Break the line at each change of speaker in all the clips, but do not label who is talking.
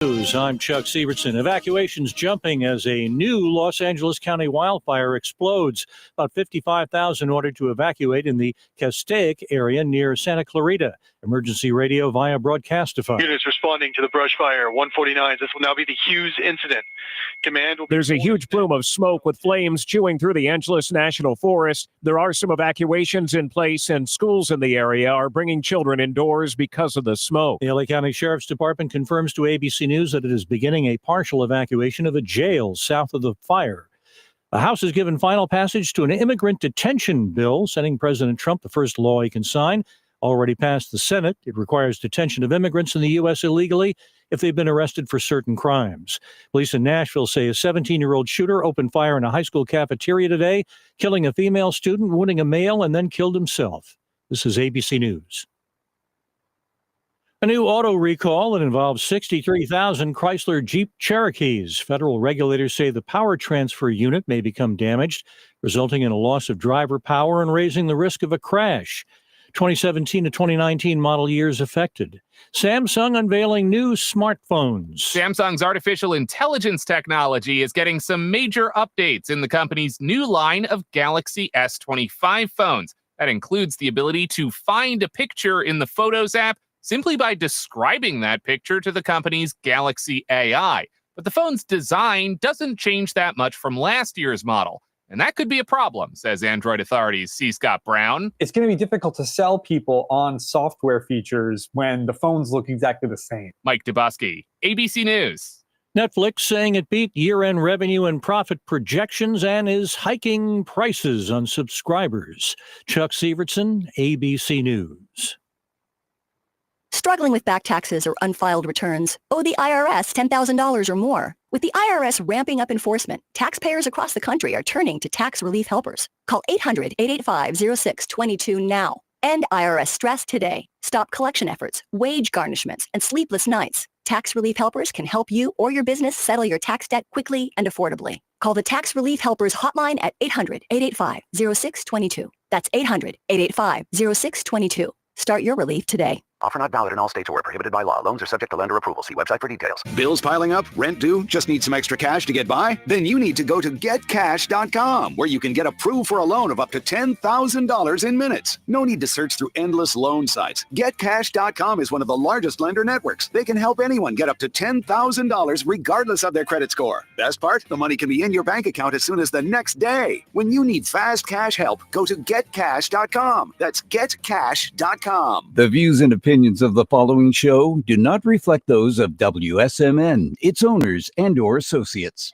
News. I'm Chuck Severson. Evacuations jumping as a new Los Angeles County wildfire explodes. About 55,000 ordered to evacuate in the Castaic area near Santa Clarita. Emergency radio via Broadcastify.
Units responding to the brush fire. 149. This will now be the Hughes incident. Command will be.
There's a huge plume of smoke with flames chewing through the Angeles National Forest. There are some evacuations in place, and schools in the area are bringing children indoors because of the smoke.
The LA County Sheriff's Department confirms to ABC News that it is beginning a partial evacuation of a jail south of the fire. The House has given final passage to an immigrant detention bill, sending President Trump the first law he can sign. Already passed the Senate. It requires detention of immigrants in the U.S. illegally if they've been arrested for certain crimes. Police in Nashville say a 17-year-old shooter opened fire in a high school cafeteria today, killing a female student, wounding a male, and then killed himself. This is ABC News. A new auto recall that involves 63,000 Chrysler Jeep Cherokees. Federal regulators say the power transfer unit may become damaged, resulting in a loss of driver power and raising the risk of a crash. 2017 to 2019 model years affected. Samsung unveiling new smartphones.
Samsung's artificial intelligence technology is getting some major updates in the company's new line of Galaxy S25 phones. That includes the ability to find a picture in the Photos app simply by describing that picture to the company's Galaxy AI. But the phone's design doesn't change that much from last year's model. And that could be a problem, says Android Authority's C. Scott Brown.
It's going to be difficult to sell people on software features when the phones look exactly the same.
Mike Dubusky, ABC News.
Netflix saying it beat year-end revenue and profit projections and is hiking prices on subscribers. Chuck Severson, ABC News.
Struggling with back taxes or unfiled returns? Owe the IRS $10,000 or more? With the IRS ramping up enforcement, taxpayers across the country are turning to tax relief helpers. Call 800-885-0622 now. End IRS stress today. Stop collection efforts, wage garnishments, and sleepless nights. Tax relief helpers can help you or your business settle your tax debt quickly and affordably. Call the Tax Relief Helpers hotline at 800-885-0622. That's 800-885-0622. Start your relief today.
Offer not valid in all states or prohibited by law. Loans are subject to lender approval. See website for details.
Bills piling up? Rent due? Just need some extra cash to get by? Then you need to go to getcash.com, where you can get approved for a loan of up to $10,000 in minutes. No need to search through endless loan sites. Getcash.com is one of the largest lender networks. They can help anyone get up to $10,000 regardless of their credit score. Best part? The money can be in your bank account as soon as the next day. When you need fast cash help, go to getcash.com. That's getcash.com.
The views and opinions of the following show do not reflect those of WSMN, its owners, and/or associates.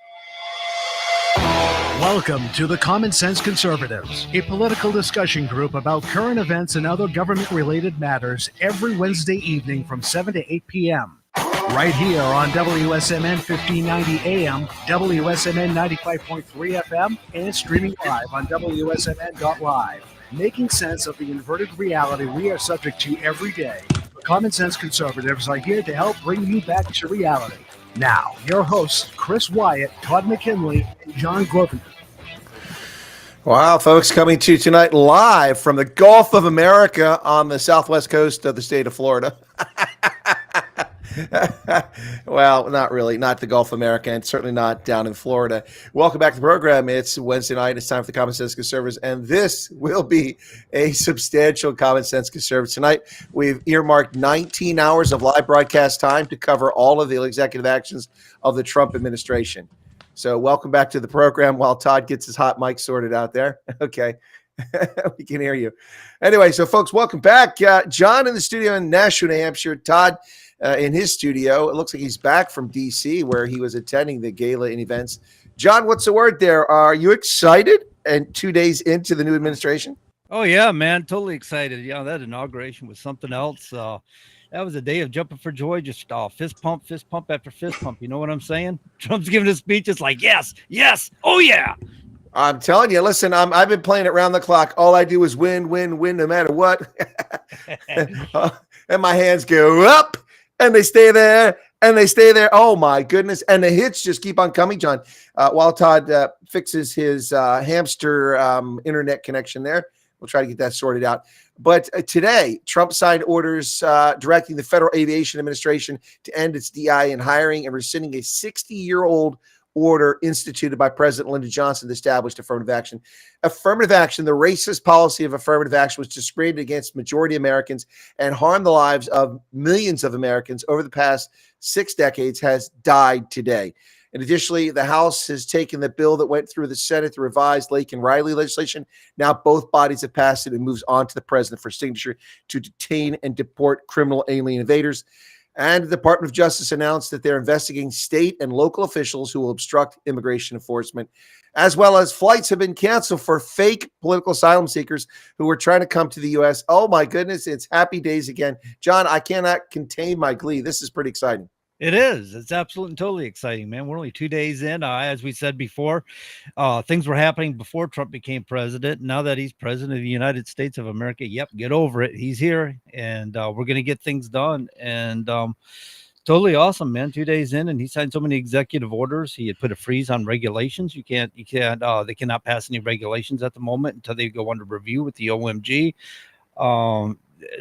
Welcome to the Common Sense Conservatives, a political discussion group about current events and other government-related matters every Wednesday evening from 7 to 8 p.m. Right here on WSMN 1590 AM, WSMN 95.3 FM, and streaming live on wsmn.live. Making sense of the inverted reality we are subject to every day. The Common Sense Conservatives are here to help bring you back to reality. Now, your hosts, Chris Wyatt, Todd McKinley, and John Grogan.
Wow, folks, coming to you tonight live from the Gulf of America on the southwest coast of the state of Florida. Well, not really, not the Gulf of America, and certainly not down in Florida. Welcome back to the program. It's Wednesday night. It's time for the Common Sense Conservatives, and this will be a substantial Common Sense Conservative. Tonight, we've earmarked 19 hours of live broadcast time to cover all of the executive actions of the Trump administration. So welcome back to the program while Todd gets his hot mic sorted out there. Okay. We can hear you. Anyway, so folks, welcome back. John in the studio in Nashua, New Hampshire. Todd in his studio. It looks like he's back from D.C. where he was attending the gala and events. John, what's the word there? Are you excited and 2 days into the new administration?
Oh, yeah, man. Totally excited. Yeah, that inauguration was something else. That was a day of jumping for joy, just fist pump after fist pump. You know what I'm saying? Trump's giving a speech. It's like, yes, oh, yeah.
I'm telling you, listen, I've been playing it round the clock. All I do is win, no matter what. And my hands go up, and they stay there, Oh, my goodness. And the hits just keep on coming, John. While Todd fixes his hamster internet connection there, we'll try to get that sorted out. But today, Trump signed orders directing the Federal Aviation Administration to end its DI in hiring and rescinding a 60-year-old order instituted by President Lyndon Johnson that established affirmative action. Affirmative action, the racist policy of affirmative action, was discriminated against majority Americans and harmed the lives of millions of Americans over the past 6 decades, has died today. And additionally, the House has taken the bill that went through the Senate, the revised Lake and Riley legislation. Now both bodies have passed it and moves on to the president for signature to detain and deport criminal alien invaders. And the Department of Justice announced that they're investigating state and local officials who will obstruct immigration enforcement, as well as flights have been canceled for fake political asylum seekers who were trying to come to the U.S. Oh, my goodness. It's happy days again. John, I cannot contain my glee. This is pretty exciting.
It is. It's absolutely and totally exciting, man. We're only 2 days in. As we said before, things were happening before Trump became president. Now that he's president of the United States of America, yep, get over it. He's here, and we're going to get things done. And totally awesome, man. 2 days in, and he signed so many executive orders. He had put a freeze on regulations. They cannot pass any regulations at the moment until they go under review with the OMG.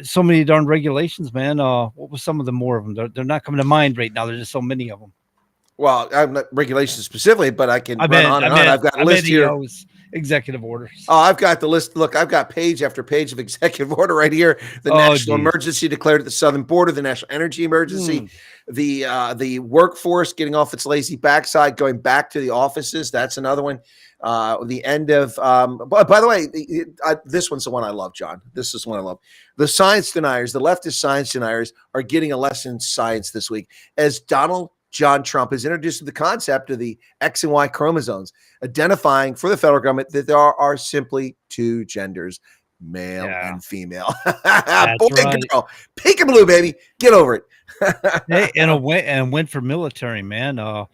So many darn regulations, man. What was some of the more of them? They're not coming to mind right now. There's just so many of them.
Well, I'm not regulations specifically, but I can run on and on. I've got a list here.
Executive orders.
Oh, I've got the list. Look, I've got page after page of executive order right here. The national emergency declared at the southern border, the national energy emergency, the workforce getting off its lazy backside, going back to the offices. That's another one. The end of, by the way, this one's the one I love, John. This is one I love. The science deniers, the leftist science deniers, are getting a lesson in science this week as Donald John Trump has introduced the concept of the X and Y chromosomes, identifying for the federal government that there are simply two genders, male and female. Boy and girl, peekaboo, baby, get over it.
Hey, and went for military, man.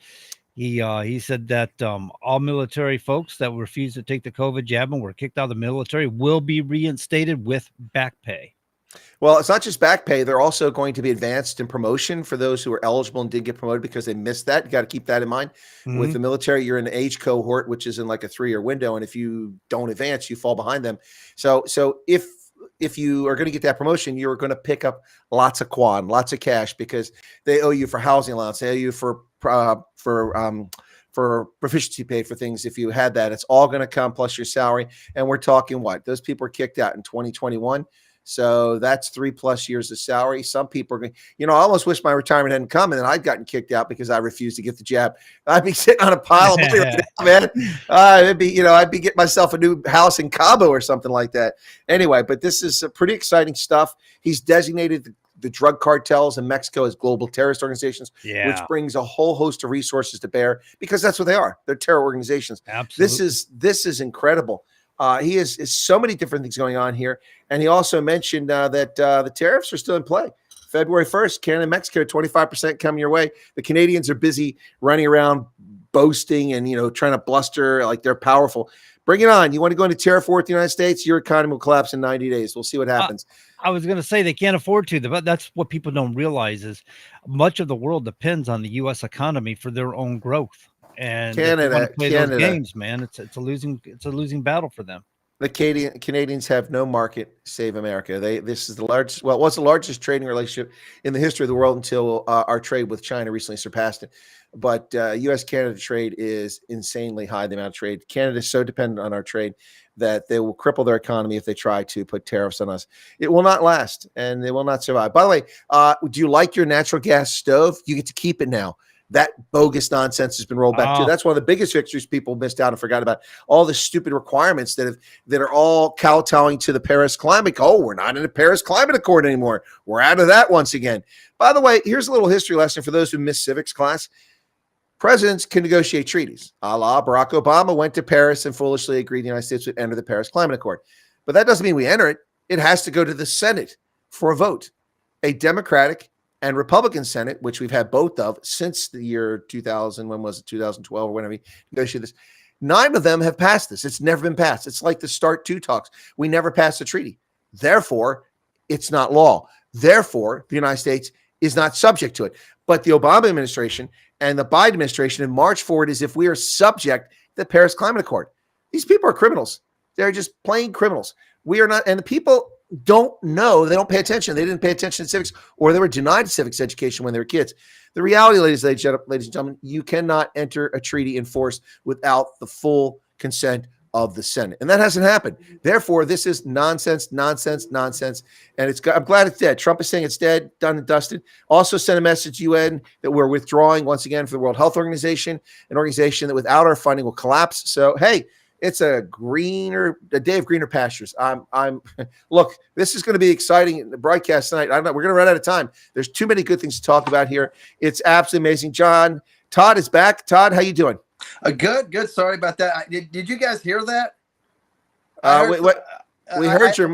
He said that all military folks that refused to take the COVID jab and were kicked out of the military will be reinstated with back pay.
Well, it's not just back pay. They're also going to be advanced in promotion for those who are eligible and didn't get promoted because they missed that. You got to keep that in mind. With the military, you're in an age cohort, which is in like a 3-year window. And if you don't advance, you fall behind them. So if you are going to get that promotion, you're going to pick up lots of quad, lots of cash, because they owe you for housing allowance. They owe you for proficiency pay for things. If you had that, it's all going to come plus your salary. And we're talking what? Those people were kicked out in 2021. So that's 3+ years of salary. Some people are going, I almost wish my retirement hadn't come and then I'd gotten kicked out because I refused to get the jab. I'd be sitting on a pile of money right now, man. I'd be getting myself a new house in Cabo or something like that. Anyway, but this is pretty exciting stuff. He's designated the drug cartels in Mexico as global terrorist organizations, which brings a whole host of resources to bear because that's what they are. They're terror organizations.
Absolutely.
This is incredible. He has so many different things going on here. And he also mentioned that the tariffs are still in play. February 1st, Canada and Mexico, 25% coming your way. The Canadians are busy running around boasting and, trying to bluster like they're powerful. Bring it on. You want to go into tariff war with the United States? Your economy will collapse in 90 days. We'll see what happens.
I was going to say they can't afford to, but that's what people don't realize is much of the world depends on the U.S. economy for their own growth. And Canada, those games, man, it's a losing battle for them.
The Canadians have no market save America. This is the largest. Well, it was the largest trading relationship in the history of the world until our trade with China recently surpassed it. But U.S.-Canada trade is insanely high. The amount of trade. Canada is so dependent on our trade that they will cripple their economy if they try to put tariffs on us. It will not last, and they will not survive. By the way, do you like your natural gas stove? You get to keep it now. That bogus nonsense has been rolled back too. That's one of the biggest victories people missed out and forgot about. All the stupid requirements that are all kowtowing to the Paris Climate. Oh, we're not in the Paris Climate Accord anymore. We're out of that once again. By the way, here's a little history lesson for those who missed civics class. Presidents can negotiate treaties. A la Barack Obama went to Paris and foolishly agreed the United States would enter the Paris Climate Accord. But that doesn't mean we enter it. It has to go to the Senate for a vote. A Democratic and Republican Senate, which we've had both of since the year 2000, when was it, 2012 or whenever we negotiated this, 9 of them have passed this. It's never been passed. It's like the START 2 talks. We never passed a treaty. Therefore, it's not law. Therefore, the United States is not subject to it. But the Obama administration and the Biden administration have marched forward as if we are subject to the Paris Climate Accord. These people are criminals. They're just plain criminals. We are not. And the people don't know. They don't pay attention. They didn't pay attention to civics, or they were denied civics education when they were kids. The reality, ladies and gentlemen, you cannot enter a treaty in force without the full consent of the Senate. And that hasn't happened. Therefore, this is nonsense. And I'm glad it's dead. Trump is saying it's dead, done and dusted. Also sent a message to UN that we're withdrawing once again from the World Health Organization, an organization that without our funding will collapse. So, hey, it's a day of greener pastures. Look, this is going to be exciting. The broadcast tonight. We're going to run out of time. There's too many good things to talk about here. It's absolutely amazing. Todd is back. Todd, how you doing?
Good. Sorry about that. Did you guys hear that?
We heard your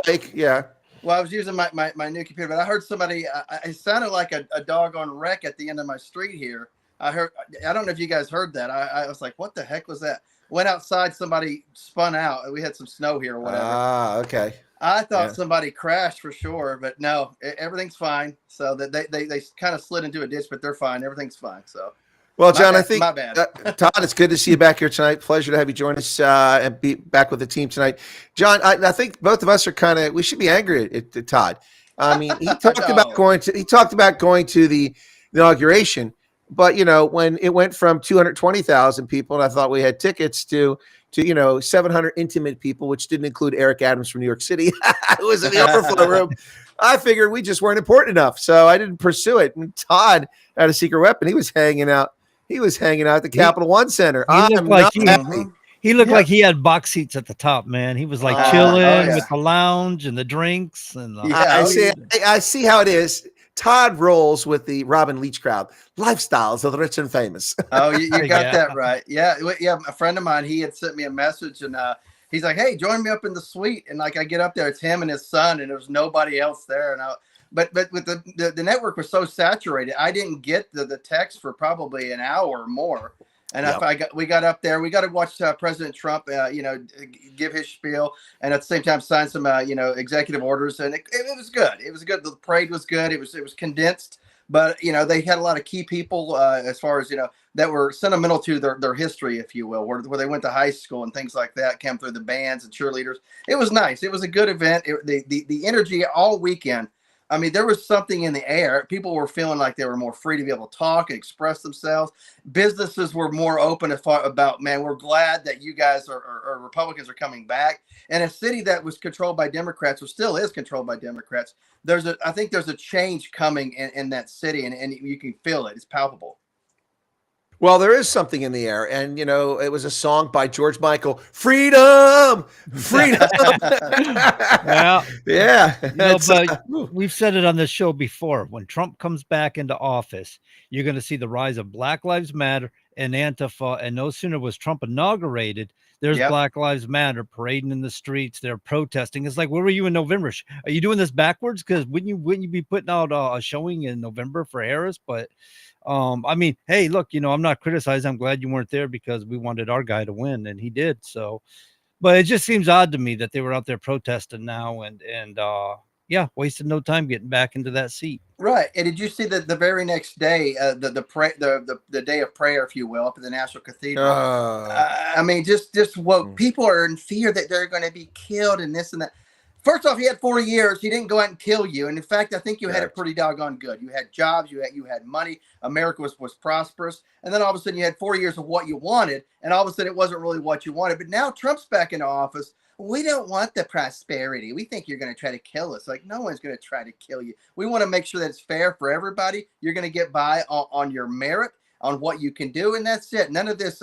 mic. Yeah.
Well, I was using my new computer, but I heard somebody. It sounded like a doggone wreck at the end of my street here. I don't know if you guys heard that. I was like, what the heck was that? Went outside, somebody spun out. We had some snow here or whatever.
Okay.
I thought somebody crashed for sure, but no, everything's fine. So that they kind of slid into a ditch, but they're fine. Everything's fine. So.
Well, John, I think
my bad.
Todd, it's good to see you back here tonight. Pleasure to have you join us and be back with the team tonight. John, I think both of us are we should be angry at Todd. I mean, he talked about going to the inauguration, but when it went from 220,000 people, and I thought we had tickets to 700 intimate people, which didn't include Eric Adams from New York City, who was in the overflow room. I figured we just weren't important enough, so I didn't pursue it. And Todd had a secret weapon. He was hanging out. At the Capital One Center.
He looked like he had box seats at the top, man. He was like chilling with the lounge and the drinks. And
I see how it is. Todd rolls with the Robin Leach crowd. Lifestyles of the rich and famous.
Oh, you got that right. Yeah. A friend of mine, he had sent me a message, and he's like, "Hey, join me up in the suite." And like I get up there, it's him and his son, and there's nobody else there. But with the network was so saturated, I didn't get the text for probably an hour or more. And we got up there, we got to watch President Trump, give his spiel, and at the same time sign some, executive orders. And it was good. It was good. The parade was good. It was condensed, but they had a lot of key people as far as that were sentimental to their history, if you will, where they went to high school and things like that. Came through the bands and cheerleaders. It was nice. It was a good event. The energy all weekend. I mean, there was something in the air. People were feeling like they were more free to be able to talk and express themselves. Businesses were more open about, man, we're glad that you guys or Republicans are coming back. And a city that was controlled by Democrats, or still is controlled by Democrats, I think there's a change coming in that city, and you can feel it. It's palpable.
Well, there is something in the air, and it was a song by George Michael, "Freedom, Freedom." Yeah.
But we've said it on this show before. When Trump comes back into office, you're going to see the rise of Black Lives Matter and Antifa. And no sooner was Trump inaugurated, there's Black Lives Matter parading in the streets. They're protesting. It's like, where were you in November? Are you doing this backwards? Because wouldn't you be putting out a showing in November for Harris? But I mean, hey, look, I'm not criticizing. I'm glad you weren't there because we wanted our guy to win, and he did. So, but it just seems odd to me that they were out there protesting now and wasted no time getting back into that seat.
Right. And did you see that the very next day, the day of prayer, if you will, up at the National Cathedral? I mean, just what people are in fear that they're going to be killed and this and that. First off, he had 4 years. He didn't go out and kill you. And in fact, I think you had it pretty doggone good. You had jobs. You had money. America was prosperous. And then all of a sudden you had 4 years of what you wanted. And all of a sudden it wasn't really what you wanted. But now Trump's back into office. We don't want the prosperity. We think you're going to try to kill us. Like, no one's going to try to kill you. We want to make sure that it's fair for everybody. You're going to get by on your merit, on what you can do, and that's it. None of this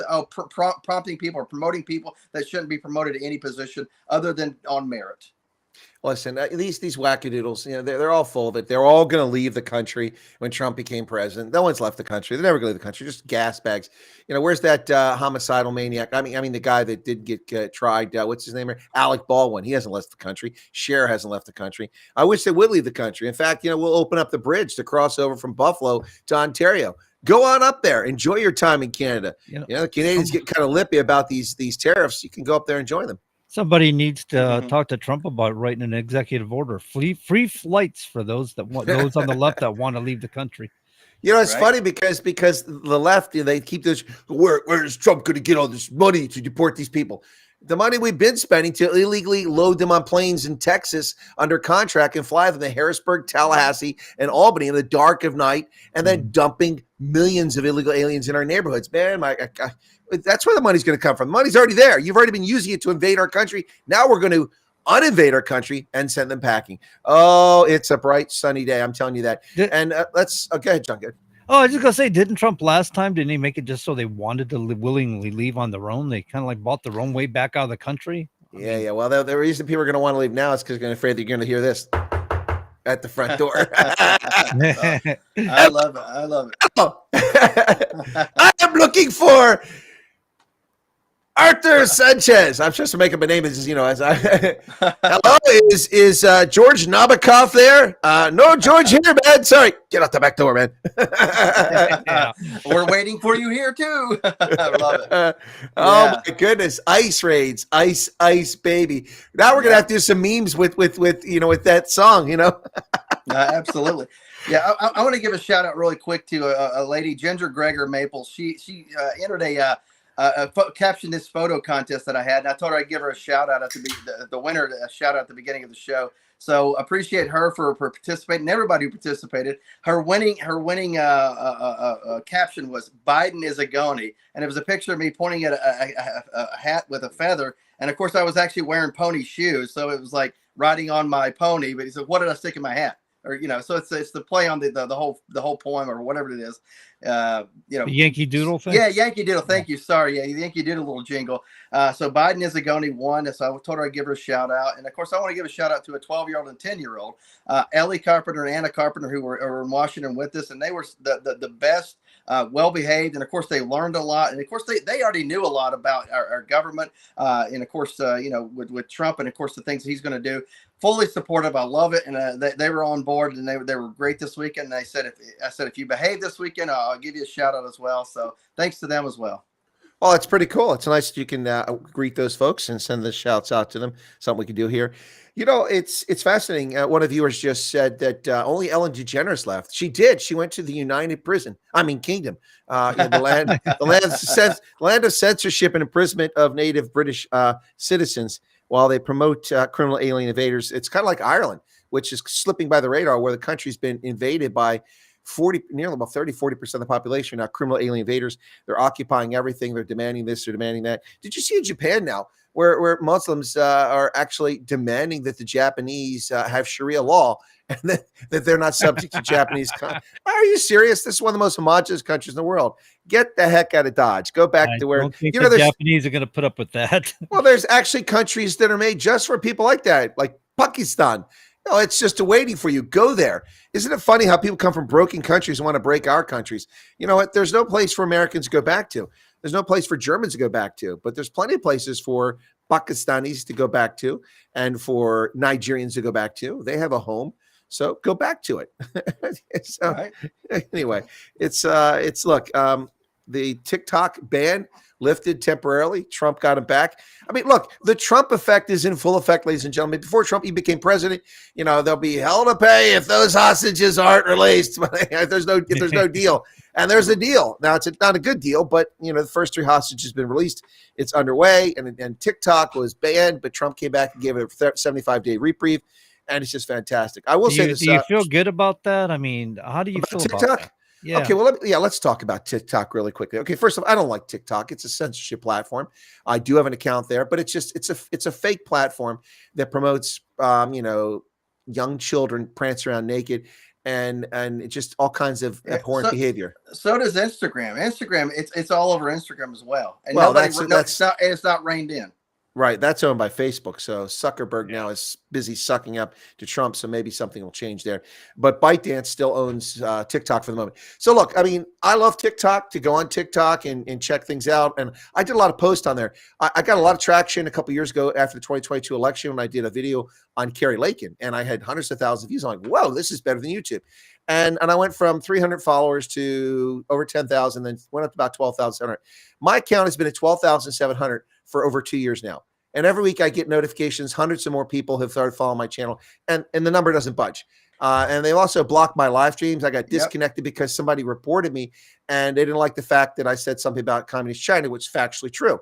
prompting people or promoting people that shouldn't be promoted to any position other than on merit.
Listen, these wackadoodles, they're all full of it. They're all going to leave the country when Trump became president. No one's left the country. They're never going to leave the country. Just gas bags. Where's that homicidal maniac? I mean, the guy that did get tried. What's his name? Alec Baldwin. He hasn't left the country. Cher hasn't left the country. I wish they would leave the country. In fact, we'll open up the bridge to cross over from Buffalo to Ontario. Go on up there. Enjoy your time in Canada. The Canadians get kind of lippy about these tariffs. You can go up there and join them.
Somebody needs to talk to Trump about writing an executive order, free flights for those on the left that want to leave the country.
It's funny because the left, they keep this. Where is Trump going to get all this money to deport these people? The money we've been spending to illegally load them on planes in Texas under contract and fly them to Harrisburg, Tallahassee, and Albany in the dark of night, and then dumping millions of illegal aliens in our neighborhoods. Man, that's where the money's going to come from. The money's already there. You've already been using it to invade our country. Now we're going to uninvade our country and send them packing. Oh, it's a bright, sunny day. I'm telling you that. And go ahead, John. Good.
Oh, I was just gonna say, didn't Trump last time? Didn't he make it just so they wanted to willingly leave on their own? They kind of like bought their own way back out of the country.
Yeah. Well, the reason people are going to want to leave now is because they're afraid they're going to hear this at the front door.
I love it. I love it.
Oh. I am looking for Arthur Sanchez. I'm just making my name as hello. Is George Nabokov there? No, George here, man. Sorry, get out the back door, man.
We're waiting for you here too. I love it.
Oh my goodness, ice raids, ice, baby. Now we're gonna have to do some memes with that song.
Absolutely. Yeah, I want to give a shout out really quick to a lady, Ginger Gregor Maple. She entered captioned this photo contest that I had, and I told her I'd give her a shout out at the winner, a shout out at the beginning of the show. So appreciate her for participating, and everybody who participated. Her winning caption was "Biden is a Goney," and it was a picture of me pointing at a hat with a feather. And of course, I was actually wearing pony shoes, so it was like riding on my pony. But he said, "What did I stick in my hat?" Or so it's the play on the whole poem or whatever it is. The
Yankee Doodle thing.
Yeah, Yankee Doodle. Thank you. Sorry, the Yankee Doodle little jingle. So Biden is a Goney won. So I told her I'd give her a shout out, and of course I want to give a shout out to a 12-year-old and 10-year-old, Ellie Carpenter and Anna Carpenter, who were in Washington with us, and they were the best. Well behaved, and of course they learned a lot, and of course they already knew a lot about our government, and of course with Trump, and of course the things he's going to do. Fully supportive. I love it, and they were on board, and they were great this weekend. And I said if you behave this weekend, I'll give you a shout out as well. So thanks to them as well.
Well, it's pretty cool. It's nice that you can greet those folks and send the shouts out to them. Something we can do here. It's fascinating. One of the viewers just said that only Ellen DeGeneres left. She did. She went to the Kingdom, the land of censorship and imprisonment of native British citizens while they promote criminal alien invaders. It's kind of like Ireland, which is slipping by the radar, where the country's been invaded by 40% of the population now criminal alien invaders. They're occupying everything. They're demanding this, they're demanding that. Did you see in Japan now where Muslims are actually demanding that the Japanese have Sharia law and that they're not subject to Japanese? Are you serious? This is one of the most homogenous countries in the world. Get the heck out of Dodge. Go back to where
the Japanese are going to put up with that.
Well, there's actually countries that are made just for people like that, like Pakistan. It's just waiting for you. Go there. Isn't it funny how people come from broken countries and want to break our countries? You know what? There's no place for Americans to go back to. There's no place for Germans to go back to, but there's plenty of places for Pakistanis to go back to and for Nigerians to go back to. They have a home, so go back to it. Anyway, it's look, the TikTok ban lifted temporarily. Trump got him back. I mean, look, the Trump effect is in full effect, ladies and gentlemen. Before Trump even became president, there'll be hell to pay if those hostages aren't released. if there's no deal. And there's a deal. Now, it's not a good deal, but, the first 3 hostages have been released. It's underway, and TikTok was banned, but Trump came back and gave it a 75-day reprieve, and it's just fantastic. I will say this.
Do you feel good about that? I mean, how do you feel
TikTok?
about that? Yeah.
Okay, well, let's talk about TikTok really quickly. Okay, first of all, I don't like TikTok. It's a censorship platform. I do have an account there, but it's a fake platform that promotes, young children prancing around naked and just all kinds of abhorrent behavior.
So does Instagram. Instagram, it's all over Instagram as well. And it's not reined in.
Right. That's owned by Facebook. So Zuckerberg now is busy sucking up to Trump. So maybe something will change there. But ByteDance still owns TikTok for the moment. So look, I mean, I love TikTok, to go on TikTok and check things out. And I did a lot of posts on there. I got a lot of traction a couple years ago after the 2022 election when I did a video on Carrie Lakin. And I had hundreds of thousands of views. I'm like, whoa, this is better than YouTube. And I went from 300 followers to over 10,000, then went up to about 12,700. My account has been at 12,700 for over 2 years now. And every week I get notifications. Hundreds of more people have started following my channel, and the number doesn't budge. And they've also blocked my live streams. I got disconnected because somebody reported me, and they didn't like the fact that I said something about communist China, which is factually true.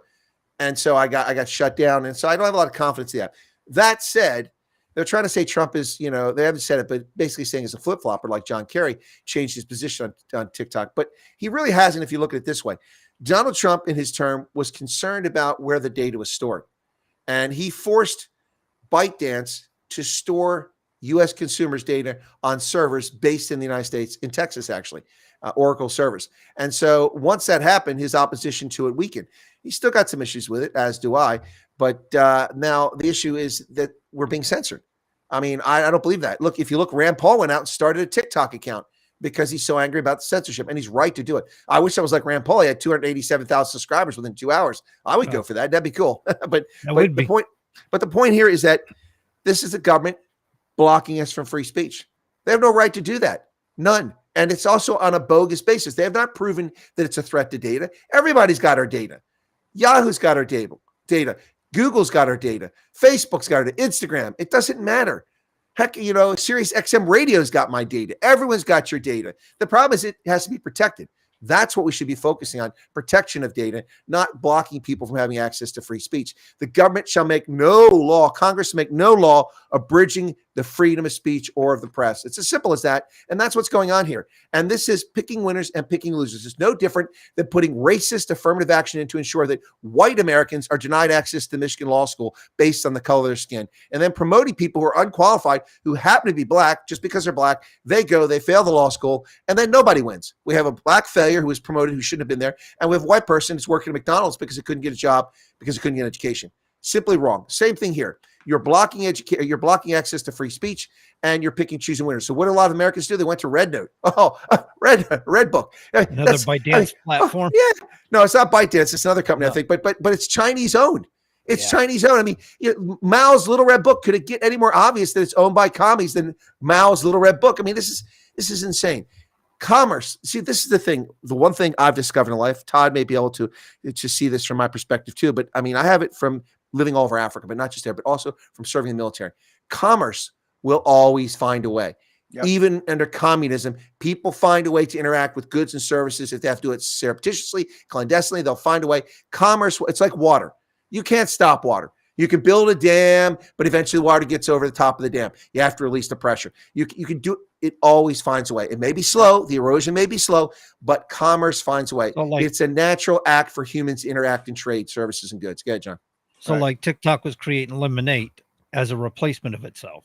And so I got shut down. And so I don't have a lot of confidence in that. That said, they're trying to say Trump is, they haven't said it, but basically saying he's a flip-flopper like John Kerry changed his position on TikTok. But he really hasn't if you look at it this way. Donald Trump in his term was concerned about where the data was stored. And he forced ByteDance to store U.S. consumers' data on servers based in the United States, in Texas, actually, Oracle servers. And so once that happened, his opposition to it weakened. He's still got some issues with it, as do I. But now the issue is that we're being censored. I mean, I don't believe that. Look, if you look, Rand Paul went out and started a TikTok account because he's so angry about the censorship, and he's right to do it. I wish I was like Rand Paul. He had 287,000 subscribers within 2 hours. I would go for that. That'd be cool. but the point here is that this is the government blocking us from free speech. They have no right to do that. None. And it's also on a bogus basis. They have not proven that it's a threat to data. Everybody's got our data. Yahoo's got our data. Google's got our data. Facebook's got our data. Instagram. It doesn't matter. Heck, Sirius XM radio's got my data. Everyone's got your data. The problem is it has to be protected. That's what we should be focusing on, protection of data, not blocking people from having access to free speech. The government shall make no law, Congress make no law abridging the freedom of speech or of the press. It's as simple as that, and that's what's going on here. And this is picking winners and picking losers. It's no different than putting racist affirmative action in to ensure that white Americans are denied access to Michigan Law School based on the color of their skin, and then promoting people who are unqualified, who happen to be black, just because they're black, they fail the law school, and then nobody wins. We have a black failure who was promoted who shouldn't have been there, and we have a white person who's working at McDonald's because he couldn't get a job, because he couldn't get an education. Simply wrong. Same thing here. You're blocking you're blocking access to free speech, and you're picking, choosing winners. So what do a lot of Americans do? They went to Red Note. Red Book.
Another ByteDance platform.
Yeah. No, it's not ByteDance. It's another company, I think. But it's Chinese owned. It's Chinese owned. I mean, Mao's Little Red Book, could it get any more obvious that it's owned by commies than Mao's Little Red Book? I mean, this is insane. Commerce. See, this is the thing. The one thing I've discovered in life, Todd may be able to see this from my perspective too, but I mean, I have it from living all over Africa, but not just there, but also from serving in the military. Commerce will always find a way. Yep. Even under communism, people find a way to interact with goods and services. If they have to do it surreptitiously, clandestinely, they'll find a way. Commerce, it's like water. You can't stop water. You can build a dam, but eventually the water gets over the top of the dam. You have to release the pressure. You can do it. Always finds a way. It may be slow. The erosion may be slow, but commerce finds a way. So it's a natural act for humans to interact and trade services and goods. Go ahead, John.
So like TikTok was creating Lemonade as a replacement of itself.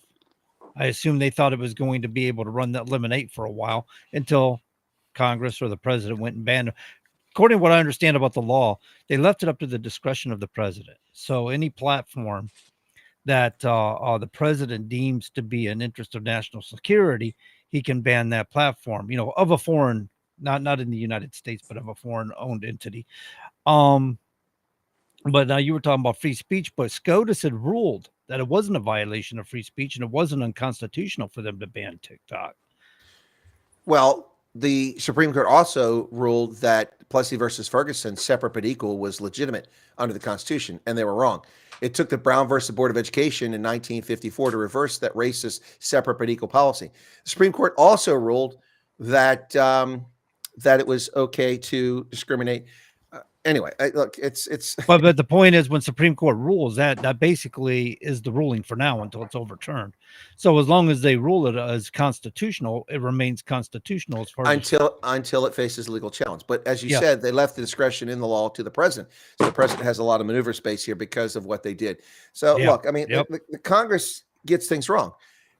I assume they thought it was going to be able to run that Lemonade for a while until Congress or the president went and banned it. According to what I understand about the law, they left it up to the discretion of the president. So any platform that the president deems to be an interest of national security, he can ban that platform, of a foreign, not in the United States, but of a foreign owned entity. But now you were talking about free speech, but SCOTUS had ruled that it wasn't a violation of free speech and it wasn't unconstitutional for them to ban TikTok.
Well, the Supreme Court also ruled that Plessy versus Ferguson, separate but equal, was legitimate under the Constitution, and they were wrong. It took the Brown versus Board of Education in 1954 to reverse that racist separate but equal policy. The Supreme Court also ruled that that it was okay to discriminate. Anyway, look, it's.
But the point is, when Supreme Court rules, that basically is the ruling for now until it's overturned. So as long as they rule it as constitutional, it remains constitutional as far
until it faces legal challenge. But as you said, they left the discretion in the law to the president. So the president has a lot of maneuver space here because of what they did. So look, I mean, the Congress gets things wrong.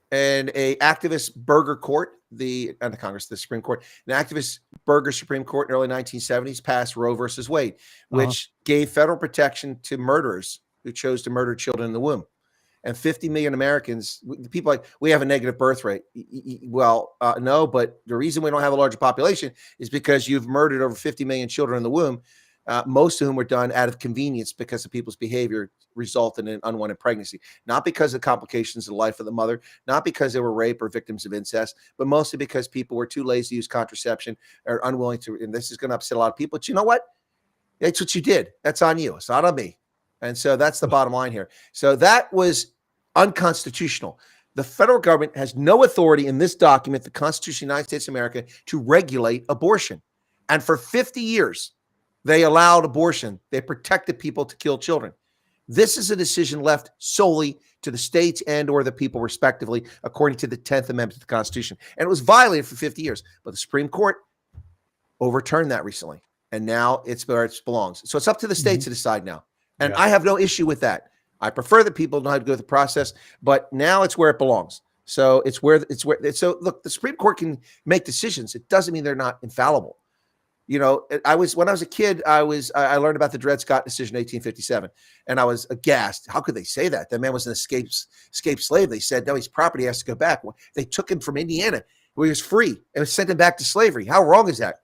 And a activist burger court, the Supreme Court, an activist burger Supreme Court in the early 1970s passed Roe versus Wade, which gave federal protection to murderers who chose to murder children in the womb. And 50 million Americans, people like, we have a negative birth rate. Well, no, but the reason we don't have a larger population is because you've murdered over 50 million children in the womb, most of whom were done out of convenience because of people's behavior resulted in an unwanted pregnancy, not because of complications of the life of the mother, not because they were rape or victims of incest, but mostly because people were too lazy to use contraception or unwilling to. And this is going to upset a lot of people. But you know what? That's what you did. That's on you. It's not on me. And so that's the bottom line here. So that was unconstitutional. The federal government has no authority in this document, the Constitution of the United States of America, to regulate abortion. And for 50 years, They allowed abortion. They protected people to kill children. This is a decision left solely to the states and or the people respectively, according to the 10th Amendment to the Constitution. And it was violated for 50 years. But the Supreme Court overturned that recently. And now it's where it belongs. So it's up to the states to decide now. And I have no issue with that. I prefer that people know how to go through the process, but now it's where it belongs. So so look, the Supreme Court can make decisions. It doesn't mean they're not infallible. You know, when I was a kid, I learned about the Dred Scott decision in 1857, and I was aghast. How could they say that? That man was an escaped slave. They said, no, his property has to go back. They took him from Indiana, where he was free, and sent him back to slavery. How wrong is that?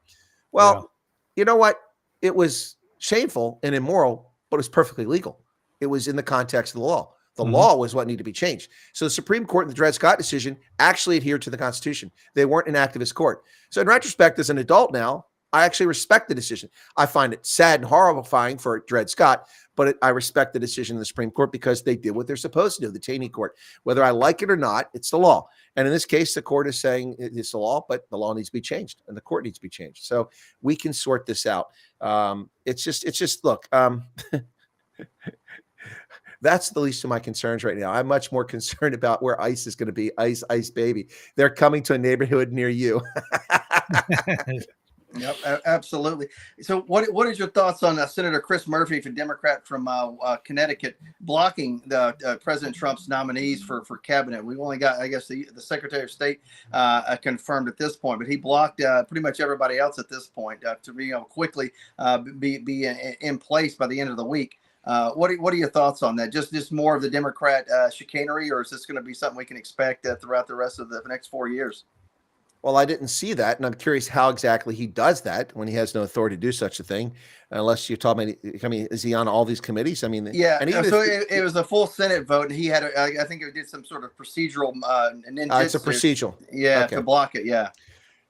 Well, you know what? It was shameful and immoral, but it was perfectly legal. It was in the context of the law. The law was what needed to be changed. So the Supreme Court in the Dred Scott decision actually adhered to the Constitution. They weren't an activist court. So in retrospect, as an adult now, I actually respect the decision. I find it sad and horrifying for Dred Scott, but I respect the decision of the Supreme Court because they did what they're supposed to do, the Taney Court. Whether I like it or not, it's the law. And in this case, the court is saying it's the law, but the law needs to be changed and the court needs to be changed. So we can sort this out. It's just look, that's the least of my concerns right now. I'm much more concerned about where ICE is going to be. ICE, baby. They're coming to a neighborhood near you.
Yep, absolutely. So what is your thoughts on Senator Chris Murphy, a Democrat from Connecticut, blocking the President Trump's nominees for cabinet? We've only got, I guess, the Secretary of State confirmed at this point, but he blocked pretty much everybody else at this point to be quickly be in place by the end of the week. What are your thoughts on that? Just more of the Democrat chicanery, or is this going to be something we can expect throughout the rest of the next 4 years?
Well, I didn't see that, and I'm curious how exactly he does that when he has no authority to do such a thing, unless you're talking about, I mean, is he on all these committees? I mean,
yeah, and so it was a full Senate vote, and he had, I think it did some sort of procedural
it's a procedural.
To block it, yeah.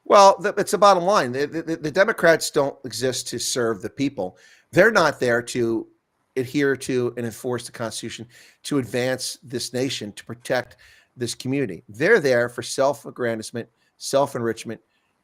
Well, it's the bottom line. The Democrats don't exist to serve the people. They're not there to adhere to and enforce the Constitution, to advance this nation, to protect this community. They're there for self-aggrandizement, self-enrichment,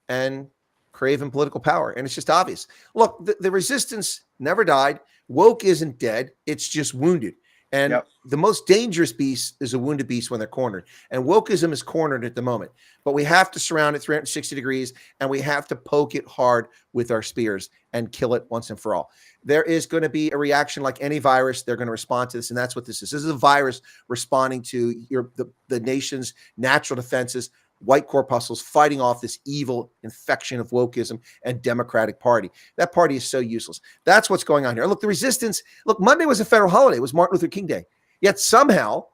and craving political power. And it's just obvious. Look, the resistance never died. Woke isn't dead. It's just wounded. And the most dangerous beast is a wounded beast when they're cornered. And wokeism is cornered at the moment. But we have to surround it 360 degrees, and we have to poke it hard with our spears and kill it once and for all. There is going to be a reaction like any virus. They're going to respond to this, and that's what this is. This is a virus responding to the nation's natural defenses, white corpuscles fighting off this evil infection of wokeism and Democratic Party. That party is so useless. That's what's going on here. Look, the resistance, Monday was a federal holiday. It was Martin Luther King Day. Yet somehow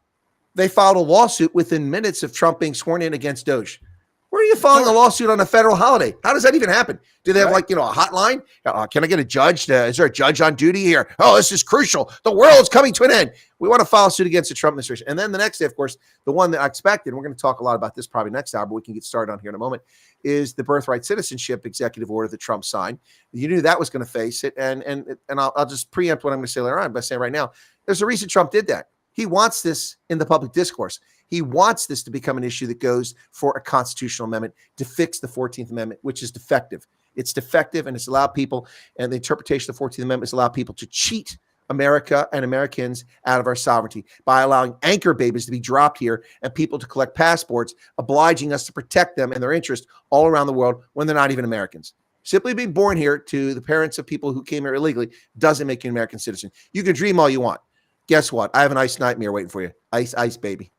they filed a lawsuit within minutes of Trump being sworn in against Doge. Where are you filing a lawsuit on a federal holiday? How does that even happen? Do they have a hotline? Can I get a judge? Is there a judge on duty here? Oh, this is crucial. The world's coming to an end. We want to file a suit against the Trump administration. And then the next day, of course, the one that I expected, and we're going to talk a lot about this probably next hour, but we can get started on here in a moment, is the birthright citizenship executive order that Trump signed. You knew that was going to face it. And I'll just preempt what I'm going to say later on by saying right now, there's a reason Trump did that. He wants this in the public discourse. He wants this to become an issue that goes for a constitutional amendment to fix the 14th Amendment, which is defective. It's defective, and it's allowed people, and the interpretation of the 14th Amendment has allowed people to cheat America and Americans out of our sovereignty by allowing anchor babies to be dropped here and people to collect passports, obliging us to protect them and their interests all around the world when they're not even Americans. Simply being born here to the parents of people who came here illegally doesn't make you an American citizen. You can dream all you want. Guess what? I have an ice nightmare waiting for you. Ice, baby.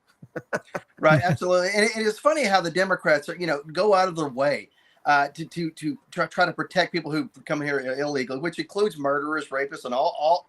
Right, absolutely. And it's funny how the Democrats are, go out of their way to try to protect people who come here illegally, which includes murderers, rapists, and all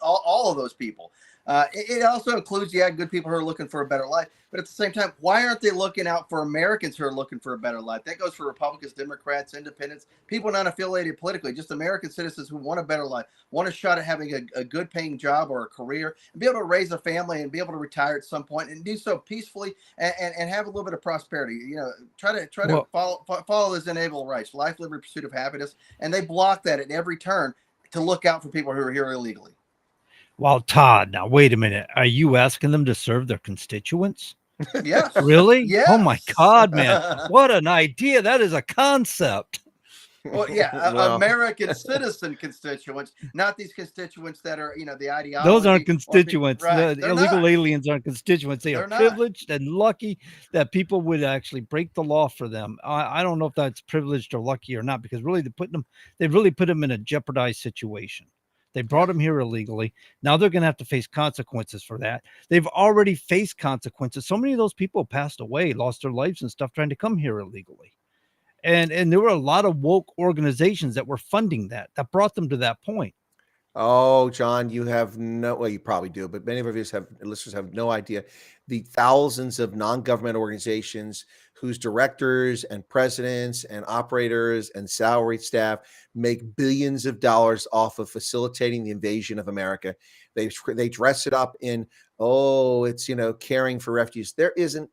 of those people. It also includes, good people who are looking for a better life. But at the same time, why aren't they looking out for Americans who are looking for a better life? That goes for Republicans, Democrats, Independents, people not affiliated politically, just American citizens who want a better life, want a shot at having a good paying job or a career, and be able to raise a family and be able to retire at some point and do so peacefully and have a little bit of prosperity. Try to follow those inalienable rights, life, liberty, pursuit of happiness. And they block that at every turn to look out for people who are here illegally.
Well, Todd, now wait a minute. Are you asking them to serve their constituents?
Yes.
Really?
Yes.
Oh my God, man. What an idea. That is a concept.
Well, yeah,
Well.
American citizen constituents, not these constituents that are, the ideology.
Those aren't constituents.
Right.
The illegal aliens aren't constituents. They are
They're not.
privileged and lucky that people would actually break the law for them. I don't know if that's privileged or lucky or not, because really they really put them in a jeopardized situation. They brought them here illegally. Now they're going to have to face consequences for that. They've already faced consequences. So many of those people passed away, lost their lives and stuff trying to come here illegally. And there were a lot of woke organizations that were funding that brought them to that point.
Oh, John, you have well, you probably do, but many of our listeners have no idea the thousands of non-government organizations whose directors and presidents and operators and salaried staff make billions of dollars off of facilitating the invasion of America. They dress it up in, it's, caring for refugees. There isn't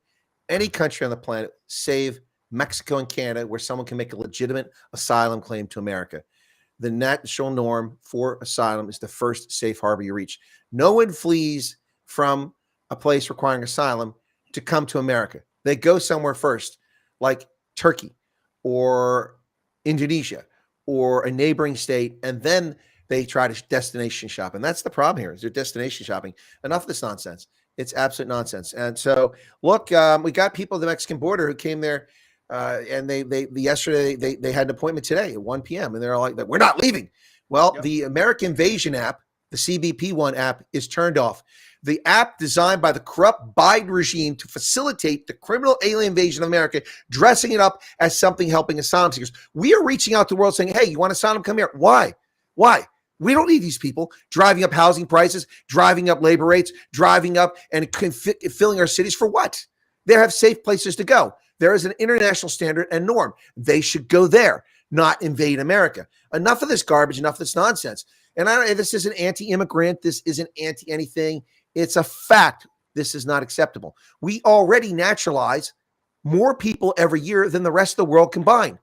any country on the planet, save Mexico and Canada, where someone can make a legitimate asylum claim to America. The natural norm for asylum is the first safe harbor you reach. No one flees from a place requiring asylum to come to America. They go somewhere first, like Turkey or Indonesia or a neighboring state, and then they try to destination shop. And that's the problem here, is they're destination shopping. Enough of this nonsense. It's absolute nonsense. And so, look, we got people at the Mexican border who came there. And yesterday they had an appointment today at 1 p.m. and they're all like, we're not leaving. Well, The American Invasion app, the CBP One app, is turned off. The app designed by the corrupt Biden regime to facilitate the criminal alien invasion of America, dressing it up as something helping asylum seekers. We are reaching out to the world saying, hey, you want asylum? Come here. Why? We don't need these people driving up housing prices, driving up labor rates, driving up and filling our cities for what? They have safe places to go. There is an international standard and norm. They should go there, not invade America. Enough of this garbage, enough of this nonsense. And this isn't anti-immigrant. This isn't anti-anything. It's a fact. This is not acceptable. We already naturalize more people every year than the rest of the world combined.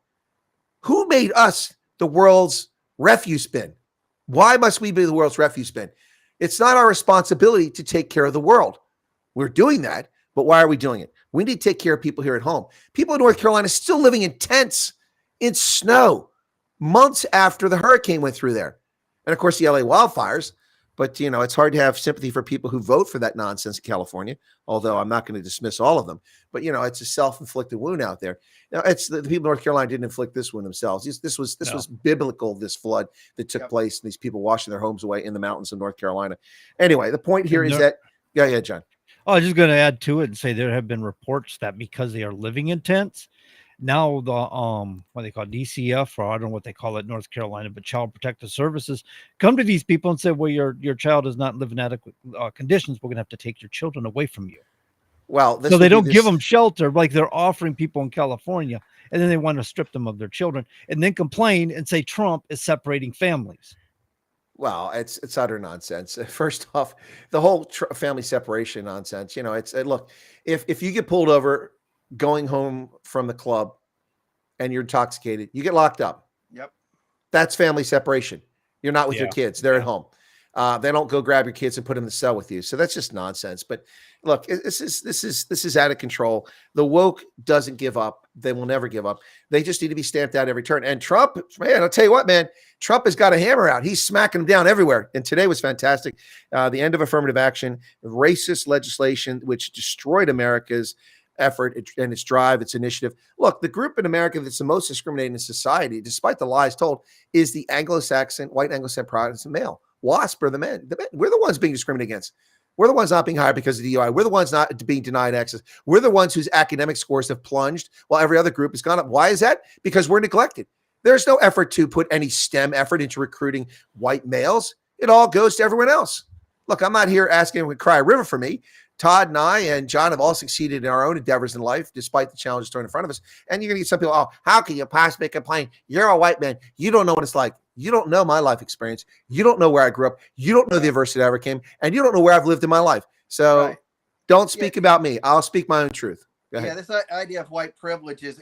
Who made us the world's refuse bin? Why must we be the world's refuse bin? It's not our responsibility to take care of the world. We're doing that, but why are we doing it? We need to take care of people here at home. People in North Carolina still living in tents in snow months after the hurricane went through there. And of course, the LA wildfires. But, it's hard to have sympathy for people who vote for that nonsense in California, although I'm not going to dismiss all of them. But, it's a self-inflicted wound out there. Now, it's the people in North Carolina didn't inflict this wound themselves. This was biblical, this flood that took place, and these people washing their homes away in the mountains of North Carolina. Anyway, the point here is that, yeah, John.
I was just going to add to it and say there have been reports that because they are living in tents, now the what they call DCF, or I don't know what they call it in North Carolina, but Child Protective Services come to these people and say, well, your child is not living adequate conditions. We're going to have to take your children away from you.
Well,
so they don't give them shelter like they're offering people in California, and then they want to strip them of their children and then complain and say Trump is separating families.
Well, it's utter nonsense. First off, the whole family separation nonsense. Look, if you get pulled over going home from the club and you're intoxicated, you get locked up.
Yep.
That's family separation. You're not with your kids. They're at home. They don't go grab your kids and put them in the cell with you. So that's just nonsense. But look, this is out of control. The woke doesn't give up. They will never give up. They just need to be stamped out every turn. And Trump, man, I'll tell you what, man, Trump has got a hammer out. He's smacking them down everywhere. And today was fantastic. The end of affirmative action, racist legislation, which destroyed America's effort and its drive, its initiative. Look, the group in America that's the most discriminated in society, despite the lies told, is the Anglo-Saxon, white Anglo-Saxon Protestant male. WASP are the men. We're the ones being discriminated against. We're the ones not being hired because of DUI. We're the ones not being denied access. We're the ones whose academic scores have plunged while every other group has gone up. Why is that? Because we're neglected. There's no effort to put any STEM effort into recruiting white males. It all goes to everyone else. Look, I'm not here asking anyone to cry a river for me. Todd and I and John have all succeeded in our own endeavors in life, despite the challenges thrown in front of us. And you're going to get some people, how can you possibly complain? You're a white man. You don't know what it's like. You don't know my life experience. You don't know where I grew up. You don't know the adversity I ever came. And you don't know where I've lived in my life. So don't speak about me. I'll speak my own truth. ahead.
Yeah, this idea of white privilege is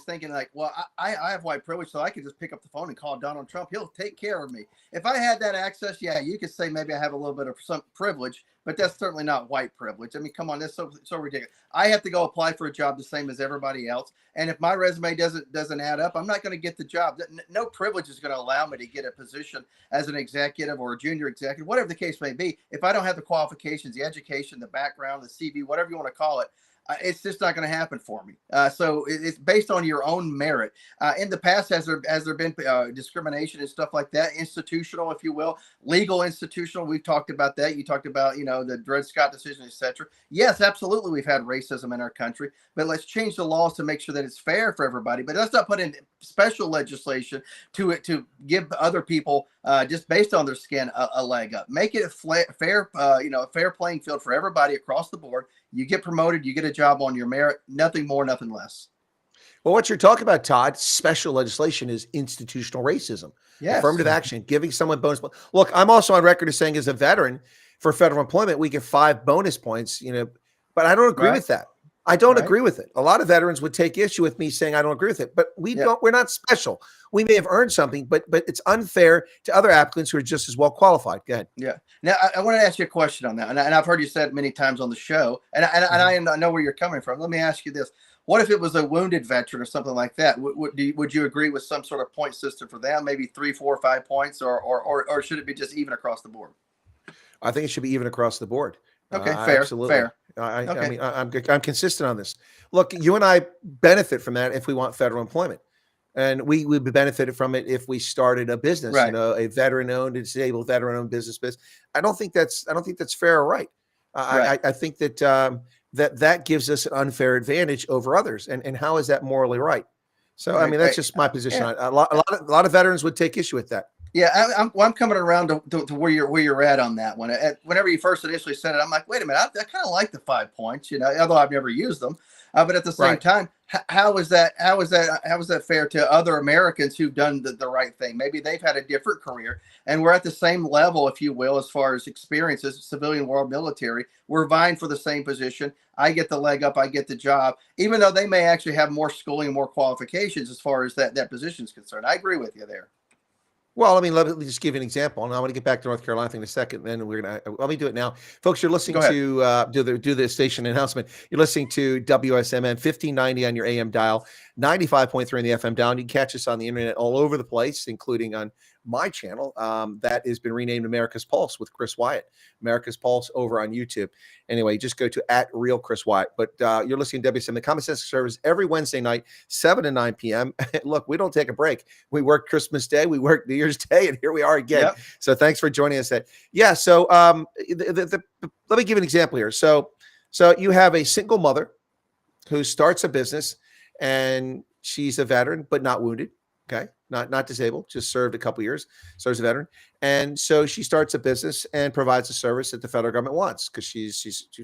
thinking like, well, I have white privilege, so I can just pick up the phone and call Donald Trump. He'll take care of me. If I had that access, yeah, you could say maybe I have a little bit of some privilege, but that's certainly not white privilege. I mean, come on, that's so ridiculous. I have to go apply for a job the same as everybody else, and if my resume doesn't add up, I'm not going to get the job. No privilege is going to allow me to get a position as an executive or a junior executive, whatever the case may be. If I don't have the qualifications, the education, the background, the CV, whatever you want to call it, it's just not going to happen for me. So it's based on your own merit. In the past, has there been discrimination and stuff like that, institutional, if you will, legal, institutional? We've talked about that. You talked about, the Dred Scott decision, etc. Yes, absolutely, we've had racism in our country, but let's change the laws to make sure that it's fair for everybody. But let's not put in special legislation to give other people just based on their skin a leg up. Make it a fair, a fair playing field for everybody across the board. You get promoted, you get a job on your merit, nothing more, nothing less.
Well, what you're talking about, Todd, special legislation is institutional racism.
Yes.
Affirmative action, giving someone bonus. Look, I'm also on record as saying as a veteran for federal employment, we get 5 bonus points, but I don't agree with that. I don't agree with it. A lot of veterans would take issue with me saying I don't agree with it, but we're not special. We may have earned something, but it's unfair to other applicants who are just as well qualified. Go ahead.
Yeah. Now I want to ask you a question on that, and I've heard you said it many times on the show, and I know where you're coming from. Let me ask you this: what if it was a wounded veteran or something like that? Would you agree with some sort of point system for them? Maybe 3, 4, 5 points, or should it be just even across the board?
I think it should be even across the board.
Okay, fair.
Absolutely.
Fair.
I mean, I'm consistent on this. Look, you and I benefit from that if we want federal employment, and we would benefited from it if we started a business,
right.
A veteran-owned, disabled veteran-owned business. I don't think that's fair or right.
Right.
I think that that gives us an unfair advantage over others, and how is that morally right? So, I mean, that's just my position.
Yeah.
A lot of veterans would take issue with that.
Yeah, I'm coming around to where you're at on that one. Whenever you first initially said it, I'm like, wait a minute, I kind of like the 5 points, although I've never used them. But at the same time, how is that fair to other Americans who've done the right thing? Maybe they've had a different career, and we're at the same level, if you will, as far as experiences, civilian world, military. We're vying for the same position. I get the leg up, I get the job, even though they may actually have more schooling and more qualifications as far as that position is concerned. I agree with you there.
Well, I mean, let me just give you an example, and I want to get back to North Carolina thing in a second. Then let me do it now, folks. You're listening to do the station announcement. You're listening to WSMN 1590 on your AM dial, 95.3 on the FM dial. And you can catch us on the internet all over the place, including on my channel that has been renamed America's Pulse with Chris Wyatt. America's Pulse over on YouTube. Anyway, just go to @real Chris Wyatt. But you're listening to WSM, the Common Sense Service, every Wednesday night, 7 to 9 p.m. Look, we don't take a break. We work Christmas Day, we work New Year's Day, and here we are again. Yep. So thanks for joining us. So let me give an example here. So you have a single mother who starts a business, and she's a veteran, but not wounded. Okay. Not disabled, just served a couple years, serves a veteran. And so she starts a business and provides a service that the federal government wants because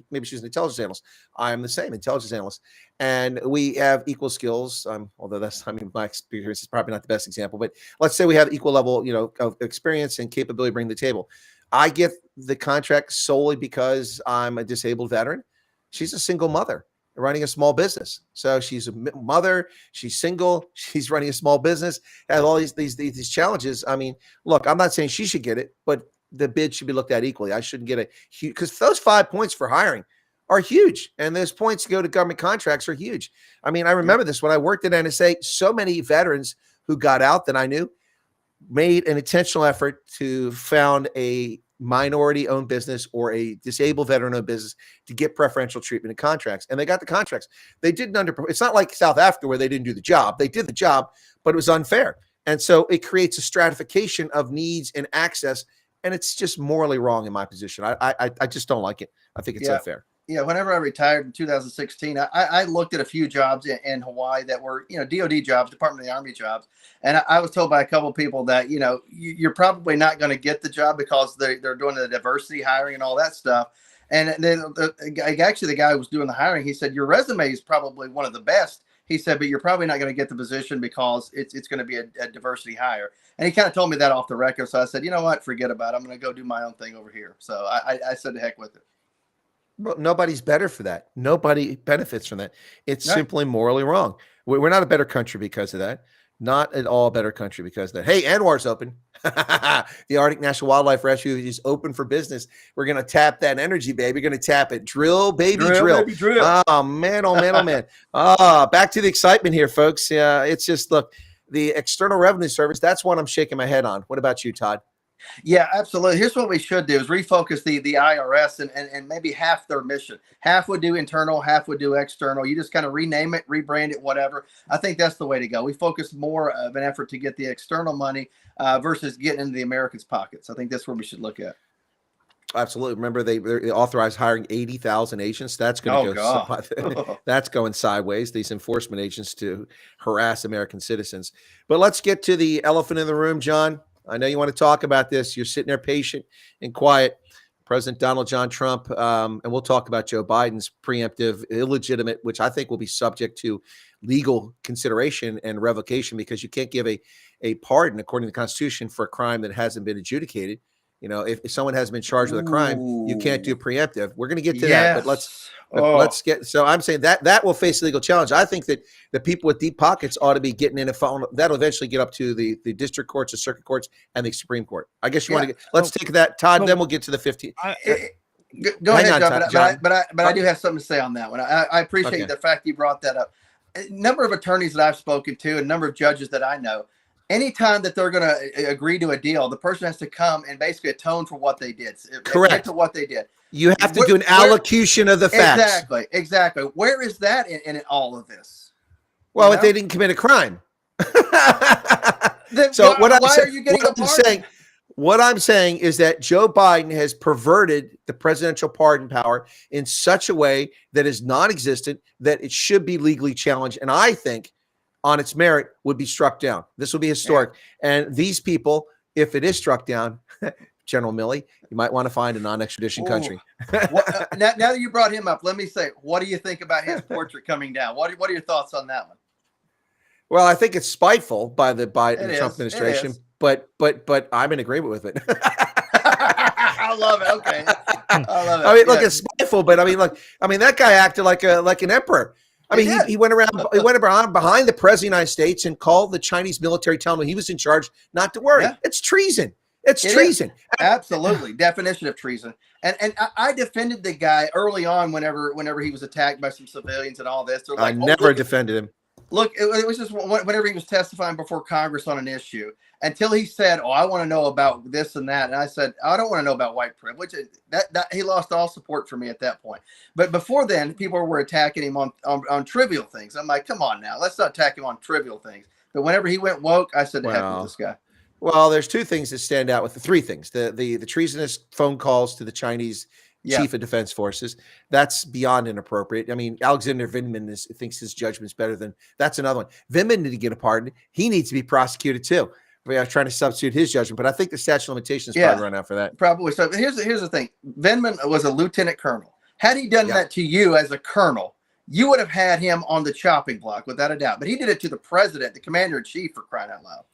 maybe she's an intelligence analyst. I am the same intelligence analyst. And we have equal skills, although my experience is probably not the best example, but let's say we have equal level, of experience and capability to bring to the table. I get the contract solely because I'm a disabled veteran. She's a single mother running a small business. So she's a mother, she's single, she's running a small business, has all these challenges. I mean, look, I'm not saying she should get it, but the bid should be looked at equally. I shouldn't get a huge, because those 5 points for hiring are huge. And those points to go to government contracts are huge. I mean, I remember this when I worked at NSA, so many veterans who got out that I knew made an intentional effort to found a minority-owned business or a disabled veteran-owned business to get preferential treatment in contracts, and they got the contracts. They didn't It's not like South Africa where they didn't do the job. They did the job, but it was unfair, and so it creates a stratification of needs and access, and it's just morally wrong in my position. I just don't like it. I think it's unfair.
Yeah, whenever I retired in 2016, I looked at a few jobs in Hawaii that were, DOD jobs, Department of the Army jobs. And I was told by a couple of people that, you're probably not going to get the job because they're doing the diversity hiring and all that stuff. And then actually the guy who was doing the hiring, he said, your resume is probably one of the best. He said, but you're probably not going to get the position because it's going to be a diversity hire. And he kind of told me that off the record. So I said, you know what, forget about it. I'm going to go do my own thing over here. So I said, the heck with it.
Well, nobody's better for that. Nobody benefits from that. It's
Right.
simply morally wrong. We're not a better country because of that. Not at all a better country because of that. Hey, Anwar's open. The Arctic National Wildlife Refuge is open for business. We're going to tap that energy, baby. We're going to tap it. Drill, baby, drill.
Baby, drill.
Oh, man. Oh, man. Oh, man. Back to the excitement here, folks. It's just, look, the External Revenue Service, that's one I'm shaking my head on. What about you, Todd?
Yeah, absolutely. Here's what we should do is refocus the IRS and maybe half their mission. Half would do internal, half would do external. You just kind of rename it, rebrand it, whatever. I think that's the way to go. We focus more of an effort to get the external money versus getting into the Americans' pockets. I think that's where we should look at.
Absolutely. Remember, they authorized hiring 80,000 agents. That's going to go. That's going sideways. These enforcement agents to harass American citizens. But let's get to the elephant in the room, John. I know you want to talk about this. You're sitting there patient and quiet. President Donald John Trump, and we'll talk about Joe Biden's preemptive, illegitimate, which I think will be subject to legal consideration and revocation because you can't give a pardon according to the Constitution for a crime that hasn't been adjudicated. You know, if someone has been charged with a crime, you can't do preemptive. We're going to get to that, but let's get. So I'm saying that will face a legal challenge. I think that the people with deep pockets ought to be getting in a phone. That'll eventually get up to the district courts, the circuit courts, and the Supreme Court. I guess you want to get. Let's take that, Todd. Then we'll get to the 15.
Go ahead, John. But I do have something to say on that one. I appreciate the fact you brought that up. A number of attorneys that I've spoken to, a number of judges that I know. Anytime that they're going to agree to a deal, the person has to come and basically atone for what they did.
Correct.
To what they did.
You have to do an allocution of the facts.
Exactly. Where is that in all of this?
Well, if they didn't commit a crime.
Then
so
why are you getting a pardon?
What I'm saying is that Joe Biden has perverted the presidential pardon power in such a way that is non-existent, that it should be legally challenged. And I think on its merit would be struck down. This will be historic. Yeah. And these people, if it is struck down, General Milley, you might want to find a non-extradition country.
Now that you brought him up, let me say, what do you think about his portrait coming down? What are your thoughts on that one?
Well, I think it's spiteful by the Biden Trump administration, but I'm in agreement with it.
I love it. Okay. I love it.
I mean, look, it's spiteful, but that guy acted like an emperor. I mean, he went around behind the president of the United States and called the Chinese military, telling him he was in charge not to worry. Yeah. It's treason. It's treason.
Absolutely. Definition of treason. And I defended the guy early on whenever he was attacked by some civilians and all this.
Like, I never defended him.
Look, it was just whenever he was testifying before Congress on an issue, until he said, "Oh, I want to know about this and that," and I said, "I don't want to know about white privilege." That he lost all support for me at that point. But before then, people were attacking him on trivial things. I'm like, "Come on now, let's not attack him on trivial things." But whenever he went woke, I said, "The heck with this guy."
Well, there's two things that stand out with the three things: the treasonous phone calls to the Chinese chief of defense forces. That's beyond inappropriate. I mean, Alexander Vindman thinks his judgment's better than that's another one. Vindman need to get a pardon. He needs to be prosecuted too. We are trying to substitute his judgment, but I think the statute of limitations probably run out for that.
Probably. So here's the thing. Vindman was a lieutenant colonel. Had he done that to you as a colonel, you would have had him on the chopping block without a doubt. But he did it to the president, the commander in chief, for crying out loud.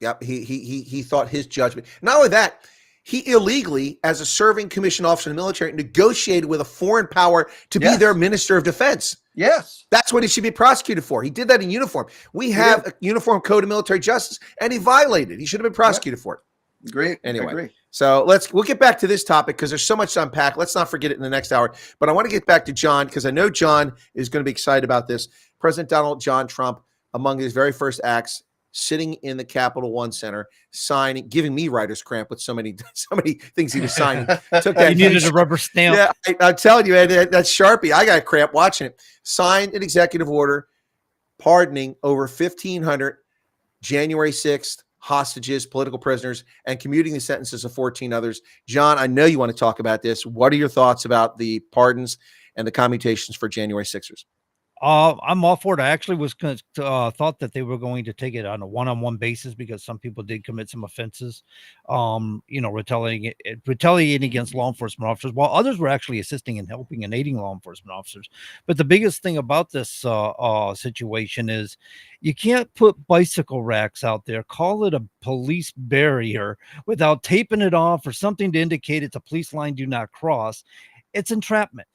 Yep. He thought his judgment. Not only that, he illegally, as a serving commissioned officer in the military, negotiated with a foreign power to be their minister of defense.
Yes.
That's what he should be prosecuted for. He did that in uniform. We have a uniform code of military justice, and he violated. He should have been prosecuted for it.
Great.
Anyway, so we'll get back to this topic because there's so much to unpack. Let's not forget it in the next hour. But I want to get back to John because I know John is going to be excited about this. President Donald John Trump, among his very first acts, sitting in the Capital One Center, signing, giving me writer's cramp with so many things he was signing. Took that.
You needed a rubber stamp.
Yeah, I'm telling you, that Sharpie, I got cramp watching it. Signed an executive order pardoning over 1,500 January 6th hostages, political prisoners, and commuting the sentences of 14 others. John, I know you want to talk about this. What are your thoughts about the pardons and the commutations for January 6ers?
I'm all for it. I actually was thought that they were going to take it on a one-on-one basis because some people did commit some offenses, retaliating against law enforcement officers, while others were actually assisting and helping and aiding law enforcement officers. But the biggest thing about this situation is you can't put bicycle racks out there, call it a police barrier without taping it off or something to indicate it's a police line do not cross. it's entrapment.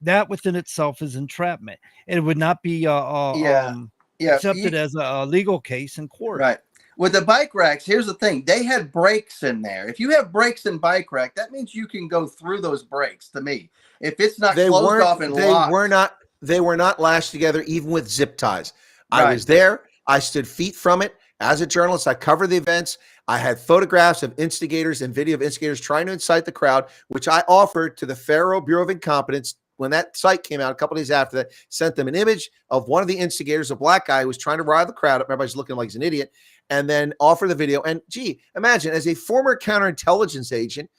That within itself is entrapment. It would not be accepted as a legal case in court.
Right. With the bike racks, here's the thing. They had brakes in there. If you have brakes in bike rack, that means you can go through those brakes, to me. If it's not closed off and locked.
They were not lashed together even with zip ties.
Right.
I was there. I stood feet from it. As a journalist, I covered the events. I had photographs of instigators and video of instigators trying to incite the crowd, which I offered to the Federal Bureau of Incompetence when that site came out a couple days after that. Sent them an image of one of the instigators, a black guy who was trying to rile the crowd up. Everybody's looking like he's an idiot. And then offer the video. And gee, imagine, as a former counterintelligence agent,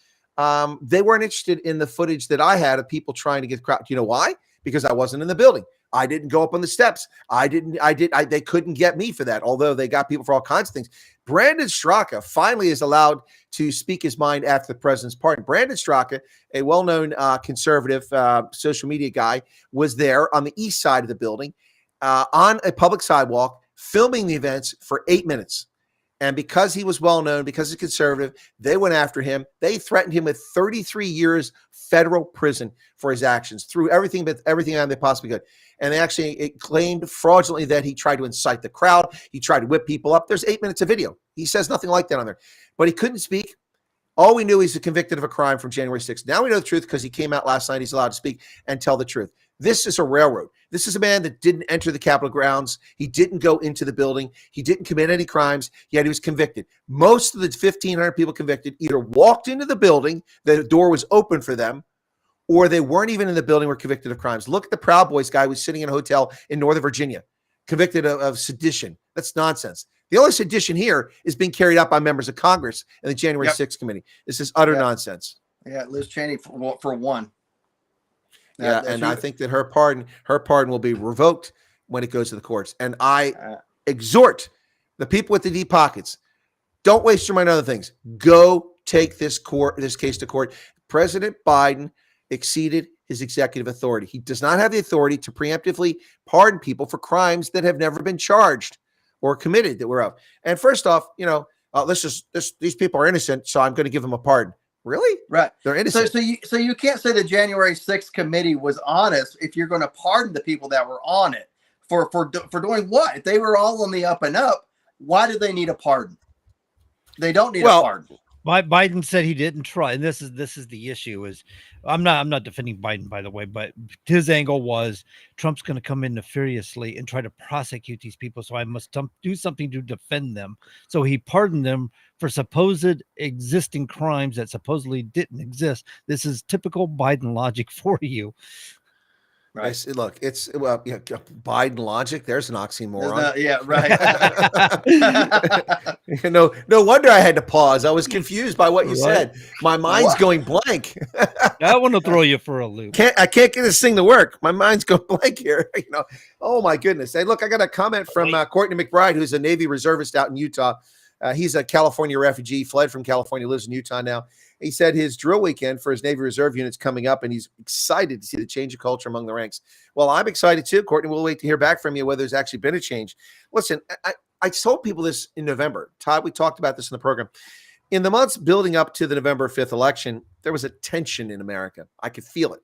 they weren't interested in the footage that I had of people trying to get the crowd. You know why? Because I wasn't in the building. I didn't go up on the steps. They couldn't get me for that, although they got people for all kinds of things. Brandon Straka finally is allowed to speak his mind after the president's pardon. Brandon Straka, a well-known conservative social media guy, was there on the east side of the building on a public sidewalk filming the events for 8 minutes. And because he was well-known, because he's conservative, they went after him. They threatened him with 33 years federal prison for his actions, through everything they possibly could. And they actually claimed fraudulently that he tried to incite the crowd. He tried to whip people up. There's 8 minutes of video. He says nothing like that on there. But he couldn't speak. All we knew, he's convicted of a crime from January 6th. Now we know the truth because he came out last night. He's allowed to speak and tell the truth. This is a railroad. This is a man that didn't enter the Capitol grounds. He didn't go into the building. He didn't commit any crimes, yet he was convicted. Most of the 1,500 people convicted either walked into the building, the door was open for them, or they weren't even in the building, were convicted of crimes. Look at the Proud Boys guy who was sitting in a hotel in Northern Virginia, convicted of sedition. That's nonsense. The only sedition here is being carried out by members of Congress and the January 6th committee. This is utter nonsense.
Yeah, Liz Cheney for one.
Yeah, and I think that her pardon will be revoked when it goes to the courts. And I exhort the people with the deep pockets, don't waste your money on other things. Go take this case to court. President Biden exceeded his executive authority. He does not have the authority to preemptively pardon people for crimes that have never been charged or committed that we're of. And first off, these people are innocent, so I'm going to give them a pardon. Really?
Right.
They're innocent.
So you can't say the January 6th committee was honest if you're going to pardon the people that were on it for doing what? If they were all on the up and up, why do they need a pardon? They don't need a pardon.
Biden said he didn't try, and this is the issue. Is I'm not defending Biden, by the way, but his angle was Trump's going to come in nefariously and try to prosecute these people, so I must do something to defend them. So he pardoned them for supposed existing crimes that supposedly didn't exist. This is typical Biden logic for you.
Right. Look, it's Biden logic. There's an oxymoron.
Right.
No wonder I had to pause. I was confused by what you said. My mind's going blank.
I want to throw you for a loop.
I can't get this thing to work. My mind's going blank here. Oh my goodness. Hey, look, I got a comment from Courtney McBride, who's a Navy reservist out in Utah. He's a California refugee, fled from California, lives in Utah now. He said his drill weekend for his Navy Reserve unit's coming up, and he's excited to see the change of culture among the ranks. Well, I'm excited too, Courtney. We'll wait to hear back from you whether there's actually been a change. Listen, I told people this in November. Todd, we talked about this in the program. In the months building up to the November 5th election, there was a tension in America. I could feel it.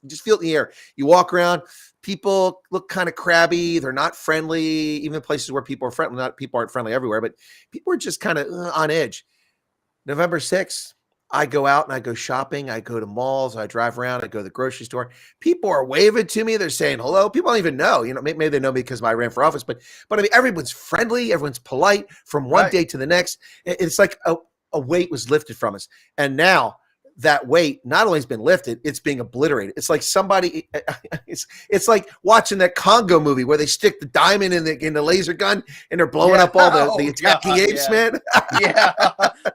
You just feel it in the air. You walk around, people look kind of crabby. They're not friendly, even places where people are friendly. People aren't friendly everywhere, but people are just kind of on edge. November 6th, I go out and I go shopping. I go to malls. I drive around. I go to the grocery store. People are waving to me. They're saying hello. People don't even know. Maybe they know me because I ran for office, but I mean, everyone's friendly. Everyone's polite from one day to the next. It's like a weight was lifted from us. And now that weight not only has been lifted, it's being obliterated. It's like somebody, it's like watching that Congo movie where they stick the diamond in the laser gun and they're blowing up all the attacking apes, man.
Yeah.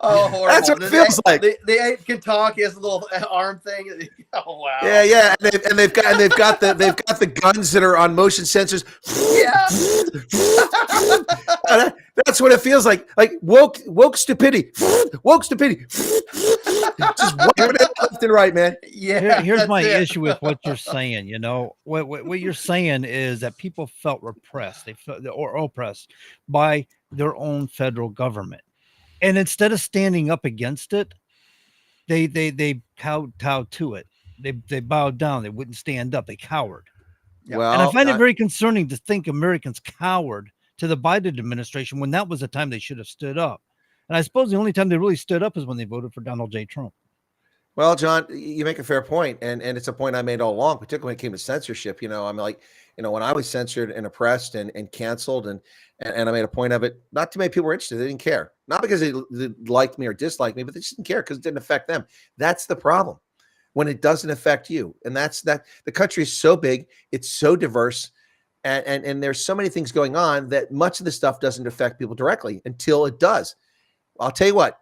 Oh, horrible.
That's what it feels like.
The ape can talk. He has a little arm thing. Oh wow.
Yeah. And they've got the guns that are on motion sensors.
Yeah.
That's what it feels like. Like woke stupidity. Woke stupidity. Just wiping it left and right, man.
Yeah.
Here's my issue with what you're saying. What you're saying is that people felt repressed, or oppressed by their own federal government, and instead of standing up against it, they kowtow to it. They bowed down. They wouldn't stand up. They cowered.
Well,
and I find it very concerning to think Americans cowered to the Biden administration when that was the time they should have stood up. And I suppose the only time they really stood up is when they voted for Donald J. Trump.
Well, John, you make a fair point, and it's a point I made all along, particularly when it came to censorship. I'm like, when I was censored and oppressed and canceled, and I made a point of it, not too many people were interested. They didn't care, not because they liked me or disliked me, but they just didn't care because it didn't affect them. That's the problem when it doesn't affect you, and that's that. The country is so big, it's so diverse, and there's so many things going on that much of the stuff doesn't affect people directly until it does. I'll tell you what.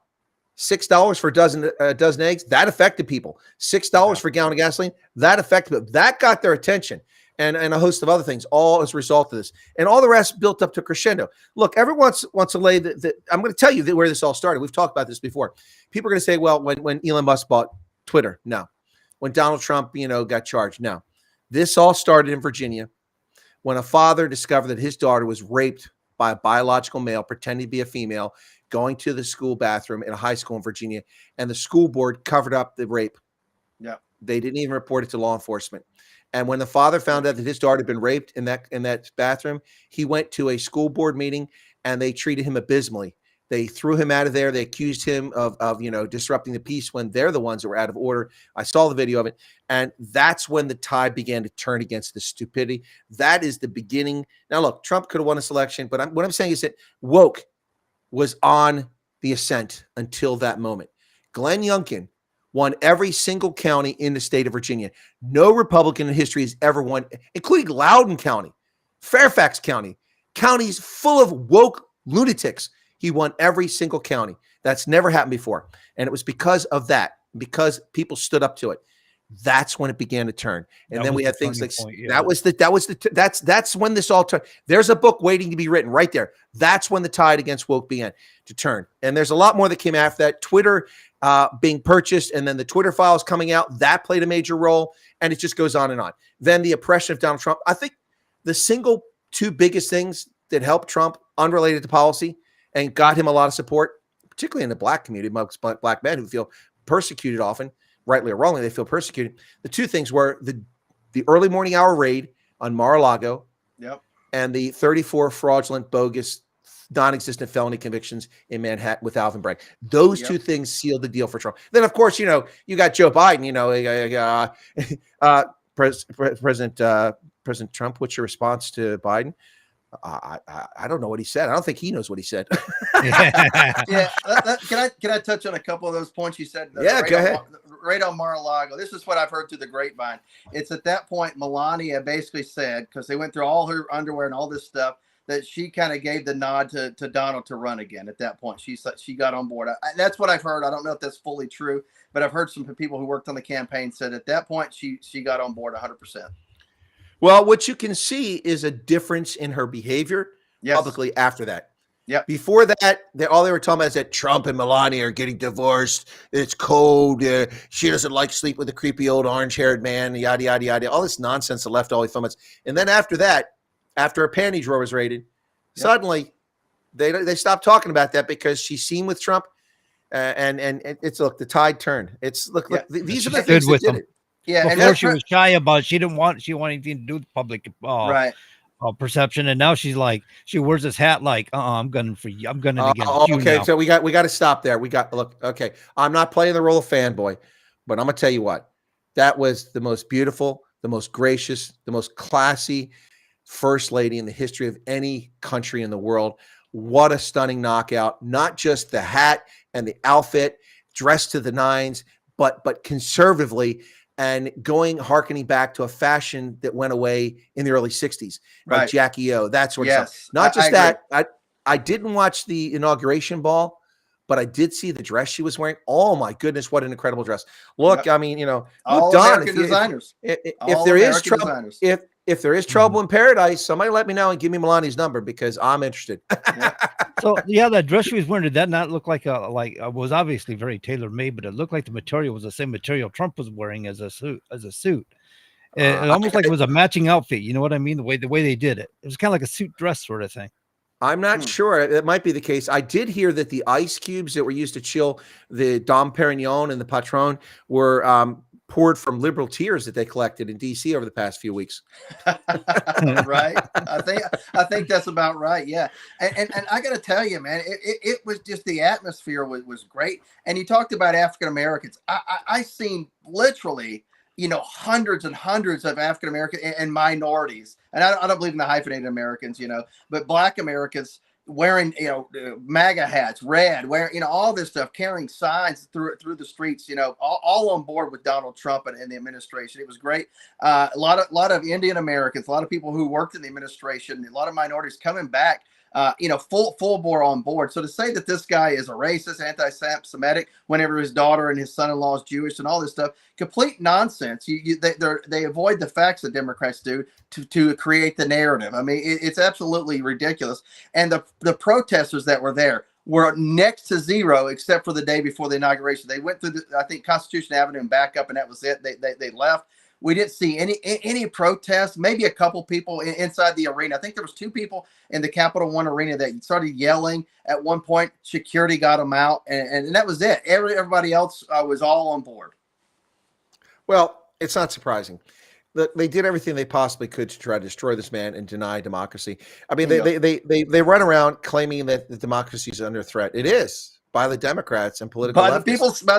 $6 for a dozen eggs, that affected people. $6 for a gallon of gasoline, that affected people. That got their attention, and a host of other things, all as a result of this. And all the rest built up to crescendo. Look, everyone wants to lay the I'm going to tell you where this all started. We've talked about this before. People are going to say, well, when Elon Musk bought Twitter, no. When Donald Trump, got charged, no. This all started in Virginia when a father discovered that his daughter was raped by a biological male pretending to be a female, going to the school bathroom in a high school in Virginia, and the school board covered up the rape.
Yeah.
They didn't even report it to law enforcement. And when the father found out that his daughter had been raped in that bathroom, he went to a school board meeting and they treated him abysmally. They threw him out of there. They accused him of disrupting the peace when they're the ones that were out of order. I saw the video of it. And that's when the tide began to turn against the stupidity. That is the beginning. Now, look, Trump could have won this election, but what I'm saying is that woke was on the ascent until that moment. Glenn Youngkin won every single county in the state of Virginia. No Republican in history has ever won, including Loudoun County, Fairfax County, counties full of woke lunatics. He won every single county. That's never happened before. And it was because of that, because people stood up to it. That's when it began to turn. And then we had things like that's when this all turned. There's a book waiting to be written right there. That's when the tide against woke began to turn. And there's a lot more that came after that. Twitter being purchased and then the Twitter files coming out, that played a major role. And it just goes on and on. Then the oppression of Donald Trump. I think the single two biggest things that helped Trump, unrelated to policy, and got him a lot of support, particularly in the black community, amongst black men who feel persecuted often, rightly or wrongly, they feel persecuted. The two things were the early morning hour raid on Mar-a-Lago, and the 34 fraudulent, bogus, non-existent felony convictions in Manhattan with Alvin Bragg. Those two things sealed the deal for Trump. Then, of course, you got Joe Biden. President Trump. What's your response to Biden? I don't know what he said. I don't think he knows what he said.
Can I touch on a couple of those points you said?
Go ahead.
Right on Mar-a-Lago. This is what I've heard through the grapevine. It's at that point Melania basically said, because they went through all her underwear and all this stuff, that she kind of gave the nod to Donald to run again. At that point, she got on board. That's what I've heard. I don't know if that's fully true, but I've heard some people who worked on the campaign said at that point she got on board 100%.
Well, what you can see is a difference in her behavior publicly after that.
Yeah.
Before that, all they were talking about is that Trump and Melania are getting divorced. It's cold. She doesn't like sleep with a creepy old orange-haired man. Yada yada yada. All this nonsense that left all the filmmates. And then after that, after a panty drawer was raided, suddenly they stopped talking about that because she's seen with Trump, and it's the tide turned. These are the things that did it.
Yeah, before she was shy about it. She didn't want anything to do with public perception, and now she wears this hat like, I'm gunning for you. I'm gunning against you.
Okay,
now.
so we got to stop there. Okay. I'm not playing the role of fanboy, but I'm gonna tell you what, that was the most beautiful, the most gracious, the most classy first lady in the history of any country in the world. What a stunning knockout! Not just the hat and the outfit, dressed to the nines, but conservatively. And harkening back to a fashion that went away in the early 60s, like Jackie O, that sort of stuff. Not just that. I didn't watch the inauguration ball, but I did see the dress she was wearing. Oh my goodness, what an incredible dress! Look, I mean,
all
Don,
American designers.
If there is trouble in paradise, somebody let me know and give me Melania's number because I'm interested.
So that dress she was wearing, did that not look like was obviously very tailor-made, but it looked like the material was the same material Trump was wearing as a suit. It almost like it was a matching outfit. You know what I mean? The way they did it. It was kind of like a suit dress sort of thing.
I'm not sure. That might be the case. I did hear that the ice cubes that were used to chill the Dom Perignon and the Patron were poured from liberal tears that they collected in D.C. over the past few weeks.
Right. I think that's about right. Yeah. And I got to tell you, man, it was just, the atmosphere was great. And you talked about African Americans. I seen literally, hundreds and hundreds of African American and minorities. And I don't believe in the hyphenated Americans, but Black Americans wearing, MAGA hats, red, wearing, all this stuff, carrying signs through the streets, all on board with Donald Trump and the administration. It was great. A lot of Indian Americans, a lot of people who worked in the administration, a lot of minorities coming back, full bore on board. So to say that this guy is a racist, anti-Semitic, whenever his daughter and his son-in-law is Jewish and all this stuff, complete nonsense. They avoid the facts, the Democrats do, to create the narrative. I mean, it's absolutely ridiculous. And the protesters that were there were next to zero, except for the day before the inauguration. They went through I think Constitution Avenue and back up, and that was it. They left. We didn't see any protests, maybe a couple people inside the arena. I think there was 2 people in the Capital One arena that started yelling at one point. Security got them out, and that was it. Everybody else was all on board.
Well, it's not surprising. They did everything they possibly could to try to destroy this man and deny democracy. I mean, they run around claiming that the democracy is under threat. It is, by the Democrats and political
by the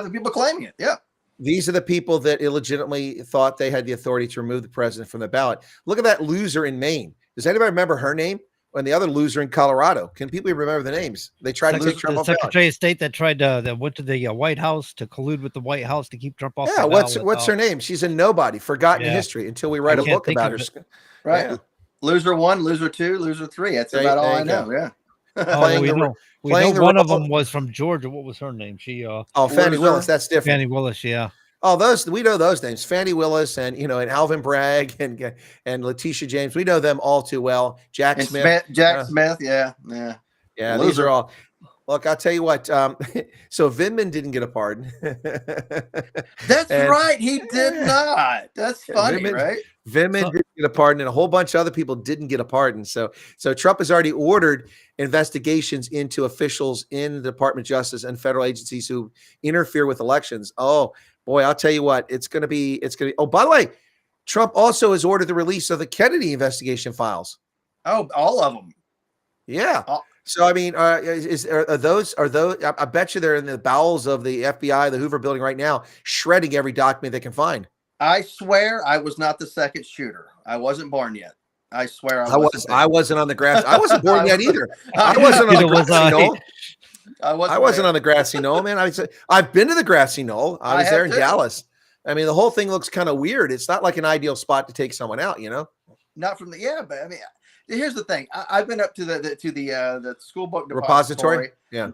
people claiming it. Yeah.
These are the people that illegitimately thought they had the authority to remove the president from the ballot. Look at that loser in Maine. Does anybody remember her name? And the other loser in Colorado. Can people even remember the names? They tried to keep Trump off.
The Secretary of State that went to the White House to collude with the White House to keep Trump off.
Yeah, what's her name? She's a nobody, forgotten in history until we write a book about her.
Right. Yeah. Loser 1, loser 2, loser 3. That's about all I know. Yeah.
We know one of them was from Georgia. What was her name? She
Fannie Willis. That's different.
Fannie Willis, yeah.
Oh, we know those names. Fannie Willis and Alvin Bragg and Letitia James. We know them all too well. Jack Smith.
Smith, yeah.
Loser. These are all. Look, I'll tell you what. So Vindman didn't get a pardon.
That's right. He did not. That's funny, right?
Vindman didn't get a pardon, and a whole bunch of other people didn't get a pardon. So Trump has already ordered investigations into officials in the Department of Justice and federal agencies who interfere with elections. Oh boy, I'll tell you what. It's going to be. Oh, by the way, Trump also has ordered the release of the Kennedy investigation files.
Oh, all of them.
Yeah. So I mean, are those? I bet you they're in the bowels of the FBI, the Hoover Building right now, shredding every document they can find.
I swear, I was not the second shooter. I wasn't born yet. I swear,
I wasn't on the grass. I wasn't born yet either. I wasn't on the grassy knoll. I wasn't on the grassy knoll, man. I've been to the grassy knoll. I was there in Dallas. I mean, the whole thing looks kind of weird. It's not like an ideal spot to take someone out,
Not from but I mean. Here's the thing. I've been up to the school book
repository.
Yeah,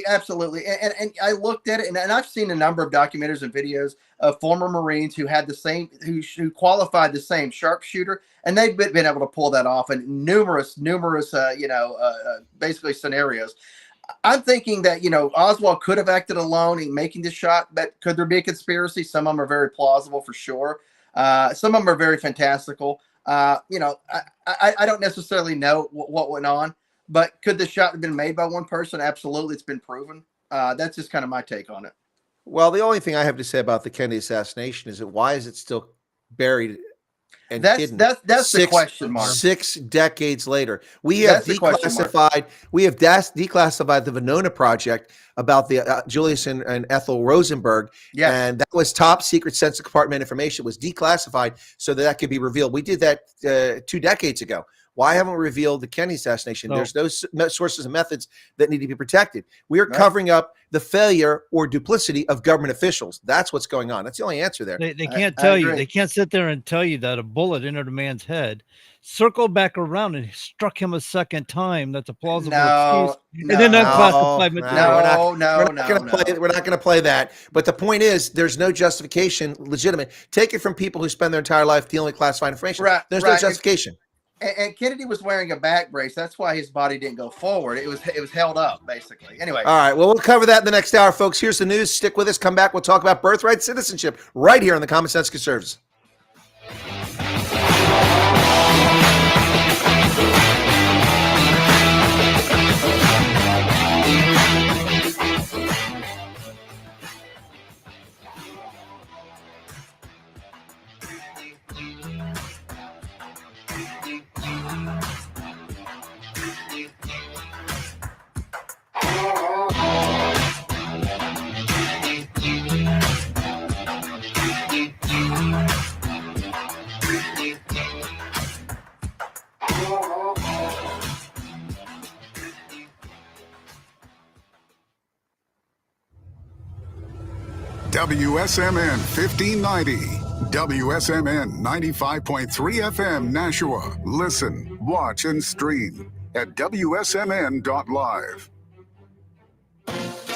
absolutely. And I looked at it, and I've seen a number of documentaries and videos of former Marines who had the same, who qualified the same sharpshooter, and they've been able to pull that off in numerous basically scenarios. I'm thinking that Oswald could have acted alone in making the shot, but could there be a conspiracy? Some of them are very plausible for sure. Some of them are very fantastical. I don't necessarily know what went on, but could the shot have been made by one person? Absolutely. It's been proven. That's just kind of my take on it.
Well, the only thing I have to say about the Kennedy assassination is that why is it still buried and hidden?
That's the question mark.
6 decades later, we have declassified the Venona Project about the Julius and Ethel Rosenberg.
Yes.
And that was top secret Sense Department information. It was declassified so that could be revealed. We did that 2 decades ago. Why haven't we revealed the Kennedy assassination? There's those sources and methods that need to be protected. We are covering up the failure or duplicity of government officials. That's what's going on. That's the only answer there.
They can't tell you. They can't sit there and tell you that a bullet entered a man's head, circled back around and struck him a second time. That's a plausible excuse. And then unclassified material.
We're not going to play that. But the point is, there's no justification legitimate. Take it from people who spend their entire life dealing with classified information. There's no justification.
And Kennedy was wearing a back brace. That's why his body didn't go forward. It was held up, basically. Anyway.
All right. Well, we'll cover that in the next hour, folks. Here's the news. Stick with us. Come back. We'll talk about birthright citizenship right here on the Common Sense Conservatives.
WSMN 1590. WSMN 95.3 FM Nashua. Listen, watch, and stream at wsmn.live.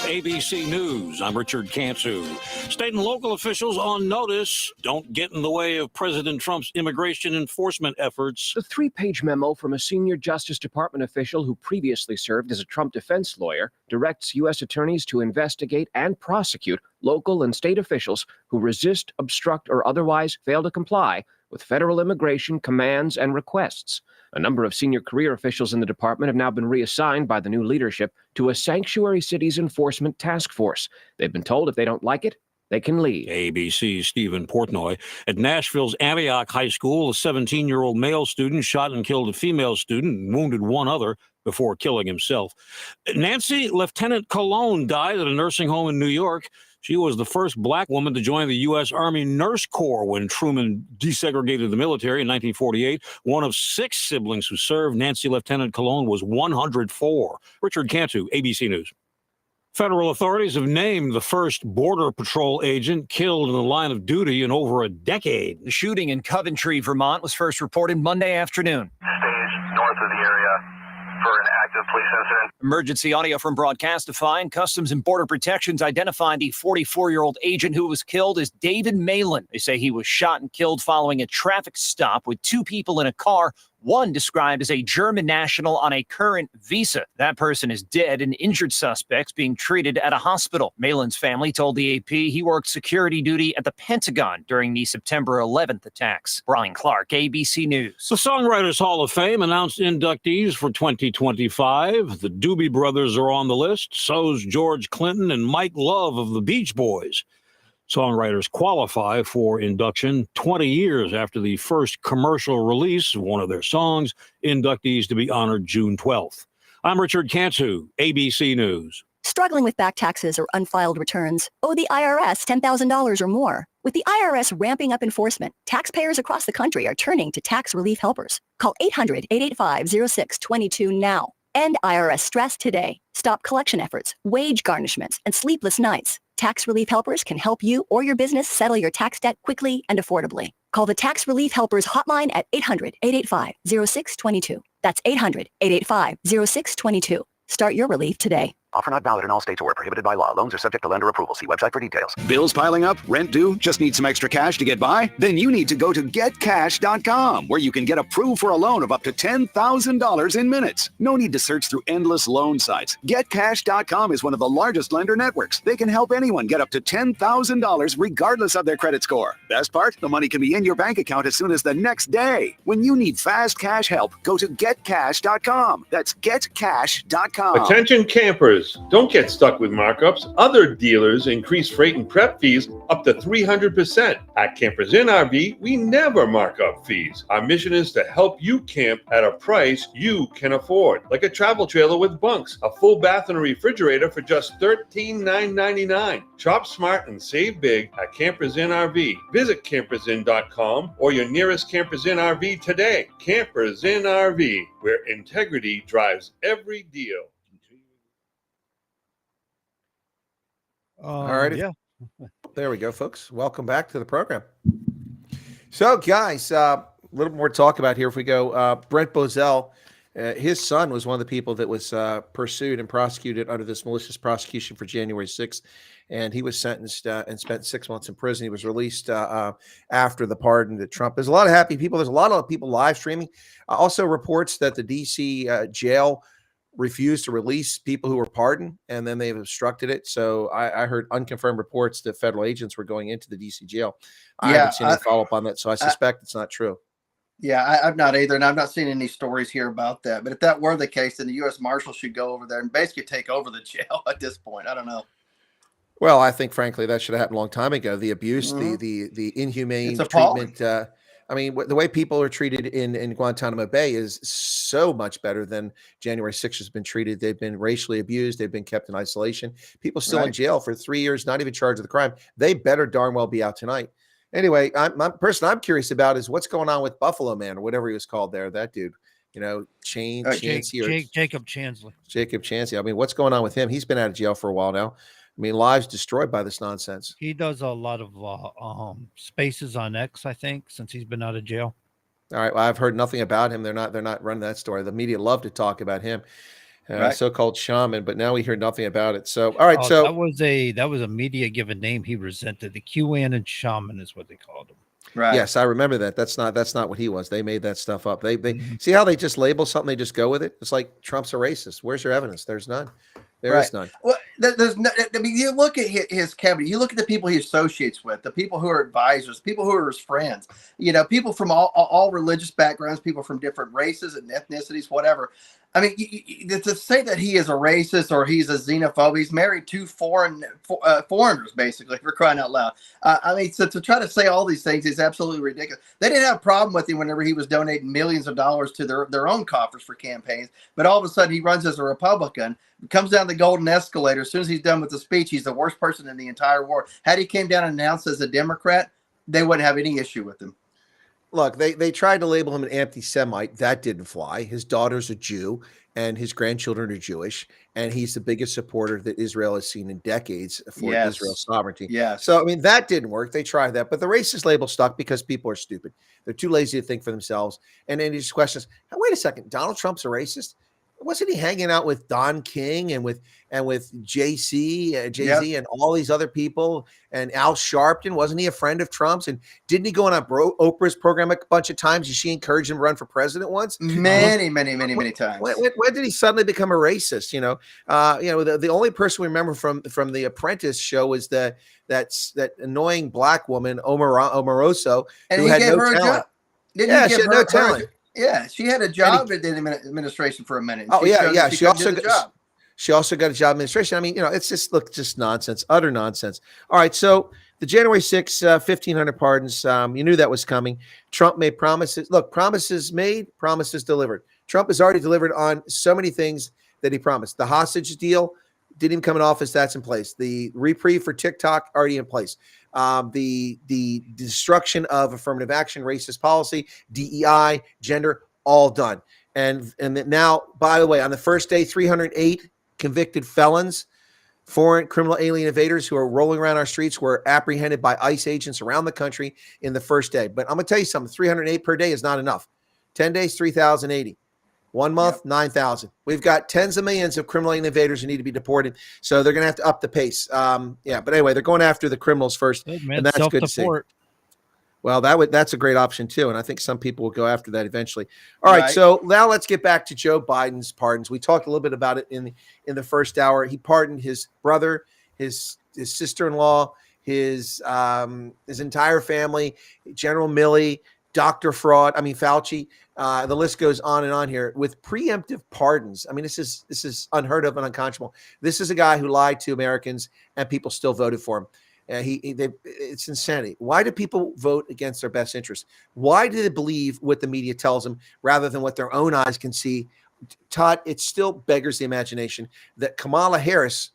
ABC News, I'm Richard Cantu. State and local officials on notice. Don't get in the way of President Trump's immigration enforcement efforts.
The 3-page memo from a senior Justice Department official who previously served as a Trump defense lawyer directs U.S. attorneys to investigate and prosecute local and state officials who resist, obstruct, or otherwise fail to comply with federal immigration commands and requests. A number of senior career officials in the department have now been reassigned by the new leadership to a sanctuary cities enforcement task force. They've been told if they don't like it, they can leave.
ABC's Stephen Portnoy. At Nashville's Antioch High School, a 17-year-old male student shot and killed a female student and wounded one other before killing himself. Nancy Lieutenant Cologne died at a nursing home in New York. She was the first black woman to join the U.S. Army Nurse Corps when Truman desegregated the military in 1948. One of 6 siblings who served. Nancy Lieutenant Cologne was 104. Richard Cantu, ABC News. Federal authorities have named the first Border Patrol agent killed in the line of duty in over a decade.
The shooting in Coventry, Vermont was first reported Monday afternoon.
Staged north of the area for an active police incident.
Emergency audio from Broadcastify. Customs and Border Protection's identified the 44-year-old agent who was killed as David Malin. They say he was shot and killed following a traffic stop with 2 people in a car, one described as a German national on a current visa. That person is dead and injured suspects being treated at a hospital. Malin's family told the AP he worked security duty at the Pentagon during the September 11th attacks. Brian Clark, ABC News.
The Songwriters Hall of Fame announced inductees for 2025. The Doobie Brothers are on the list. So's George Clinton and Mike Love of the Beach Boys. Songwriters qualify for induction 20 years after the first commercial release of one of their songs. Inductees to be honored June 12th. I'm Richard Cantu, ABC News.
Struggling with back taxes or unfiled returns? Owe the IRS $10,000 or more? With the IRS ramping up enforcement, taxpayers across the country are turning to tax relief helpers. Call 800-885-0622 now. End IRS stress today. Stop collection efforts, wage garnishments, and sleepless nights. Tax relief helpers can help you or your business settle your tax debt quickly and affordably. Call the Tax Relief Helpers hotline at 800-885-0622. That's 800-885-0622. Start your relief today.
Offer not valid in all states or prohibited by law. Loans are subject to lender approval. See website for details.
Bills piling up? Rent due? Just need some extra cash to get by? Then you need to go to getcash.com, where you can get approved for a loan of up to $10,000 in minutes. No need to search through endless loan sites. Getcash.com is one of the largest lender networks. They can help anyone get up to $10,000 regardless of their credit score. Best part? The money can be in your bank account as soon as the next day. When you need fast cash help, go to getcash.com. That's getcash.com.
Attention campers. Don't get stuck with markups. Other dealers increase freight and prep fees up to 300%. At Campers Inn RV, we never mark up fees. Our mission is to help you camp at a price you can afford, like a travel trailer with bunks, a full bath and a refrigerator for just $13,999. Shop smart and save big at Campers Inn RV. Visit campersinn.com or your nearest Campers Inn RV today. Campers Inn RV, where integrity drives every deal.
All right.
Yeah.
There we go, folks. Welcome back to the program. So, guys, a little more to talk about here. If we go, Brent Bozell, his son was one of the people that was pursued and prosecuted under this malicious prosecution for January 6th. And he was sentenced and spent 6 months in prison. He was released after the pardon that Trump. There's a lot of happy people. There's a lot of people live streaming. Also reports that the D.C. jail refused to release people who were pardoned, and then they've obstructed it. So I heard unconfirmed reports that federal agents were going into the D.C. jail. I haven't seen any follow-up on that, so I suspect it's not true.
Yeah, I've not either, and I've not seen any stories here about that. But if that were the case, then the U.S. Marshals should go over there and basically take over the jail at this point. I don't know.
Well, I think, frankly, that should have happened a long time ago. The abuse, the inhumane treatment. I mean, the way people are treated in Guantanamo Bay is so much better than January 6th has been treated. They've been racially abused. They've been kept in isolation. People still in jail for 3 years, not even charged with a crime. They better darn well be out tonight. Anyway, person I'm curious about is what's going on with Buffalo Man or whatever he was called there. That dude, you know, Jacob Chansley.
Jacob Chansley.
Jacob Chansley. I mean, what's going on with him? He's been out of jail for a while now. I mean, lives destroyed by this nonsense.
He does a lot of spaces on X, I think, since he's been out of jail.
All right. Well, I've heard nothing about him. They're not running that story. The media love to talk about him,
Right.
so-called shaman, but now we hear nothing about it. So, all right.
Oh,
So
that was a media given name he resented. The QAnon shaman is what they called him.
Right.
yes, I remember that. That's not what he was. They made that stuff up. They see how they just label something. They just go with it. It's like Trump's a racist. Where's your evidence? There's none. There is none.
Well, there's no, I mean, you look at his cabinet, you look at the people he associates with, the people who are advisors, people who are his friends, people from all religious backgrounds, people from different races and ethnicities, whatever. I mean, to say that he is a racist or he's a xenophobe, he's married to foreigners, basically, for crying out loud. I mean, so to try to say all these things is absolutely ridiculous. They didn't have a problem with him whenever he was donating millions of dollars to their own coffers for campaigns. But all of a sudden, he runs as a Republican, comes down the golden escalator. As soon as he's done with the speech, he's the worst person in the entire world. Had he came down and announced as a Democrat, they wouldn't have any issue with him.
Look, they tried to label him an anti-Semite. That didn't fly. His daughter's a Jew, and his grandchildren are Jewish, and he's the biggest supporter that Israel has seen in decades for Israel's sovereignty.
Yes.
So, I mean, that didn't work. They tried that, but the racist label stuck because people are stupid. They're too lazy to think for themselves. And then these questions, wait a second, Donald Trump's a racist? Wasn't he hanging out with Don King and with Jay-Z and all these other people and Al Sharpton? Wasn't he a friend of Trump's? And didn't he go on Oprah's program a bunch of times? Did she encourage him to run for president once?
Many times.
When did he suddenly become a racist? The only person we remember from the Apprentice show was that annoying black woman Omaroso,
and
who had no talent.
She had no talent. Yeah, she had a job in the administration for a minute.
She also got a job in administration. I mean, it's just nonsense, utter nonsense. All right, so the January 6th, 1,500 pardons, you knew that was coming. Trump made promises. Look, promises made, promises delivered. Trump has already delivered on so many things that he promised. The hostage deal didn't even come in office. That's in place. The reprieve for TikTok already in place. The destruction of affirmative action, racist policy, DEI, gender, all done. And now, by the way, on the first day, 308 convicted felons, foreign criminal alien invaders who are rolling around our streets were apprehended by ICE agents around the country in the first day. But I'm going to tell you something, 308 per day is not enough. 10 days, 3,080. 1 month, 9,000. We've got tens of millions of criminal alien invaders who need to be deported. So they're going to have to up the pace. But anyway, they're going after the criminals first. And that's good to see. Well, that's a great option too. And I think some people will go after that eventually. All right. So now let's get back to Joe Biden's pardons. We talked a little bit about it in the first hour. He pardoned his brother, his sister-in-law, his entire family, General Milley, Dr. Fauci. The list goes on and on here with preemptive pardons. I mean, this is unheard of and unconscionable. This is a guy who lied to Americans and people still voted for him. It's insanity. Why do people vote against their best interests? Why do they believe what the media tells them rather than what their own eyes can see? Todd, it still beggars the imagination that Kamala Harris,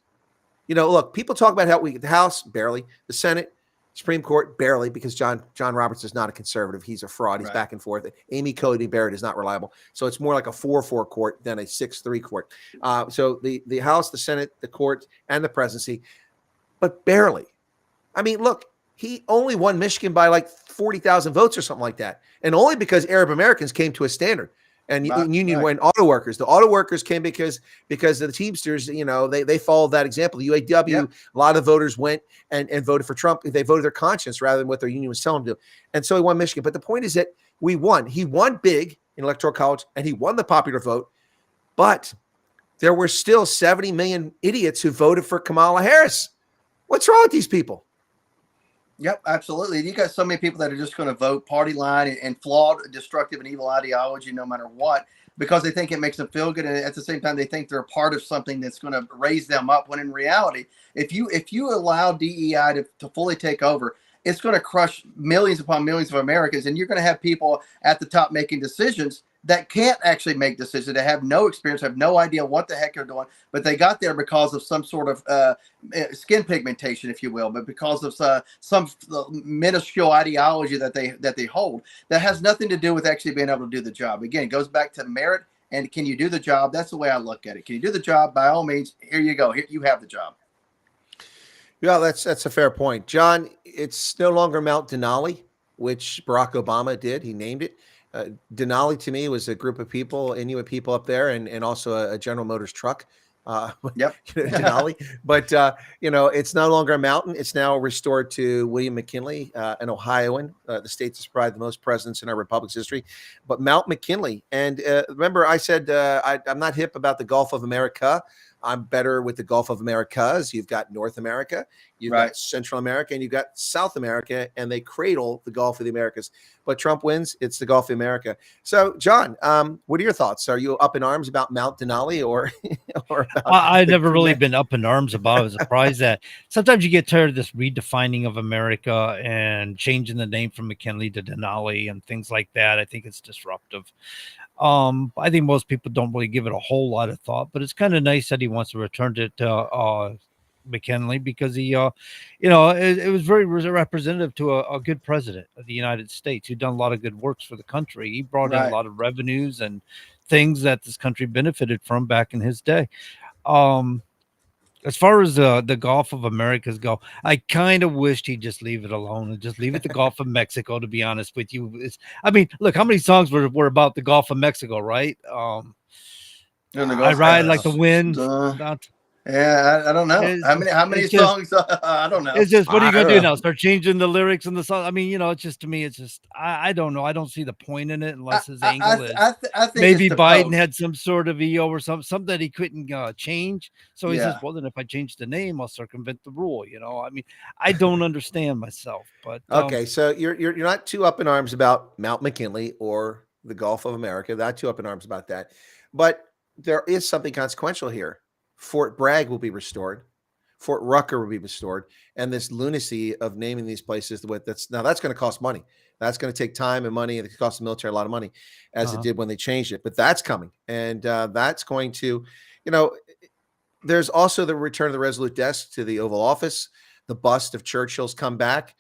look, people talk about how the House, barely, the Senate, Supreme Court, barely, because John Roberts is not a conservative. He's a fraud. He's back and forth. Amy Coney Barrett is not reliable. So it's more like a 4-4 court than a 6-3 court. So the House, the Senate, the court, and the presidency, but barely. I mean, look, he only won Michigan by like 40,000 votes or something like that. And only because Arab Americans came to a standard. And union went auto workers. The auto workers came because of the Teamsters, they followed that example. The UAW, a lot of voters went and voted for Trump. They voted their conscience rather than what their union was telling them to do. And so he won Michigan. But the point is that we won. He won big in Electoral College, and he won the popular vote. But there were still 70 million idiots who voted for Kamala Harris. What's wrong with these people?
Yep, absolutely. You got so many people that are just going to vote party line and flawed, destructive, and evil ideology no matter what, because they think it makes them feel good, and at the same time they think they're a part of something that's going to raise them up. When in reality, if you allow DEI to fully take over, it's going to crush millions upon millions of Americans, and you're going to have people at the top making decisions that can't actually make decisions. They have no experience, have no idea what the heck they're doing, but they got there because of some sort of skin pigmentation, if you will, but because of some minuscule ideology that they hold that has nothing to do with actually being able to do the job. Again, it goes back to merit and can you do the job? That's the way I look at it. Can you do the job? By all means, here you go. Here you have the job.
Yeah, that's a fair point, John. It's no longer Mount Denali, which Barack Obama did. He named it. Denali to me was a group of people, Inuit people up there, and also a General Motors truck.
Yep.
Denali. But it's no longer a mountain. It's now restored to William McKinley, an Ohioan, the state that's probably the most presidents in our republic's history. But Mount McKinley. And remember, I said I'm not hip about the Gulf of America. I'm better with the Gulf of Americas. You've got North America, you've got Central America, and you've got South America, and they cradle the Gulf of the Americas. But Trump wins, it's the Gulf of America. So, John, what are your thoughts? Are you up in arms about Mount Denali or about
I've never really been up in arms about it. I was surprised that sometimes you get tired of this redefining of America and changing the name from McKinley to Denali and things like that. I think it's disruptive. I think most people don't really give it a whole lot of thought, but it's kind of nice that he wants to return it to McKinley because he, it was very representative to a good president of the United States who'd done a lot of good works for the country. He brought in a lot of revenues and things that this country benefited from back in his day. As far as the Gulf of Americas go, I kind of wished he'd just leave it alone and just leave it the Gulf of Mexico, to be honest with you. Look, how many songs were about the Gulf of Mexico, right? I ride like the wind.
Yeah, I don't know. How many songs? I don't know.
It's just, what are you going to do now? Start changing the lyrics and the song? I mean, it's just, to me, it's just, I don't know. I don't see the point in it unless his angle is
I think
maybe Biden
post.
had some sort of EO or something that he couldn't change. So he says, well, then if I change the name, I'll circumvent the rule. I mean, I don't understand myself, but.
Okay. So you're not too up in arms about Mount McKinley or the Gulf of America. Not too up in arms about that, but there is something consequential here. Fort Bragg will be restored. Fort Rucker will be restored. And this lunacy of naming these places that's going to cost money. That's going to take time and money. And it costs the military a lot of money, as it did when they changed it. But that's coming. And that's going to, there's also the return of the Resolute Desk to the Oval Office. The bust of Churchill's come back.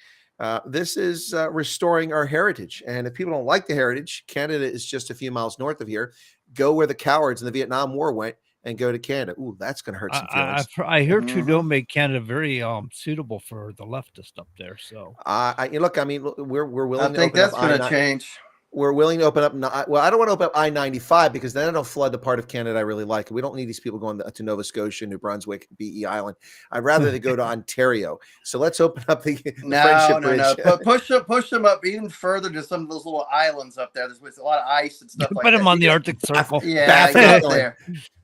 This is restoring our heritage. And if people don't like the heritage, Canada is just a few miles north of here. Go where the cowards in the Vietnam War went. And go to Canada. Ooh, that's going to hurt some feelings.
I heard Trudeau make Canada very suitable for the leftist up there. So,
look, I mean, we're willing.
I think that's going to change.
We're willing to open up. Well, I don't want to open up I-95 because then it'll flood the part of Canada I really like. We don't need these people going to Nova Scotia, New Brunswick, BE Island. I'd rather they go to Ontario. So let's open up the Friendship Bridge.
No. Push them up even further to some of those little islands up there. There's a lot of ice and stuff like that.
Put them on the Arctic Circle.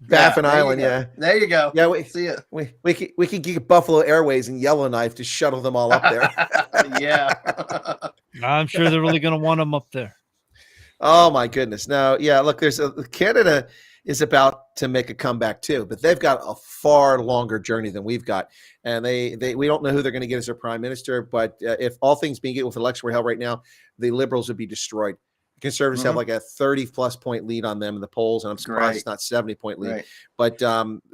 Baffin Island, yeah.
There you go.
Yeah, we can get Buffalo Airways and Yellowknife to shuttle them all up there.
Yeah.
I'm sure they're really going to want them up there.
Oh my goodness. Now, yeah, look, Canada is about to make a comeback too, but they've got a far longer journey than we've got. And we don't know who they're going to get as their prime minister, but if all things being equal, if election were held right now, the Liberals would be destroyed. Conservatives have like a 30-plus point lead on them in the polls, and I'm surprised it's not 70-point lead.
Right.
But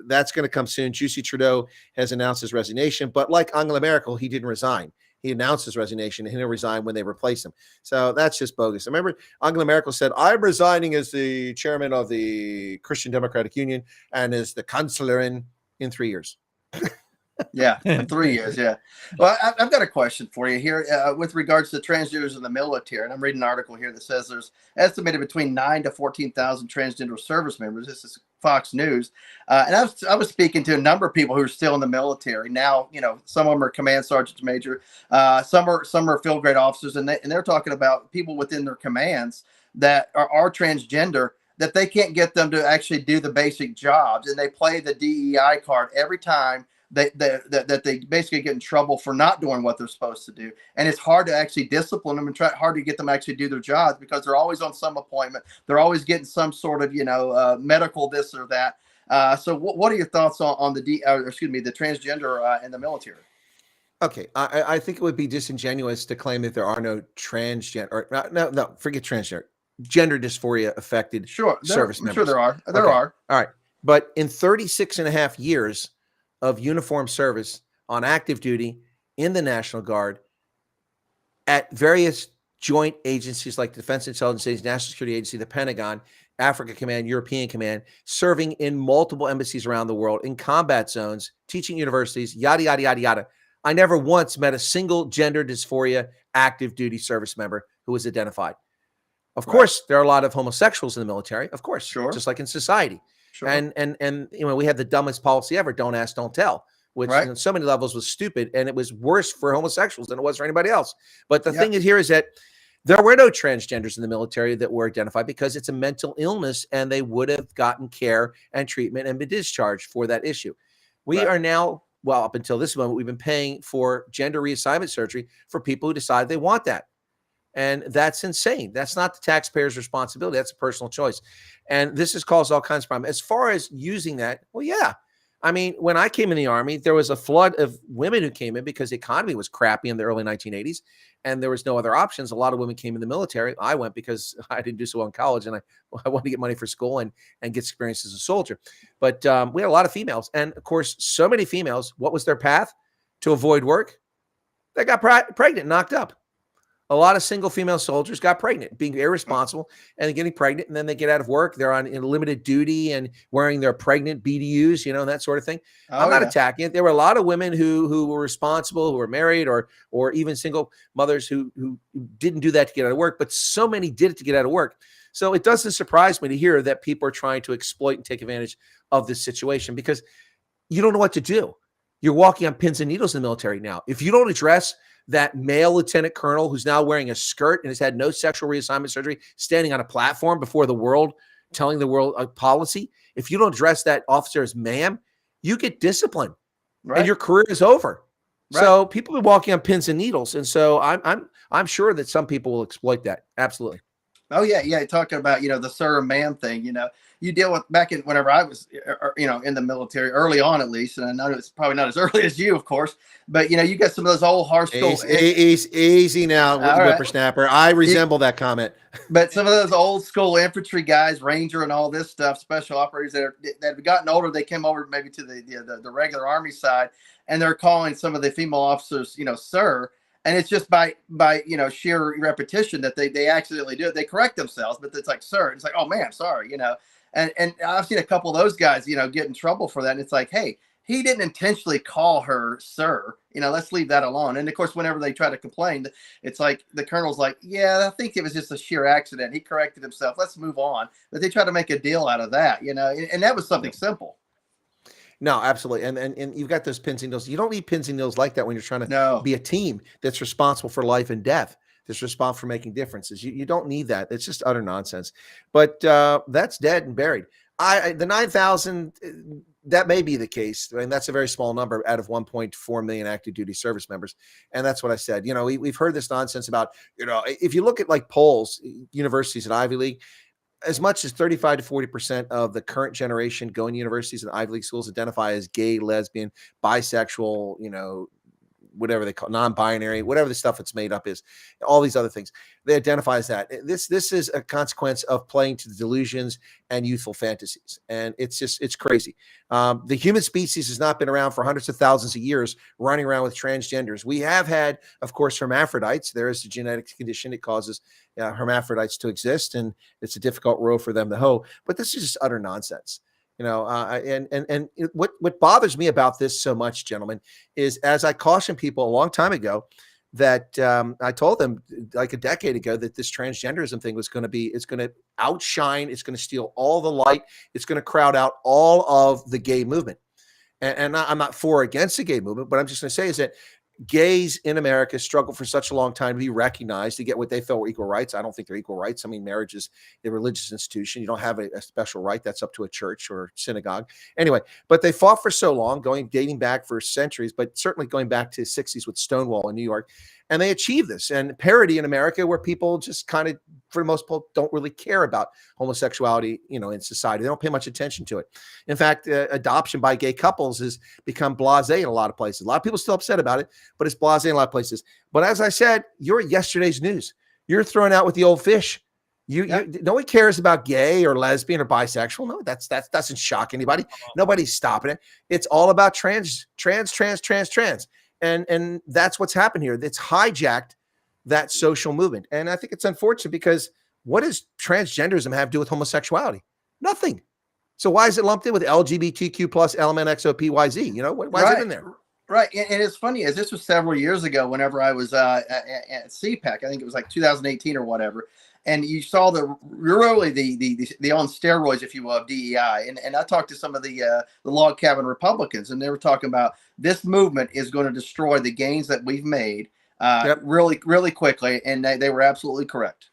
that's going to come soon. Justin Trudeau has announced his resignation, but like Angela Merkel, he didn't resign. He announced his resignation, and he'll resign when they replace him. So that's just bogus. I remember Angela Merkel said, I'm resigning as the chairman of the Christian Democratic Union and as the chancellor in 3 years.
Yeah, in 3 years. Yeah. Well, I've got a question for you here with regards to transgenders in the military. And I'm reading an article here that says there's estimated between 9,000 to 14,000 transgender service members. This is Fox News. And I was speaking to a number of people who are still in the military. Now, some of them are command sergeants major. Some are field grade officers. And they're talking about people within their commands that are transgender, that they can't get them to actually do the basic jobs. And they play the DEI card every time that they basically get in trouble for not doing what they're supposed to do. And it's hard to actually discipline them and hard to get them to actually do their jobs because they're always on some appointment. They're always getting some sort of, medical this or that. So what are your thoughts on the transgender in the military?
Okay. I think it would be disingenuous to claim that there are no transgender or no, forget transgender, gender dysphoria affected service members.
Sure there are. There are.
All right. But in 36 and a half years of uniformed service on active duty in the National Guard at various joint agencies like the Defense Intelligence Agency, National Security Agency, the Pentagon, Africa Command, European Command, serving in multiple embassies around the world, in combat zones, teaching universities, yada, yada, yada, yada. I never once met a single gender dysphoria active duty service member who was identified. Of course, there are a lot of homosexuals in the military, of course, just like in society. And we had the dumbest policy ever, don't ask, don't tell, which on so many levels was stupid, and it was worse for homosexuals than it was for anybody else. But the thing is here is that there were no transgenders in the military that were identified because it's a mental illness, and they would have gotten care and treatment and been discharged for that issue. We are now, well, up until this moment, we've been paying for gender reassignment surgery for people who decide they want that. And that's insane. That's not the taxpayer's responsibility. That's a personal choice. And this has caused all kinds of problems. As far as using that, well, yeah. I mean, when I came in the Army, there was a flood of women who came in because the economy was crappy in the early 1980s, and there was no other options. A lot of women came in the military. I went because I didn't do so well in college, and I wanted to get money for school and get experience as a soldier. But we had a lot of females. And, of course, so many females, what was their path to avoid work? They got pregnant, knocked up. A lot of single female soldiers got pregnant, being irresponsible and getting pregnant, and then they get out of work. They're on limited duty and wearing their pregnant BDUs, and that sort of thing. I'm not attacking it. There were a lot of women who were responsible, who were married, or even single mothers who didn't do that to get out of work, but so many did it to get out of work. So it doesn't surprise me to hear that people are trying to exploit and take advantage of this situation because you don't know what to do. You're walking on pins and needles in the military now. If you don't address that male lieutenant colonel who's now wearing a skirt and has had no sexual reassignment surgery, standing on a platform before the world, telling the world a policy. If you don't address that officer as ma'am, you get disciplined and your career is over. So people are walking on pins and needles. And so I'm sure that some people will exploit that. Absolutely.
Oh yeah. Talking about, the sir ma'am thing, you deal with back in whenever I was, in the military early on, at least. And I know it's probably not as early as you, of course, but you get some of those old hard school.
Easy now, whippersnapper. I resemble that comment.
But some of those old school infantry guys, Ranger and all this stuff, special operators that have gotten older, they came over maybe to the regular Army side, and they're calling some of the female officers, sir. And it's just by sheer repetition that they accidentally do it. They correct themselves, but it's like, sir. It's like, oh man, sorry, And I've seen a couple of those guys, get in trouble for that. And it's like, hey, he didn't intentionally call her sir. Let's leave that alone. And of course, whenever they try to complain, it's like the colonel's like, yeah, I think it was just a sheer accident. He corrected himself. Let's move on. But they try to make a deal out of that, and that was something simple.
No, absolutely. And you've got those pins and needles. You don't need pins and needles like that when you're trying to be a team that's responsible for life and death, that's responsible for making differences. You don't need that. It's just utter nonsense. But that's dead and buried. The 9,000, that may be the case. I mean, that's a very small number out of 1.4 million active duty service members. And that's what I said. We've heard this nonsense about, if you look at like polls, universities at Ivy League, as much as 35 to 40% of the current generation going to universities and Ivy League schools identify as gay, lesbian, bisexual, whatever they call non-binary, whatever the stuff it's made up is, all these other things. They identify as that. This is a consequence of playing to the delusions and youthful fantasies. And it's crazy. The human species has not been around for hundreds of thousands of years running around with transgenders. We have had, of course, hermaphrodites. There is a genetic condition that causes hermaphrodites to exist, and it's a difficult row for them to hoe. But this is just utter nonsense. And what bothers me about this so much, gentlemen, is as I cautioned people a long time ago that I told them like a decade ago that this transgenderism thing was it's going to outshine, it's going to steal all the light, it's going to crowd out all of the gay movement. And I'm not for or against the gay movement, but I'm just going to say is that gays in America struggled for such a long time to be recognized, to get what they felt were equal rights. I don't think they're equal rights. I mean, marriage is a religious institution. You don't have a special right. That's up to a church or synagogue. Anyway, but they fought for so long, dating back for centuries, but certainly going back to the 60s with Stonewall in New York. And they achieved this. And parity in America, where people just kind of, for the most part, don't really care about homosexuality, in society. They don't pay much attention to it. In fact, adoption by gay couples has become blasé in a lot of places. A lot of people still upset about it, but it's blasé in a lot of places. But as I said, you're yesterday's news. You're thrown out with the old fish. Nobody cares about gay or lesbian or bisexual. No, that doesn't shock anybody. Nobody's stopping it. It's all about trans. And that's what's happened here. It's hijacked that social movement. And I think it's unfortunate because what does transgenderism have to do with homosexuality? Nothing. So why is it lumped in with LGBTQ plus LMNXOPYZ? Why is it in there?
Right, and it's funny as this was several years ago. Whenever I was at CPAC, I think it was like 2018 or whatever, and you saw really the on steroids, if you will, of DEI. And I talked to some of the log cabin Republicans, and they were talking about this movement is going to destroy the gains that we've made really, really quickly, and they were absolutely correct.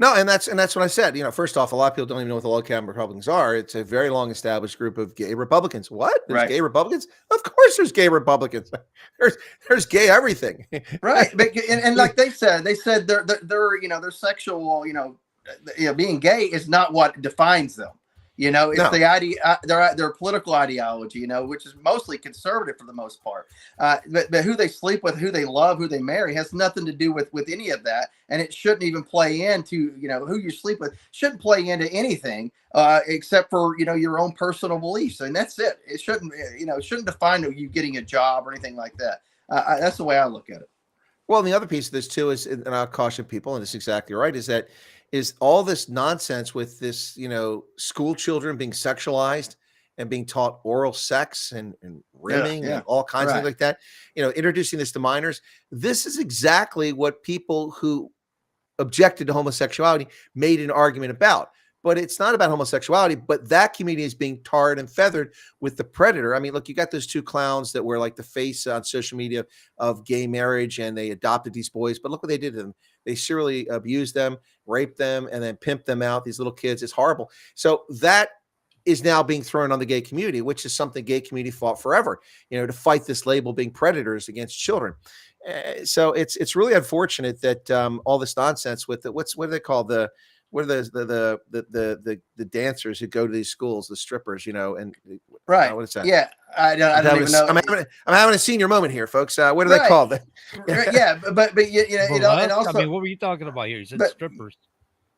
No, and that's what I said. First off, a lot of people don't even know what the log cabin Republicans are. It's a very long established group of gay Republicans. What? There's gay Republicans? Of course, there's gay Republicans. There's gay everything.
Right, and like they said their their sexual being gay is not what defines them. It's their political ideology, which is mostly conservative for the most part. But who they sleep with, who they love, who they marry has nothing to do with any of that. And it shouldn't even play into, who you sleep with shouldn't play into anything except for, your own personal beliefs. And that's it. It shouldn't define you getting a job or anything like that. That's the way I look at it.
Well, and the other piece of this too is, and I'll caution people, and it's exactly right, is all this nonsense with this, school children being sexualized and being taught oral sex and rimming and all kinds of things like that, introducing this to minors. This is exactly what people who objected to homosexuality made an argument about. But it's not about homosexuality, but that community is being tarred and feathered with the predator. I mean, look, you got those two clowns that were like the face on social media of gay marriage, and they adopted these boys. But look what they did to them. They serially abused them, raped them, and then pimped them out, these little kids. It's horrible. So that is now being thrown on the gay community, which is something gay community fought forever, to fight this label being predators against children. So it's really unfortunate that all this nonsense with what do they call what are the dancers who go to these schools, the strippers, and what is that?
Yeah, I don't even know.
I'm having a senior moment here, folks. What are they called?
Yeah, but and also,
I mean, what were you talking about here? You said strippers.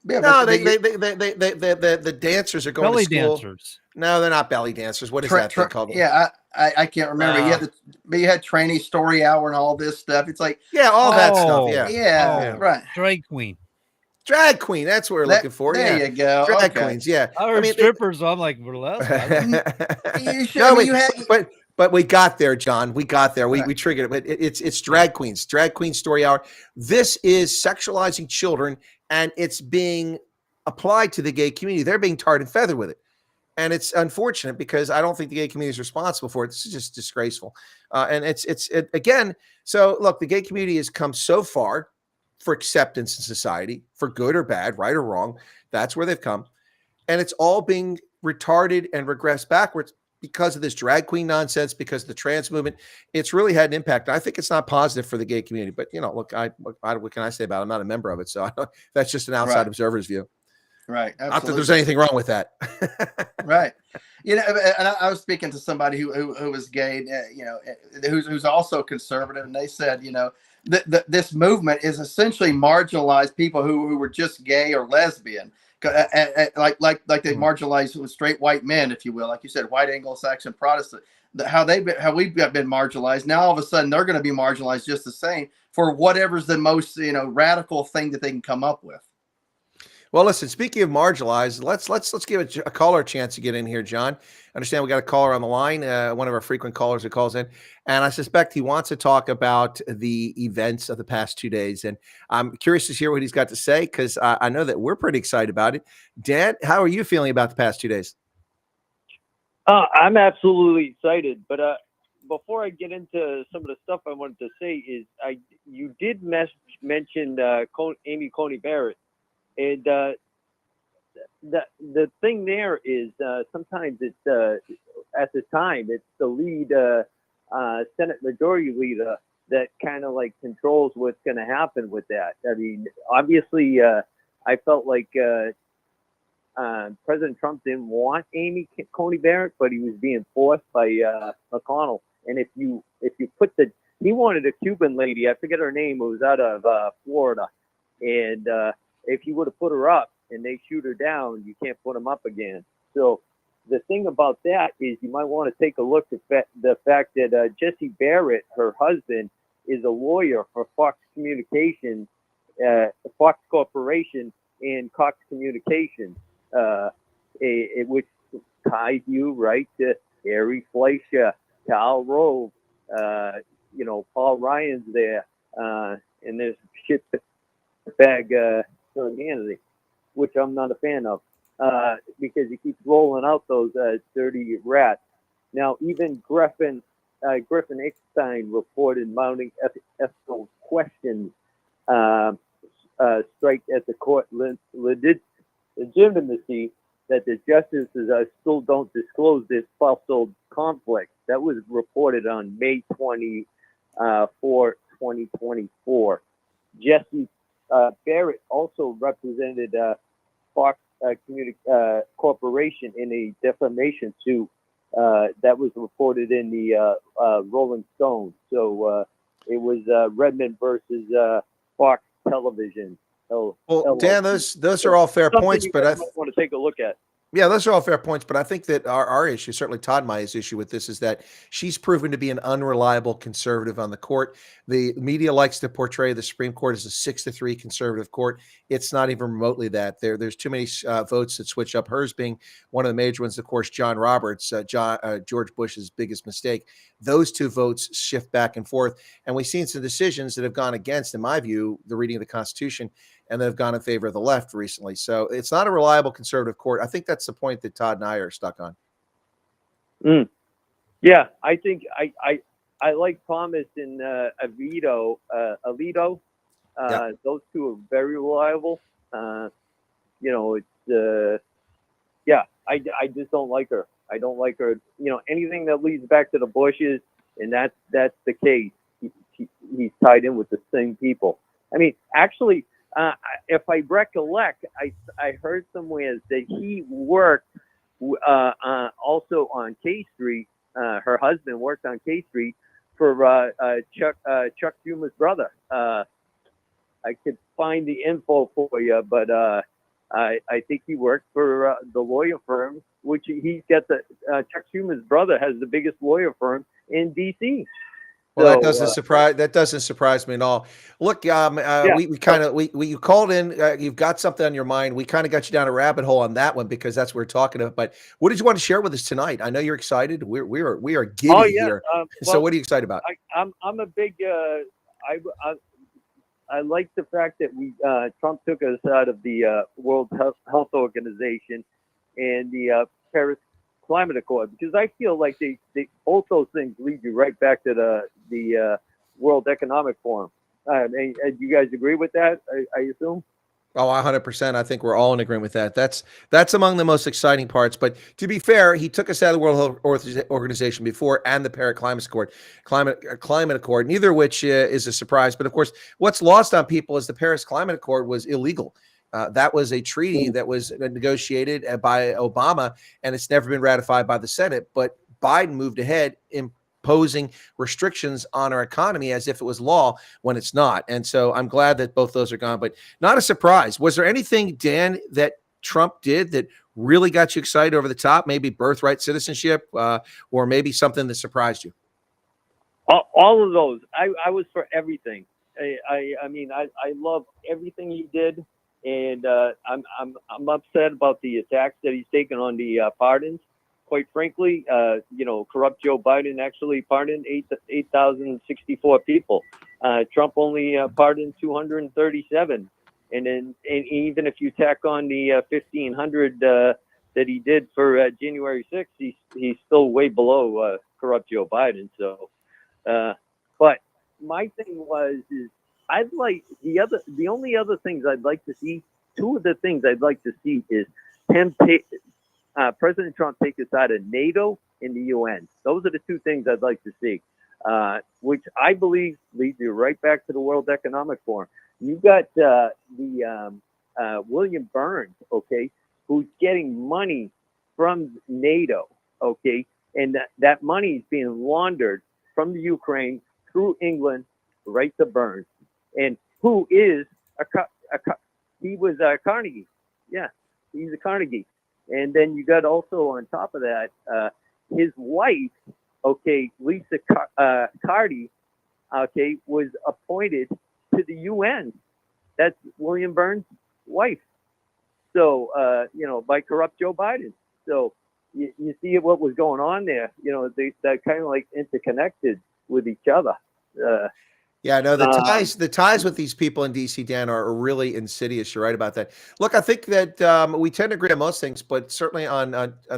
Yeah, no, the dancers are going
belly
to school.
Dancers.
No, they're not belly dancers. What is that thing called?
Yeah, I can't remember. But you had trainee story hour and all this stuff. It's like
all that stuff.
Right.
Drag queen.
Drag queen, that's what we're looking for.
There you go.
Drag queens, yeah.
I heard strippers. I'm like, burlesque.
But we got there, John. We got there. We triggered it. But it's drag queens. Drag queen story hour. This is sexualizing children, and it's being applied to the gay community. They're being tarred and feathered with it. And it's unfortunate because I don't think the gay community is responsible for it. This is just disgraceful. And it's again, so look, the gay community has come so far for acceptance in society, for good or bad, right or wrong. That's where they've come. And it's all being retarded and regressed backwards because of this drag queen nonsense, because of the trans movement. It's really had an impact. I think it's not positive for the gay community. But, look, what can I say about it? I'm not a member of it. So that's just an outside observer's view.
Right. Absolutely.
Not that there's anything wrong with that.
Right. And I was speaking to somebody who was gay, who's also conservative. And they said, this movement is essentially marginalized people who were just gay or lesbian, like they marginalized straight white men, if you will, like you said, white Anglo-Saxon Protestant. How we've been marginalized. Now all of a sudden they're going to be marginalized just the same for whatever's the most radical thing that they can come up with.
Well, listen, speaking of marginalized, let's give a caller a chance to get in here, John. I understand we got a caller on the line, one of our frequent callers who calls in, and I suspect he wants to talk about the events of the past 2 days. And I'm curious to hear what he's got to say because I know that we're pretty excited about it. Dan, how are you feeling about the past 2 days?
I'm absolutely excited, but before I get into some of the stuff I wanted to say is you did mention Amy Coney Barrett. And the thing there is sometimes it's at the time it's the lead Senate Majority Leader that kind of like controls what's going to happen with that. I mean, obviously, I felt like President Trump didn't want Amy Coney Barrett, but he was being forced by McConnell. And if you put he wanted a Cuban lady, I forget her name, who was out of Florida, and if you would have put her up and they shoot her down, you can't put them up again. So the thing about that is you might want to take a look at the fact that Jesse Barrett, her husband, is a lawyer for Fox Communications, Fox Corporation, and Cox Communications, which ties you right to Harry Fleischer, Karl Rove, Paul Ryan's there, and there's shit bag Sean Hannity, which I'm not a fan of, because he keeps rolling out those dirty rats. Now, even Griffin Eckstein reported mounting ethical questions strike at the court legitimacy that the justices still don't disclose this falsehood conflict. That was reported on May 24, 2024. Jesse Barrett also represented Fox Corporation in a defamation suit that was reported in the Rolling Stone. So it was Redmond versus Fox Television.
Well, Dan, those are all fair points, but I
might want to take a look at.
Yeah, those are all fair points, but I think that our issue, certainly Todd Maya's issue with this, is that she's proven to be an unreliable conservative on the court. The media likes to portray the Supreme Court as a 6-3 conservative court. It's not even remotely that. There's too many votes that switch up. Hers being one of the major ones, of course, John Roberts, George Bush's biggest mistake. Those two votes shift back and forth, and we've seen some decisions that have gone against, in my view, the reading of the Constitution, and that have gone in favor of the left recently. So it's not a reliable conservative court. I think that's the point that Todd and I are stuck on.
Yeah, I think I like Thomas and Alito.
Yeah.
Those two are very reliable. I just don't like her. I don't like her. Anything that leads back to the Bushes, and that's the case. He's tied in with the same people. I mean, actually, if I recollect, I heard somewhere that he worked also on K Street. Her husband worked on K Street for Chuck Schumer's brother. I could find the info for you, but I think he worked for the lawyer firm, which he's got Chuck Schumer's brother has the biggest lawyer firm in D.C.
Well, that doesn't surprise me at all. Look, you called in. You've got something on your mind. We kind of got you down a rabbit hole on that one because that's what we're talking about. But what did you want to share with us tonight? I know you're excited. We are giddy here. So what are you excited about?
I'm a big. I like the fact that Trump took us out of the World Health Organization and the Paris Climate Accord, because I feel like they both those things lead you right back to the World Economic Forum. Do you guys agree with that? I assume.
Oh, 100%. I think we're all in agreement with that. That's among the most exciting parts. But to be fair, he took us out of the World Health Organization before and the Paris Climate Accord, neither of which is a surprise. But of course, what's lost on people is the Paris Climate Accord was illegal. That was a treaty that was negotiated by Obama, and it's never been ratified by the Senate. But Biden moved ahead, imposing restrictions on our economy as if it was law when it's not. And so I'm glad that both those are gone, but not a surprise. Was there anything, Dan, that Trump did that really got you excited over the top? Maybe birthright citizenship, or maybe something that surprised you?
All of those. I was for everything. I mean, I love everything he did. And I'm upset about the attacks that he's taken on the pardons. Quite frankly, corrupt Joe Biden actually pardoned 8,064 people. Trump only pardoned 237. And even if you tack on the 1,500 that he did for January 6th, he's still way below corrupt Joe Biden. So, but my thing is, I'd like the only other things I'd like to see. Two of the things I'd like to see is President Trump take us out of NATO and the UN. Those are the two things I'd like to see, which I believe leads you right back to the World Economic Forum. You got the William Burns, okay, who's getting money from NATO, okay, and that money is being laundered from the Ukraine through England right to Burns. And who is he was a Carnegie. Yeah, he's a Carnegie. And then you got also on top of that, his wife, okay, Lisa Carty, okay, was appointed to the UN. That's William Burns' wife. So, by corrupt Joe Biden. So you see what was going on there. They're kind of like interconnected. with each other.
Yeah, no, the ties with these people in DC, Dan, are really insidious. You're right about that. Look, I think that we tend to agree on most things, but certainly on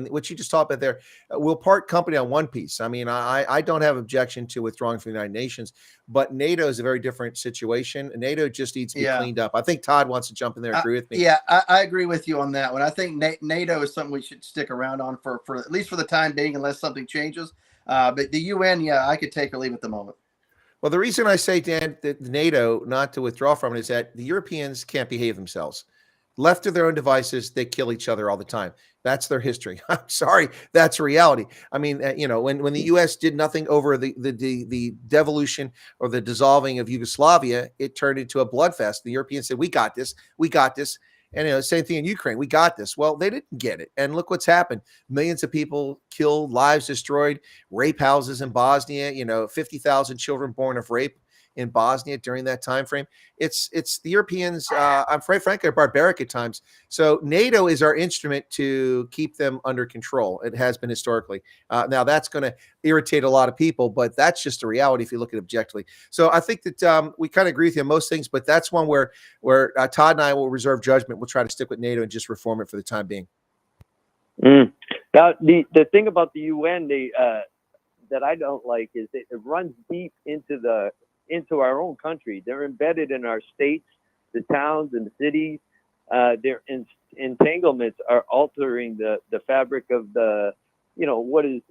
what you just talked about there, we'll part company on one piece. I mean, I don't have objection to withdrawing from the United Nations, but NATO is a very different situation. NATO just needs to be cleaned up. I think Todd wants to jump in there and agree with me.
Yeah, I agree with you on that one. I think NATO is something we should stick around on for at least for the time being, unless something changes. But the UN, yeah, I could take or leave at the moment.
Well, the reason I say, Dan, that NATO not to withdraw from it is that the Europeans can't behave themselves. Left to their own devices, they kill each other all the time. That's their history. I'm sorry, that's reality. I mean, when the U.S. did nothing over the devolution or the dissolving of Yugoslavia, it turned into a bloodfest. The Europeans said, "We got this. We got this." And same thing in Ukraine. We got this. Well, they didn't get it. And look what's happened. Millions of people killed, lives destroyed, rape houses in Bosnia, 50,000 children born of rape in Bosnia during that time frame. It's the Europeans, I'm frankly, are barbaric at times. So NATO is our instrument to keep them under control. It has been historically. Now that's going to irritate a lot of people, but that's just a reality if you look at it objectively. So I think that we kind of agree with you on most things, but that's one where Todd and I will reserve judgment. We'll try to stick with NATO and just reform it for the time being.
Now, the thing about the UN that I don't like is it runs deep into our own country. They're embedded in our states, the towns and the cities. Their entanglements are altering the fabric of what it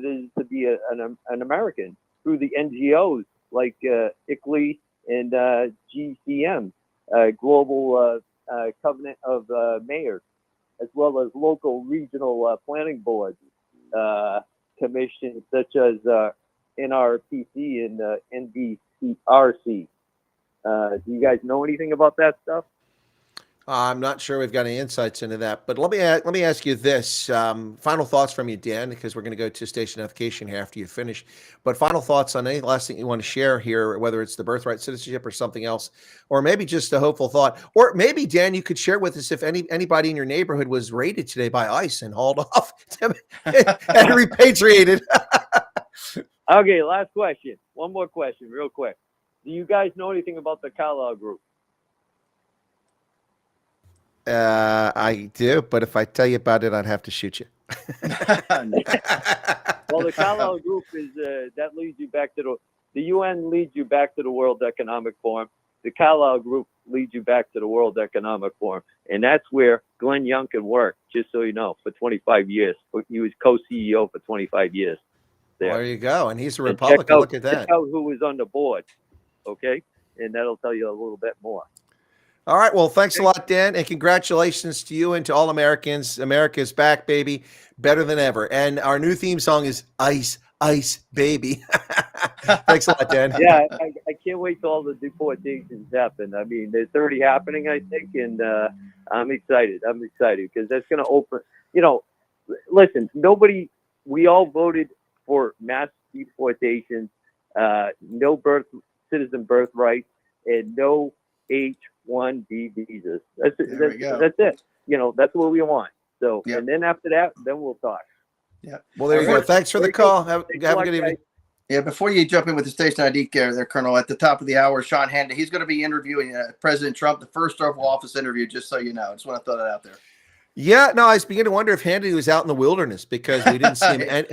is to be an American through the NGOs like ICLEI and GCM, Global Covenant of Mayors, as well as local regional planning boards, commissions such as NRPC and NBCRC. Do you guys know anything about that stuff?
I'm not sure we've got any insights into that, but let me ask you this. Final thoughts from you, Dan, because we're going to go to station notification here after you finish. But final thoughts on any last thing you want to share here, whether it's the birthright citizenship or something else, or maybe just a hopeful thought. Or maybe, Dan, you could share with us if anybody in your neighborhood was raided today by ICE and hauled off and repatriated.
Okay, last question. One more question, real quick. Do you guys know anything about the Carlyle Group?
I do, but if I tell you about it, I'd have to shoot you.
Well, the Carlyle Group is that leads you back to the UN leads you back to the World Economic Forum. The Carlyle Group leads you back to the World Economic Forum, and that's where Glenn Youngkin worked. Just so you know, for 25 years, he was co-CEO for 25 years.
There you go, and he's a Republican. Look at that.
Check out who was on the board, okay, and that'll tell you a little bit more.
All right. Well, thanks a lot, Dan, and congratulations to you and to all Americans. America's back, baby, better than ever. And our new theme song is Ice, Ice, Baby. Thanks a lot, Dan.
Yeah, I can't wait till all the deportations happen. I mean, there's 30 happening, I think, and I'm excited. I'm excited because that's going to open, listen, we all voted for mass deportation, no citizen birthright, and no H-1B visas. That's it. That's it. That's what we want. So, and then after that, then we'll talk.
Yeah.
Well, there you go. Thanks for the call. Have a good evening.
Yeah, before you jump in with the station ID there, Colonel, at the top of the hour, Sean Hannity, he's going to be interviewing President Trump, the first Oval Office interview, just so you know. I just want to throw that out there.
Yeah, no, I was beginning to wonder if Hannity was out in the wilderness because we didn't see him.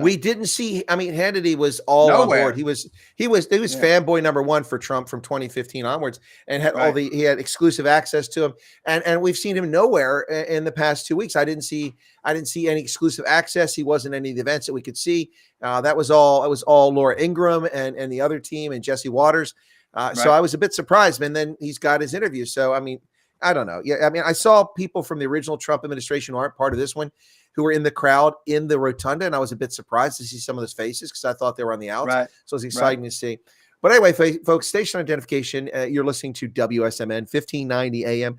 We didn't see. I mean, Hannity was all on board. He was fanboy number one for Trump from 2015 onwards, and had he had exclusive access to him. And we've seen him nowhere in the past 2 weeks. I didn't see any exclusive access. He wasn't at any of the events that we could see. It was all Laura Ingraham and the other team and Jesse Waters. So I was a bit surprised. And then he's got his interview. So I mean, I don't know. Yeah, I mean, I saw people from the original Trump administration who aren't part of this one who were in the crowd in the rotunda, and I was a bit surprised to see some of those faces because I thought they were on the outs. So it was exciting to see. But anyway, folks, station identification, you're listening to WSMN 1590 AM.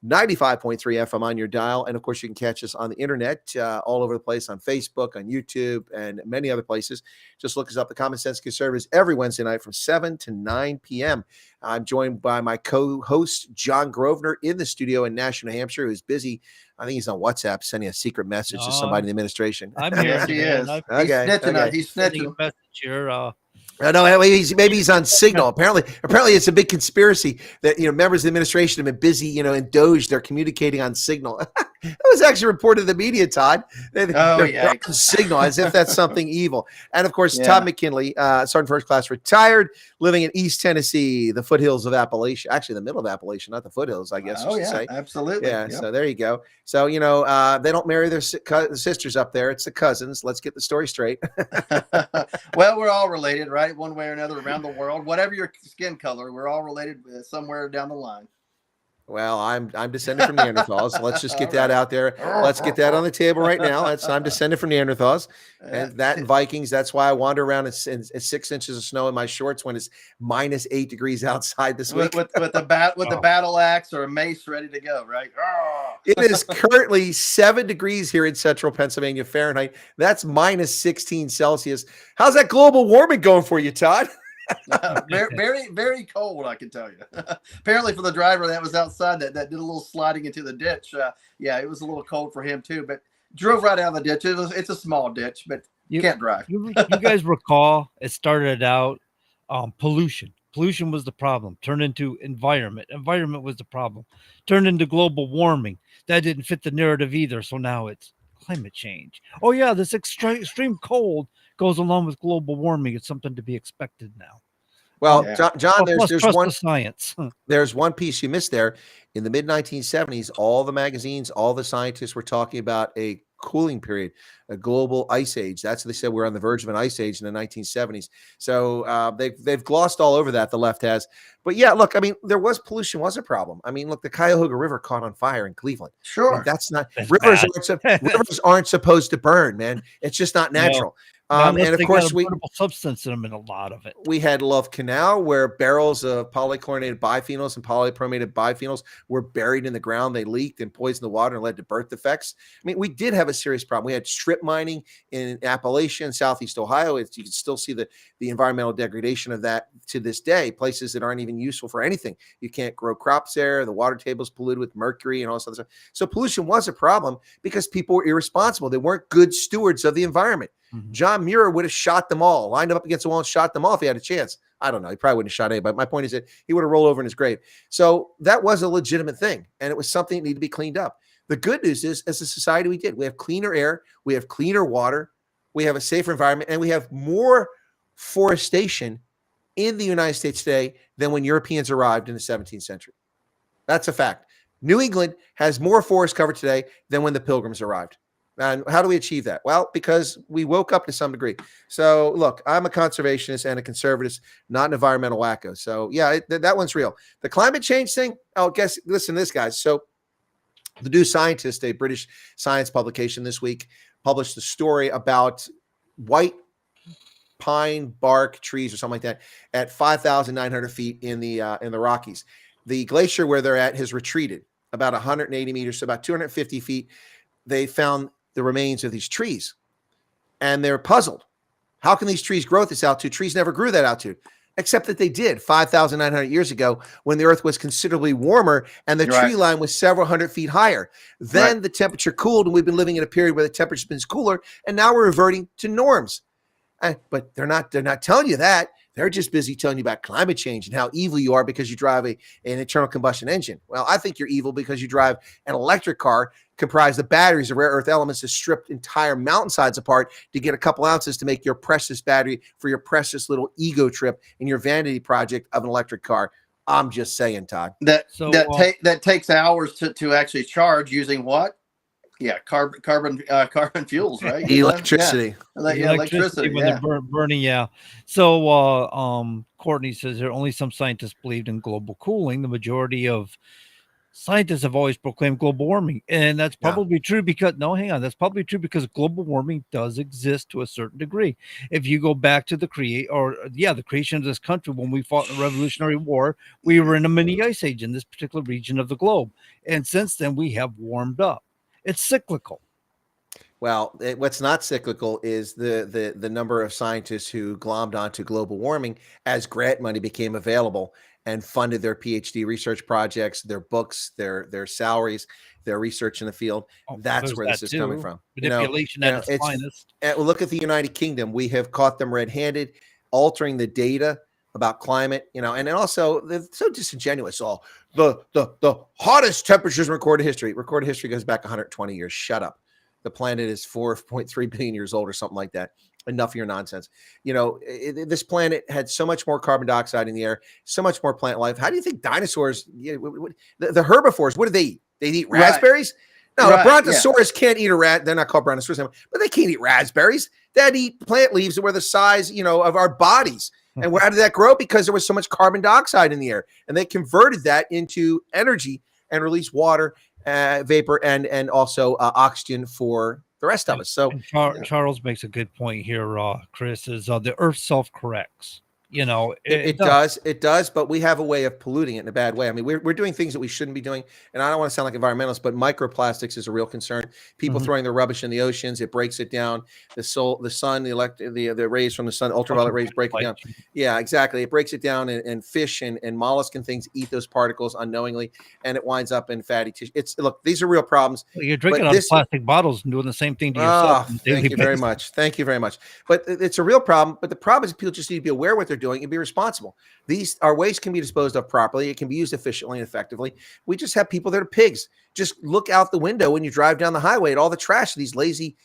95.3 FM on your dial. And of course, you can catch us on the internet all over the place on Facebook, on YouTube, and many other places. Just look us up, the Common Sense Conservatives, every Wednesday night from 7 to 9 p.m. I'm joined by my co-host, John Grosvenor, in the studio in Nashua, New Hampshire, who's busy. I think he's on WhatsApp sending a secret message to somebody in the administration.
I'm here.
Yes, he is. He's snitching. He's snitching.
Message here.
I know maybe he's on Signal. Apparently it's a big conspiracy that members of the administration have been busy, in Doge. They're communicating on Signal. That was actually reported in the media, Todd. They're on Signal as if that's something evil. And of course, Todd McKinley, Sergeant First Class, retired, living in East Tennessee, the foothills of Appalachia. Actually, the middle of Appalachia, not the foothills, I guess. Say.
Absolutely.
Yeah. So there you go. So they don't marry their sisters up there. It's the cousins. Let's get the story straight.
Well, we're all related, right? One way or another around the world. Whatever your skin color, we're all related somewhere down the line.
Well, I'm descended from Neanderthals. Let's just get that out there. Let's get that on the table right now. I'm descended from Neanderthals, and that and Vikings. That's why I wander around in 6 inches of snow in my shorts when it's minus 8 degrees outside this week.
With the battle axe or a mace ready to go, right?
It is currently 7 degrees here in central Pennsylvania Fahrenheit. That's minus 16 Celsius. How's that global warming going for you, Todd?
Very, very, very cold, I can tell you. Apparently, for the driver that was outside that did a little sliding into the ditch, it was a little cold for him too. But drove right out of the ditch. It's a small ditch, but you can't drive.
You guys recall it started out pollution. Pollution was the problem. Turned into environment. Environment was the problem. Turned into global warming. That didn't fit the narrative either. So now it's climate change. Oh yeah, this extreme cold goes along with global warming. It's something to be expected now.
Well, John, there's one
science.
There's one piece you missed there. In the mid 1970s, all the magazines, all the scientists were talking about a cooling period, a global ice age. That's what they said. We're on the verge of an ice age in the 1970s. So they've glossed all over that. The left has, but yeah, look, I mean, there was pollution was a problem. I mean, look, the Cuyahoga River caught on fire in Cleveland.
Sure,
I mean, that's rivers aren't supposed to burn, man. It's just not natural.
No.
And of course,
substance in them in a lot of it.
We had Love Canal, where barrels of polychlorinated biphenyls and polypromated biphenyls were buried in the ground. They leaked and poisoned the water and led to birth defects. I mean, we did have a serious problem. We had strip mining in Appalachia and Southeast Ohio. You can still see the environmental degradation of that to this day. Places that aren't even useful for anything. You can't grow crops there. The water table is polluted with mercury and all this other stuff. So pollution was a problem because people were irresponsible. They weren't good stewards of the environment. Mm-hmm. John Muir would have shot them all, lined them up against the wall and shot them all if he had a chance. I don't know. He probably wouldn't have shot anybody. My point is that he would have rolled over in his grave. So that was a legitimate thing, and it was something that needed to be cleaned up. The good news is, as a society, we did. We have cleaner air, we have cleaner water, we have a safer environment, and we have more forestation in the United States today than when Europeans arrived in the 17th century. That's a fact. New England has more forest cover today than when the Pilgrims arrived. And how do we achieve that? Well, because we woke up to some degree. So, look, I'm a conservationist and a conservative, not an environmental wacko. So, yeah, that one's real. The climate change thing, listen to this, guys. So, the New Scientist, a British science publication this week, published a story about white pine bark trees or something like that at 5,900 feet in the Rockies. The glacier where they're at has retreated about 180 meters, so about 250 feet. They found the remains of these trees, and they're puzzled. How can these trees grow at this altitude? Trees never grew that altitude, except that they did 5,900 years ago when the earth was considerably warmer and the tree line was several hundred feet higher. Then the temperature cooled, and we've been living in a period where the temperature's been cooler, and now we're reverting to norms. But they're not telling you that. They're just busy telling you about climate change and how evil you are because you drive an internal combustion engine. Well, I think you're evil because you drive an electric car comprised of batteries of rare earth elements that stripped entire mountainsides apart to get a couple ounces to make your precious battery for your precious little ego trip in your vanity project of an electric car. I'm just saying, Todd.
That takes hours to actually charge using what? Yeah, carbon fuels, right?
Electricity.
Electricity
when they're burning. Yeah. So Courtney says there are only some scientists believed in global cooling. The majority of Scientists have always proclaimed global warming, and that's probably true because that's probably true because global warming does exist to a certain degree. If you go back to the creation of this country, when we fought in the Revolutionary War, we were in a mini ice age in this particular region of the globe, and since then we have warmed up. It's cyclical.
Well, what's not cyclical is the number of scientists who glommed onto global warming as grant money became available and funded their PhD research projects, their books, their salaries, their research in the field. That's where this is coming from.
Manipulation at its finest.
Look at the United Kingdom. We have caught them red-handed, altering the data about climate, and then also they're so disingenuous. All the hottest temperatures in recorded history. Recorded history goes back 120 years. Shut up. The planet is 4.3 billion years old or something like that. Enough of your nonsense. This planet had so much more carbon dioxide in the air, so much more plant life. How do you think dinosaurs, the herbivores, what do they eat? They eat raspberries? No, a brontosaurus can't eat a rat. They're not called brontosaurus anymore, but they can't eat raspberries. They'd eat plant leaves that were the size, of our bodies. And how did that grow? Because there was so much carbon dioxide in the air. And they converted that into energy and released water, vapor, and also oxygen for the rest of us. So
Charles makes a good point here, Chris, is the earth self-corrects.
It does, but we have a way of polluting it in a bad way. I mean, we're doing things that we shouldn't be doing, and I don't want to sound like environmentalists, but microplastics is a real concern. People throwing their rubbish in the oceans, it breaks it down. The sun, the rays from the sun, ultraviolet rays break it down. Yeah, exactly. It breaks it down, and fish and mollusk and things eat those particles unknowingly, and it winds up in fatty tissue. Look, these are real problems.
Well, you're drinking out of plastic bottles and doing the same thing to yourself.
Thank you very much. Thank you very much. But it's a real problem. But the problem is people just need to be aware of what they're doing and be responsible. Our waste can be disposed of properly. It can be used efficiently and effectively. We just have people that are pigs. Just look out the window when you drive down the highway at all the trash. These lazy,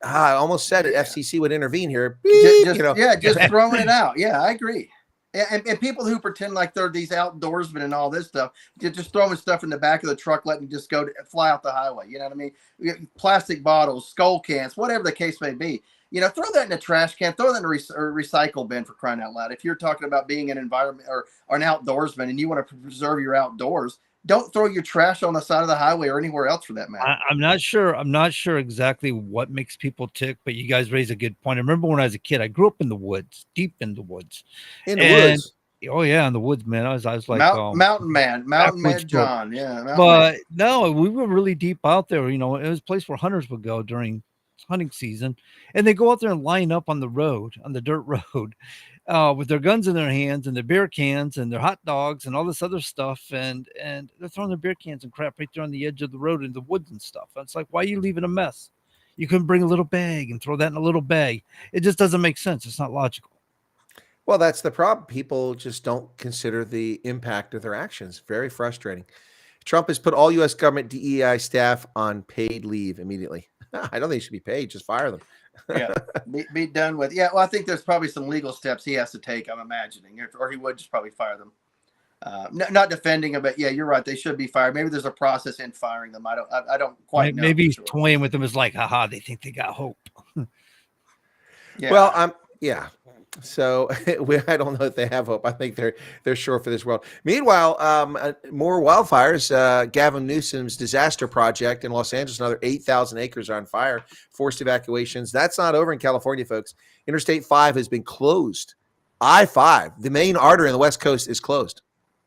I almost said it. FCC would intervene here.
Just throwing it out. Yeah, I agree. And people who pretend like they're these outdoorsmen and all this stuff, just throwing stuff in the back of the truck, letting it just fly out the highway. You know what I mean? Plastic bottles, skull cans, whatever the case may be. Throw that in a trash can, throw that in a recycle bin, for crying out loud. If you're talking about being an environment or an outdoorsman and you want to preserve your outdoors, don't throw your trash on the side of the highway or anywhere else for that matter.
I'm not sure exactly what makes people tick, but you guys raise a good point. I remember when I was a kid, I grew up in the woods, deep in the woods.
Woods?
Oh yeah, in the woods, man. I was like
Mountain Man John. Yeah.
No, we were really deep out there. It was a place where hunters would go during hunting season, and they go out there and line up on the dirt road, with their guns in their hands and their beer cans and their hot dogs and all this other stuff, and they're throwing their beer cans and crap right there on the edge of the road in the woods and stuff. And it's like, why are you leaving a mess? You couldn't bring a little bag and throw that in a little bag. It just doesn't make sense. It's not logical.
Well, that's the problem. People just don't consider the impact of their actions. Very frustrating. Trump has put all U.S. government DEI staff on paid leave immediately. I don't think they should be paid. Just fire them.
Yeah, be done with. Yeah, well, I think there's probably some legal steps he has to take, I'm imagining, or he would just probably fire them. Not defending them, but yeah, you're right. They should be fired. Maybe there's a process in firing them. I don't quite know.
Maybe he's toying with them. It's like, haha, they think they got hope.
Yeah. Well, yeah. So I don't know if they have hope. I think they're sure for this world. Meanwhile, more wildfires. Gavin Newsom's disaster project in Los Angeles, another 8,000 acres are on fire. Forced evacuations. That's not over in California, folks. Interstate 5 has been closed. I-5, the main artery on the West Coast, is closed.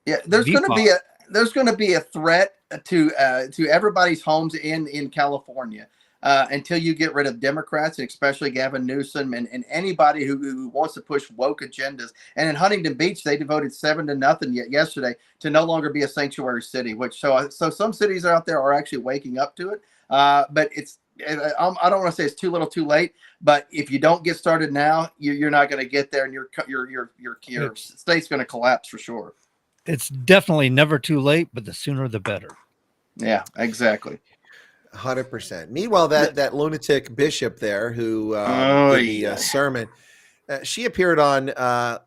Yeah, there's going to be a threat to everybody's homes in California. Until you get rid of Democrats, and especially Gavin Newsom and anybody who wants to push woke agendas. And in Huntington Beach, they voted 7-0 yesterday to no longer be a sanctuary city. So some cities out there are actually waking up to it. But I don't want to say it's too little, too late. But if you don't get started now, you're not going to get there, and your state's going to collapse for sure.
It's definitely never too late, but the sooner the better.
Yeah, exactly.
100%. Meanwhile, that lunatic bishop there who did the sermon, she appeared on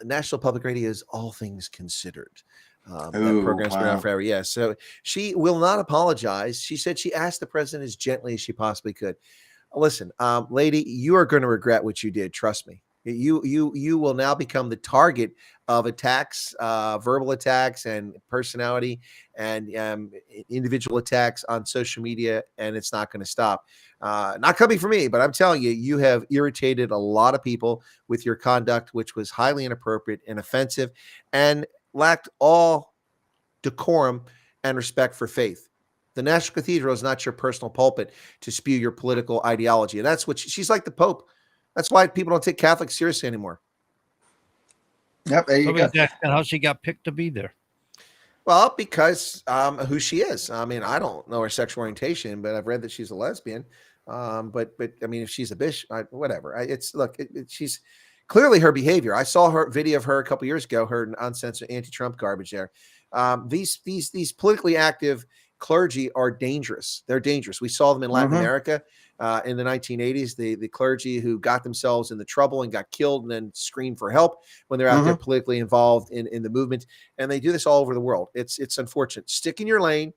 National Public Radio's All Things Considered. That program's been on forever. Yeah. So she will not apologize. She said she asked the president as gently as she possibly could. Listen, lady, you are going to regret what you did. Trust me. You will now become the target of attacks, verbal attacks, and personality and individual attacks on social media, and it's not going to stop. Not coming from me, but I'm telling you, you have irritated a lot of people with your conduct, which was highly inappropriate and offensive, and lacked all decorum and respect for faith. The National Cathedral is not your personal pulpit to spew your political ideology, and that's what she's like the Pope. That's why people don't take Catholics seriously anymore.
Yep, there you go.
Asking how she got picked to be there.
Well, because who she is. I mean, I don't know her sexual orientation, but I've read that she's a lesbian. But I mean, if she's a bishop, whatever. She's clearly her behavior. I saw her video of her a couple years ago. Her uncensored anti-Trump garbage there. These politically active clergy are dangerous. They're dangerous. We saw them in Latin America in the 1980s. The clergy who got themselves into trouble and got killed and then screamed for help when they're out there politically involved in the movement. And they do this all over the world. It's unfortunate. Stick in your lane,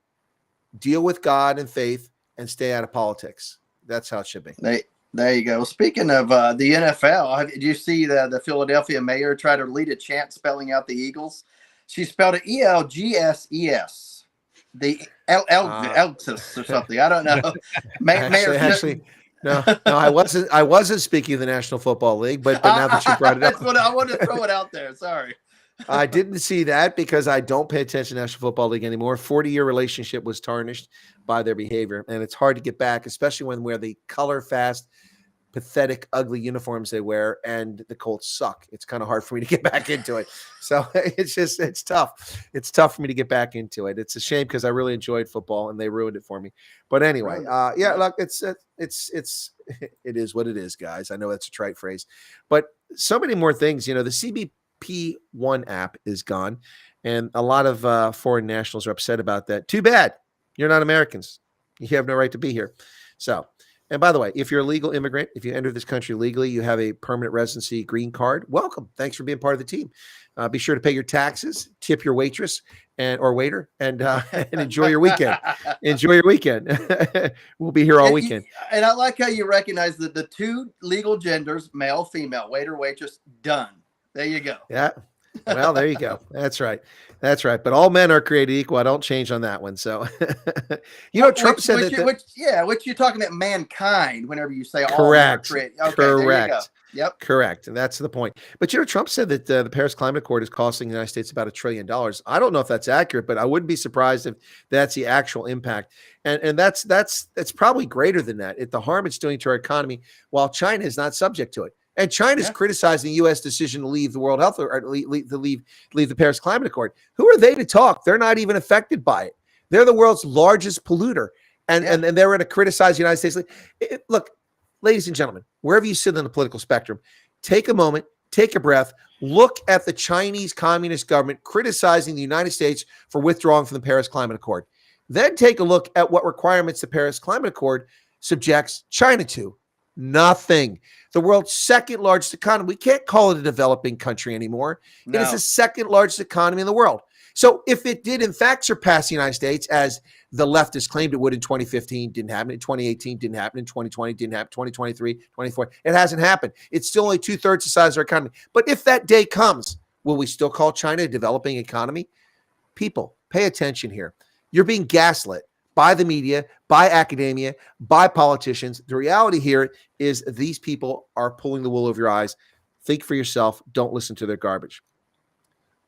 deal with God and faith, and stay out of politics. That's how it should be.
There you go. Speaking of the NFL, did you see the Philadelphia mayor try to lead a chant spelling out the Eagles? She spelled it ELGSES. The Eltis or something. I don't know.
Actually, no, I wasn't speaking of the National Football League, but now that you brought it up,
I wanted to throw it out there. Sorry.
I didn't see that because I don't pay attention to the National Football League anymore. 40-year relationship was tarnished by their behavior, and it's hard to get back, especially when we're the color fast, pathetic, ugly uniforms they wear, and the Colts suck. It's kind of hard for me to get back into it. So it's tough. It's tough for me to get back into it. It's a shame because I really enjoyed football and they ruined it for me. But anyway, look, it is what it is, guys. I know that's a trite phrase, but so many more things. The CBP1 app is gone, and a lot of foreign nationals are upset about that. Too bad. You're not Americans. You have no right to be here. So. And by the way, if you're a legal immigrant, if you enter this country legally, you have a permanent residency green card, welcome. Thanks for being part of the team. Be sure to pay your taxes, tip your waitress or waiter, and enjoy your weekend. Enjoy your weekend. We'll be here all weekend.
And I like how you recognize that the two legal genders, male, female, waiter, waitress, done. There you go.
Yeah. Well, there you go. That's right. That's right. But all men are created equal. I don't change on that one. So, Trump said that.
Which you're talking about mankind whenever you say all
correct.
Men are created. Okay,
correct.
There you go. Yep.
Correct. And that's the point. But, Trump said that the Paris Climate Accord is costing the United States about $1 trillion. I don't know if that's accurate, but I wouldn't be surprised if that's the actual impact. And that's probably greater than that. The harm it's doing to our economy, while China is not subject to it. And China's criticizing the U.S. decision to leave the World Health or leave the Paris Climate Accord. Who are they to talk? They're not even affected by it. They're the world's largest polluter, and they're going to criticize the United States. Look, ladies and gentlemen, wherever you sit on the political spectrum, take a moment, take a breath, look at the Chinese Communist government criticizing the United States for withdrawing from the Paris Climate Accord. Then take a look at what requirements the Paris Climate Accord subjects China to. Nothing. The world's second largest economy. We can't call it a developing country anymore.
No.
It is the second largest economy in the world. So if it did in fact surpass the United States, as the leftists claimed it would in 2015, didn't happen. In 2018, didn't happen. In 2020, didn't happen. 2023, 2024, it hasn't happened. It's still only 2/3 the size of our economy. But if that day comes, will we still call China a developing economy? People, pay attention here. You're being gaslit by the media, by academia, by politicians. The reality here is these people are pulling the wool over your eyes. Think for yourself. Don't listen to their garbage.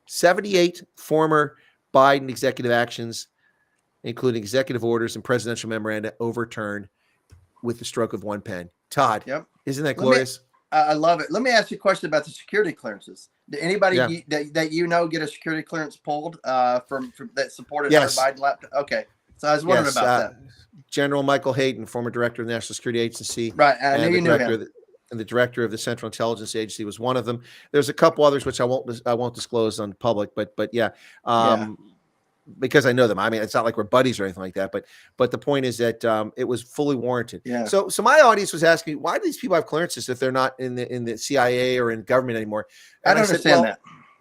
78 former Biden executive actions, including executive orders and presidential memoranda, overturned with the stroke of one pen. Todd, isn't that glorious?
I love it. Let me ask you a question about the security clearances. Did anybody that get a security clearance pulled from that supported our Biden laptop? Okay. So I was wondering about that.
General Michael Hayden, former director of the National Security Agency,
right? I knew you knew him.
And the director of the Central Intelligence Agency was one of them. There's a couple others which I won't disclose on public, but because I know them. I mean, it's not like we're buddies or anything like that. But the point is that it was fully warranted.
Yeah.
So my audience was asking me, why do these people have clearances if they're not in the CIA or in government anymore? And
I don't understand that.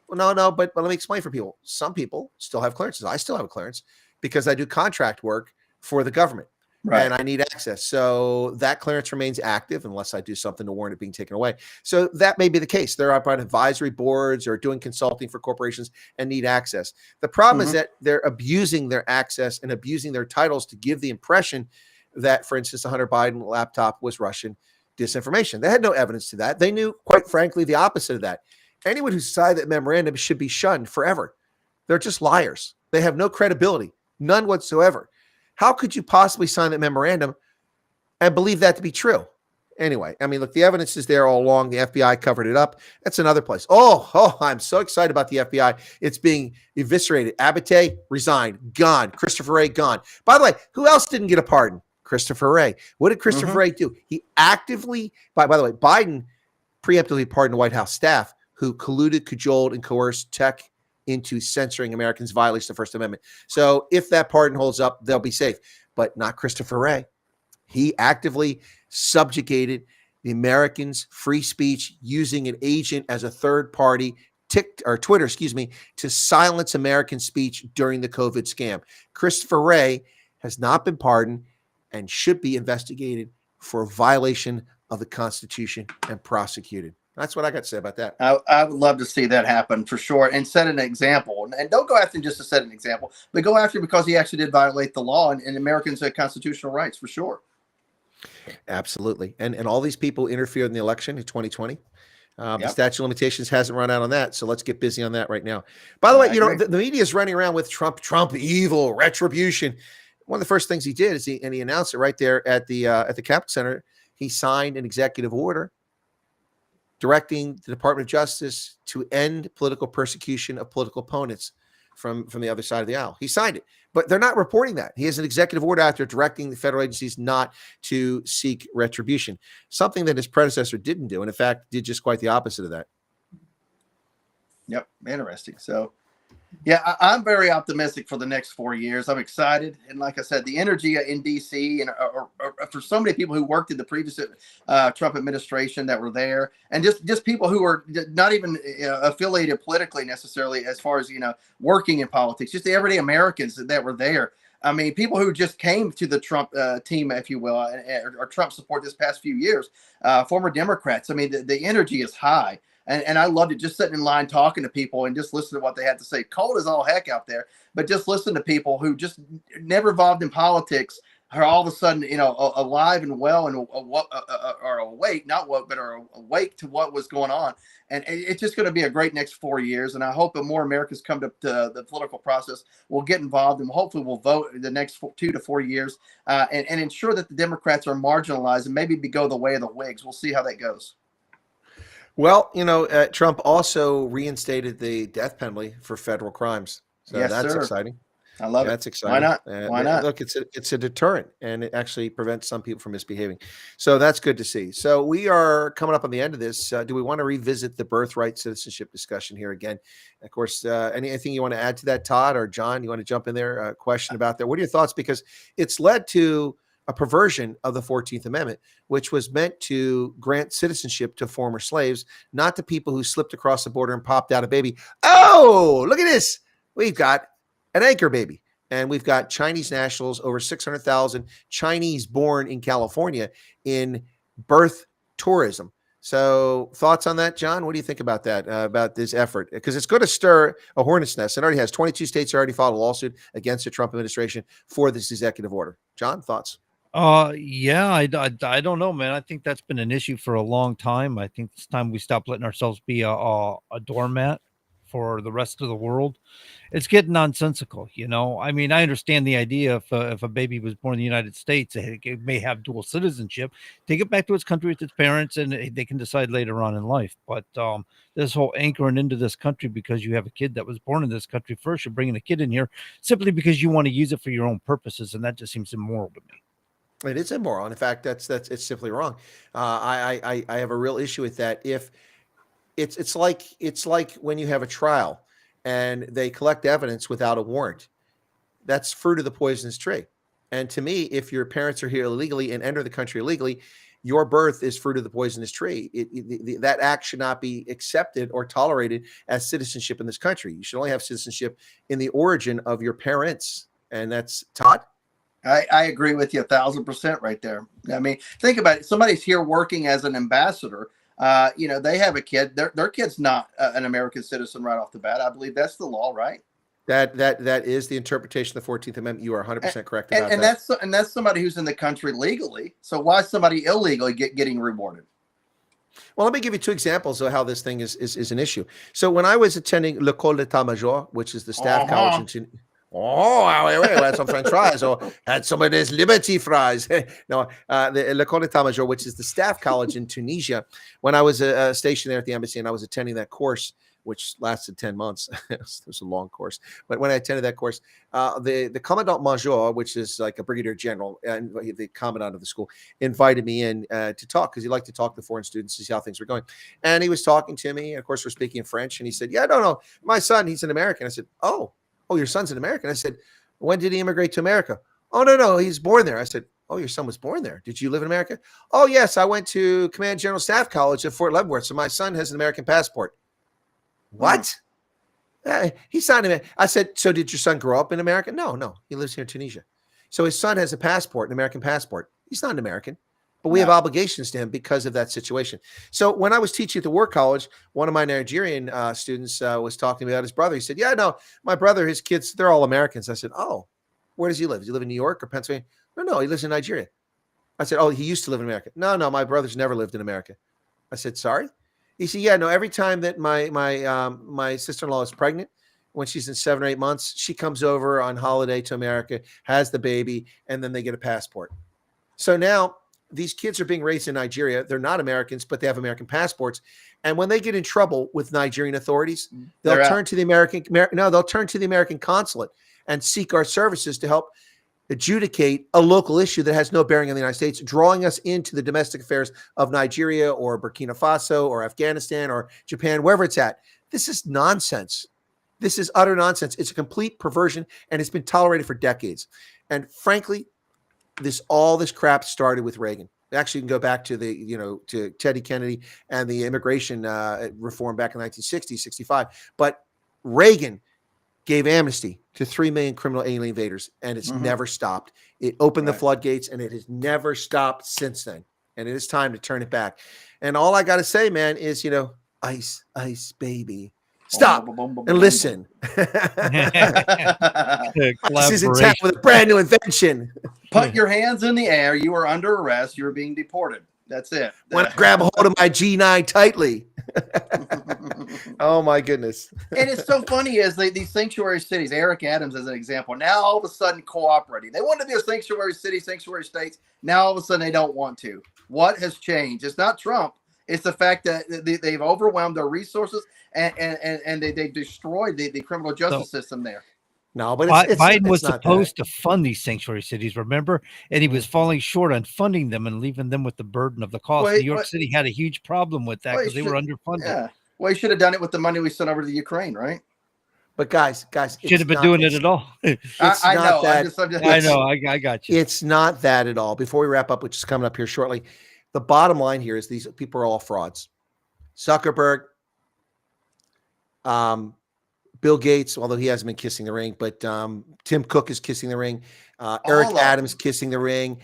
Well, no, but let me explain for people. Some people still have clearances. I still have a clearance because I do contract work for the government. and I need access. So that clearance remains active unless I do something to warrant it being taken away. So that may be the case. They're up on advisory boards or doing consulting for corporations and need access. The problem is that they're abusing their access and abusing their titles to give the impression that, for instance, the Hunter Biden laptop was Russian disinformation. They had no evidence to that. They knew, quite frankly, the opposite of that. Anyone who signed that memorandum should be shunned forever. They're just liars. They have no credibility, none whatsoever. How could you possibly sign that memorandum and believe that to be true? Anyway, I mean, look, the evidence is there all along. The FBI covered it up. That's another place. Oh, I'm so excited about the FBI. It's being eviscerated. Abate resigned, gone. Christopher Wray gone. By the way, who else didn't get a pardon? Christopher Wray. What did Christopher Wray do? He actively, by the way, Biden preemptively pardoned White House staff who colluded, cajoled, and coerced tech into censoring Americans' violation of the First Amendment. So if that pardon holds up, they'll be safe. But not Christopher Wray. He actively subjugated the Americans' free speech using an agent as a third party, Twitter, to silence American speech during the COVID scam. Christopher Wray has not been pardoned and should be investigated for violation of the Constitution and prosecuted. That's what I got to say about that.
I would love to see that happen for sure and set an example. And don't go after him just to set an example, but go after him because he actually did violate the law and Americans' constitutional rights for sure.
Absolutely. And all these people interfered in the election in 2020. The statute of limitations hasn't run out on that. So let's get busy on that right now. By the way, the media is running around with Trump evil, retribution. One of the first things he did is he announced it right there at the Capitol Center. He signed an executive order directing the Department of Justice to end political persecution of political opponents from the other side of the aisle. He signed it, but they're not reporting that. He has an executive order out there directing the federal agencies not to seek retribution, something that his predecessor didn't do, and in fact, did just quite the opposite of that.
Yep, interesting. So, yeah, I'm very optimistic for the next 4 years. I'm excited. And like I said, the energy in D.C. and for so many people who worked in the previous Trump administration that were there, and just people who are not even affiliated politically necessarily as far as, working in politics, just the everyday Americans that were there. I mean, people who just came to the Trump team, if you will, or Trump support this past few years, former Democrats. I mean, the energy is high. And I loved it, just sitting in line talking to people and just listening to what they had to say. Cold as all heck out there, but just listen to people who just never involved in politics are all of a sudden, alive and well and are awake, not woke, but are awake to what was going on. And it's just going to be a great next 4 years. And I hope that more Americans come to the political process, will get involved, and hopefully will vote in the next 2 to 4 years and ensure that the Democrats are marginalized and maybe go the way of the Whigs. We'll see how that goes.
Well, Trump also reinstated the death penalty for federal crimes. So
yes,
that's
sir.
exciting.
I love it.
That's exciting.
Why not? Why not?
Look, it's a deterrent, and it actually prevents some people from misbehaving. So that's good to see. So we are coming up on the end of this. Do we want to revisit the birthright citizenship discussion here again? Of course, anything you want to add to that, Todd or John? You want to jump in there? A question about that? What are your thoughts? Because it's led to a perversion of the 14th Amendment, which was meant to grant citizenship to former slaves, not to people who slipped across the border and popped out a baby. Oh, look at this. We've got an anchor baby, and we've got Chinese nationals, over 600,000 Chinese born in California in birth tourism. So thoughts on that, John? What do you think about that, about this effort? Because it's going to stir a hornet's nest. It already has 22 states already filed a lawsuit against the Trump administration for this executive order. John, thoughts?
Yeah, I don't know, man. I think that's been an issue for a long time. I think it's time we stop letting ourselves be a doormat for the rest of the world. It's getting nonsensical, I mean, I understand the idea if a baby was born in the United States, it may have dual citizenship, take it back to its country with its parents, and they can decide later on in life. But this whole anchoring into this country because you have a kid that was born in this country first, you're bringing a kid in here simply because you want to use it for your own purposes, and that just seems immoral to me.
It is immoral. In fact, it's simply wrong. I have a real issue with that. If it's like when you have a trial and they collect evidence without a warrant, that's fruit of the poisonous tree. And to me, if your parents are here illegally and enter the country illegally, your birth is fruit of the poisonous tree. That act should not be accepted or tolerated as citizenship in this country. You should only have citizenship in the origin of your parents. And that's Todd.
I agree with you 1,000% right there. I mean, think about it. Somebody's here working as an ambassador. They have a kid. Their kid's not an American citizen right off the bat. I believe that's the law, right?
That is the interpretation of the 14th Amendment. You are 100% correct about
and
that.
That's somebody who's in the country legally. So why is somebody illegally getting rewarded?
Well, let me give you two examples of how this thing is an issue. So when I was attending l'École d'État-Major, which is the staff college in wait, had some French fries or had some of this Liberty fries. No, the l'École d'État-Major, which is the staff college in Tunisia. When I was stationed there at the embassy and I was attending that course, which lasted 10 months. It was a long course. But when I attended that course, the Commandant Major, which is like a brigadier general and the commandant of the school, invited me in to talk because he liked to talk to foreign students to see how things were going. And he was talking to me. And of course, we're speaking in French. And he said, no, my son, he's an American. I said, oh, your son's an American. I said, when did he immigrate to America? Oh, no, he's born there. I said, oh, your son was born there. Did you live in America? Oh, yes, I went to Command General Staff College at Fort Leavenworth. So my son has an American passport. What? He's not American. I said, so did your son grow up in America? No, he lives here in Tunisia. So his son has a passport, an American passport. He's not an American, but we have obligations to him because of that situation. So when I was teaching at the War College, one of my Nigerian students was talking to me about his brother. He said, my brother, his kids, they're all Americans. I said, oh, where does he live? Does he live in New York or Pennsylvania? No, he lives in Nigeria. I said, oh, he used to live in America. No, my brother's never lived in America. I said, sorry? He said, every time that my sister-in-law is pregnant, when she's in 7 or 8 months, she comes over on holiday to America, has the baby, and then they get a passport. So now these kids are being raised in Nigeria. They're not Americans, but they have American passports. And when they get in trouble with Nigerian authorities, they'll turn to the American consulate and seek our services to help adjudicate a local issue that has no bearing on the United States, drawing us into the domestic affairs of Nigeria or Burkina Faso or Afghanistan or Japan, wherever it's at. This is nonsense. This is utter nonsense. It's a complete perversion, and it's been tolerated for decades. And frankly, all this crap started with Reagan. Actually, you can go back to to Teddy Kennedy and the immigration reform back in 1960, 65. But Reagan gave amnesty to 3 million criminal alien invaders, and it's never stopped. It opened the floodgates, and it has never stopped since then. And it is time to turn it back. And all I got to say, man, is, ice, ice, baby. Stop and listen. This is in town with a brand new invention.
Put your hands in the air. You are under arrest. You're being deported. That's it.
When I grab a hold of my G9 tightly. Oh my goodness.
And it's so funny is these sanctuary cities, Eric Adams as an example, now all of a sudden cooperating. They wanted to be a sanctuary city, sanctuary states. Now all of a sudden they don't want to. What has changed? It's not Trump. It's the fact that they've overwhelmed their resources and they destroyed the criminal justice system there.
No, but
Biden was supposed to fund these sanctuary cities, remember? And he was falling short on funding them and leaving them with the burden of the cost. New York City had a huge problem with that because they were underfunded.
Yeah. Well, he should have done it with the money we sent over to Ukraine, right?
But guys,
should have been doing it at all.
I know.
I got you.
It's not that at all. Before we wrap up, which is coming up here shortly, the bottom line here is these people are all frauds. Zuckerberg, Bill Gates, although he hasn't been kissing the ring, but Tim Cook is kissing the ring. Eric Adams kissing the ring.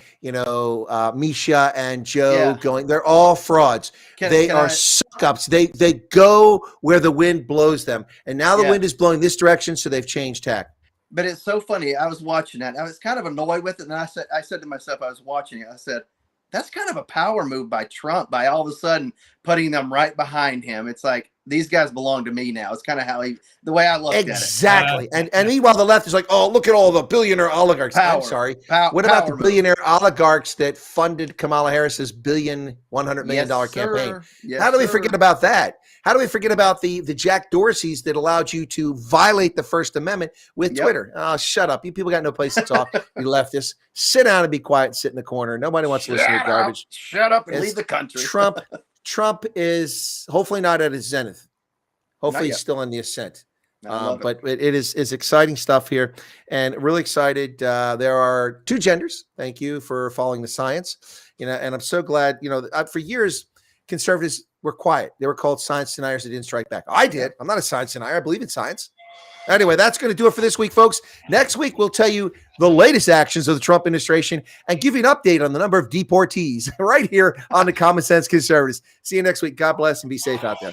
Misha and Joe going. They're all frauds. They are suck-ups. They go where the wind blows them. And now the wind is blowing this direction, so they've changed tack.
But it's so funny. I was watching that. I was kind of annoyed with it. And I said to myself, I was watching it. I said, that's kind of a power move by Trump by all of a sudden putting them right behind him. It's like, these guys belong to me now. It's kind of the way I look at it.
Exactly. And meanwhile, the left is like, oh, look at all the billionaire oligarchs. I'm sorry. What about the billionaire oligarchs that funded Kamala Harris's $100 million campaign?
Yes,
How do we forget about that? How do we forget about the Jack Dorseys that allowed you to violate the First Amendment with Twitter? Oh, shut up. You people got no place to talk. You leftists. Sit down and be quiet and sit in the corner. Nobody wants to listen to your garbage.
Shut up and leave the country.
Trump is hopefully not at his zenith. Hopefully he's still on the ascent. But it is exciting stuff here, and really excited. There are 2 genders. Thank you for following the science. And I'm so glad. For years, conservatives were quiet. They were called science deniers that didn't strike back. I did. I'm not a science denier. I believe in science. Anyway, that's going to do it for this week, folks. Next week, we'll tell you the latest actions of the Trump administration and give you an update on the number of deportees right here on the Common Sense Conservatives. See you next week. God bless and be safe out there.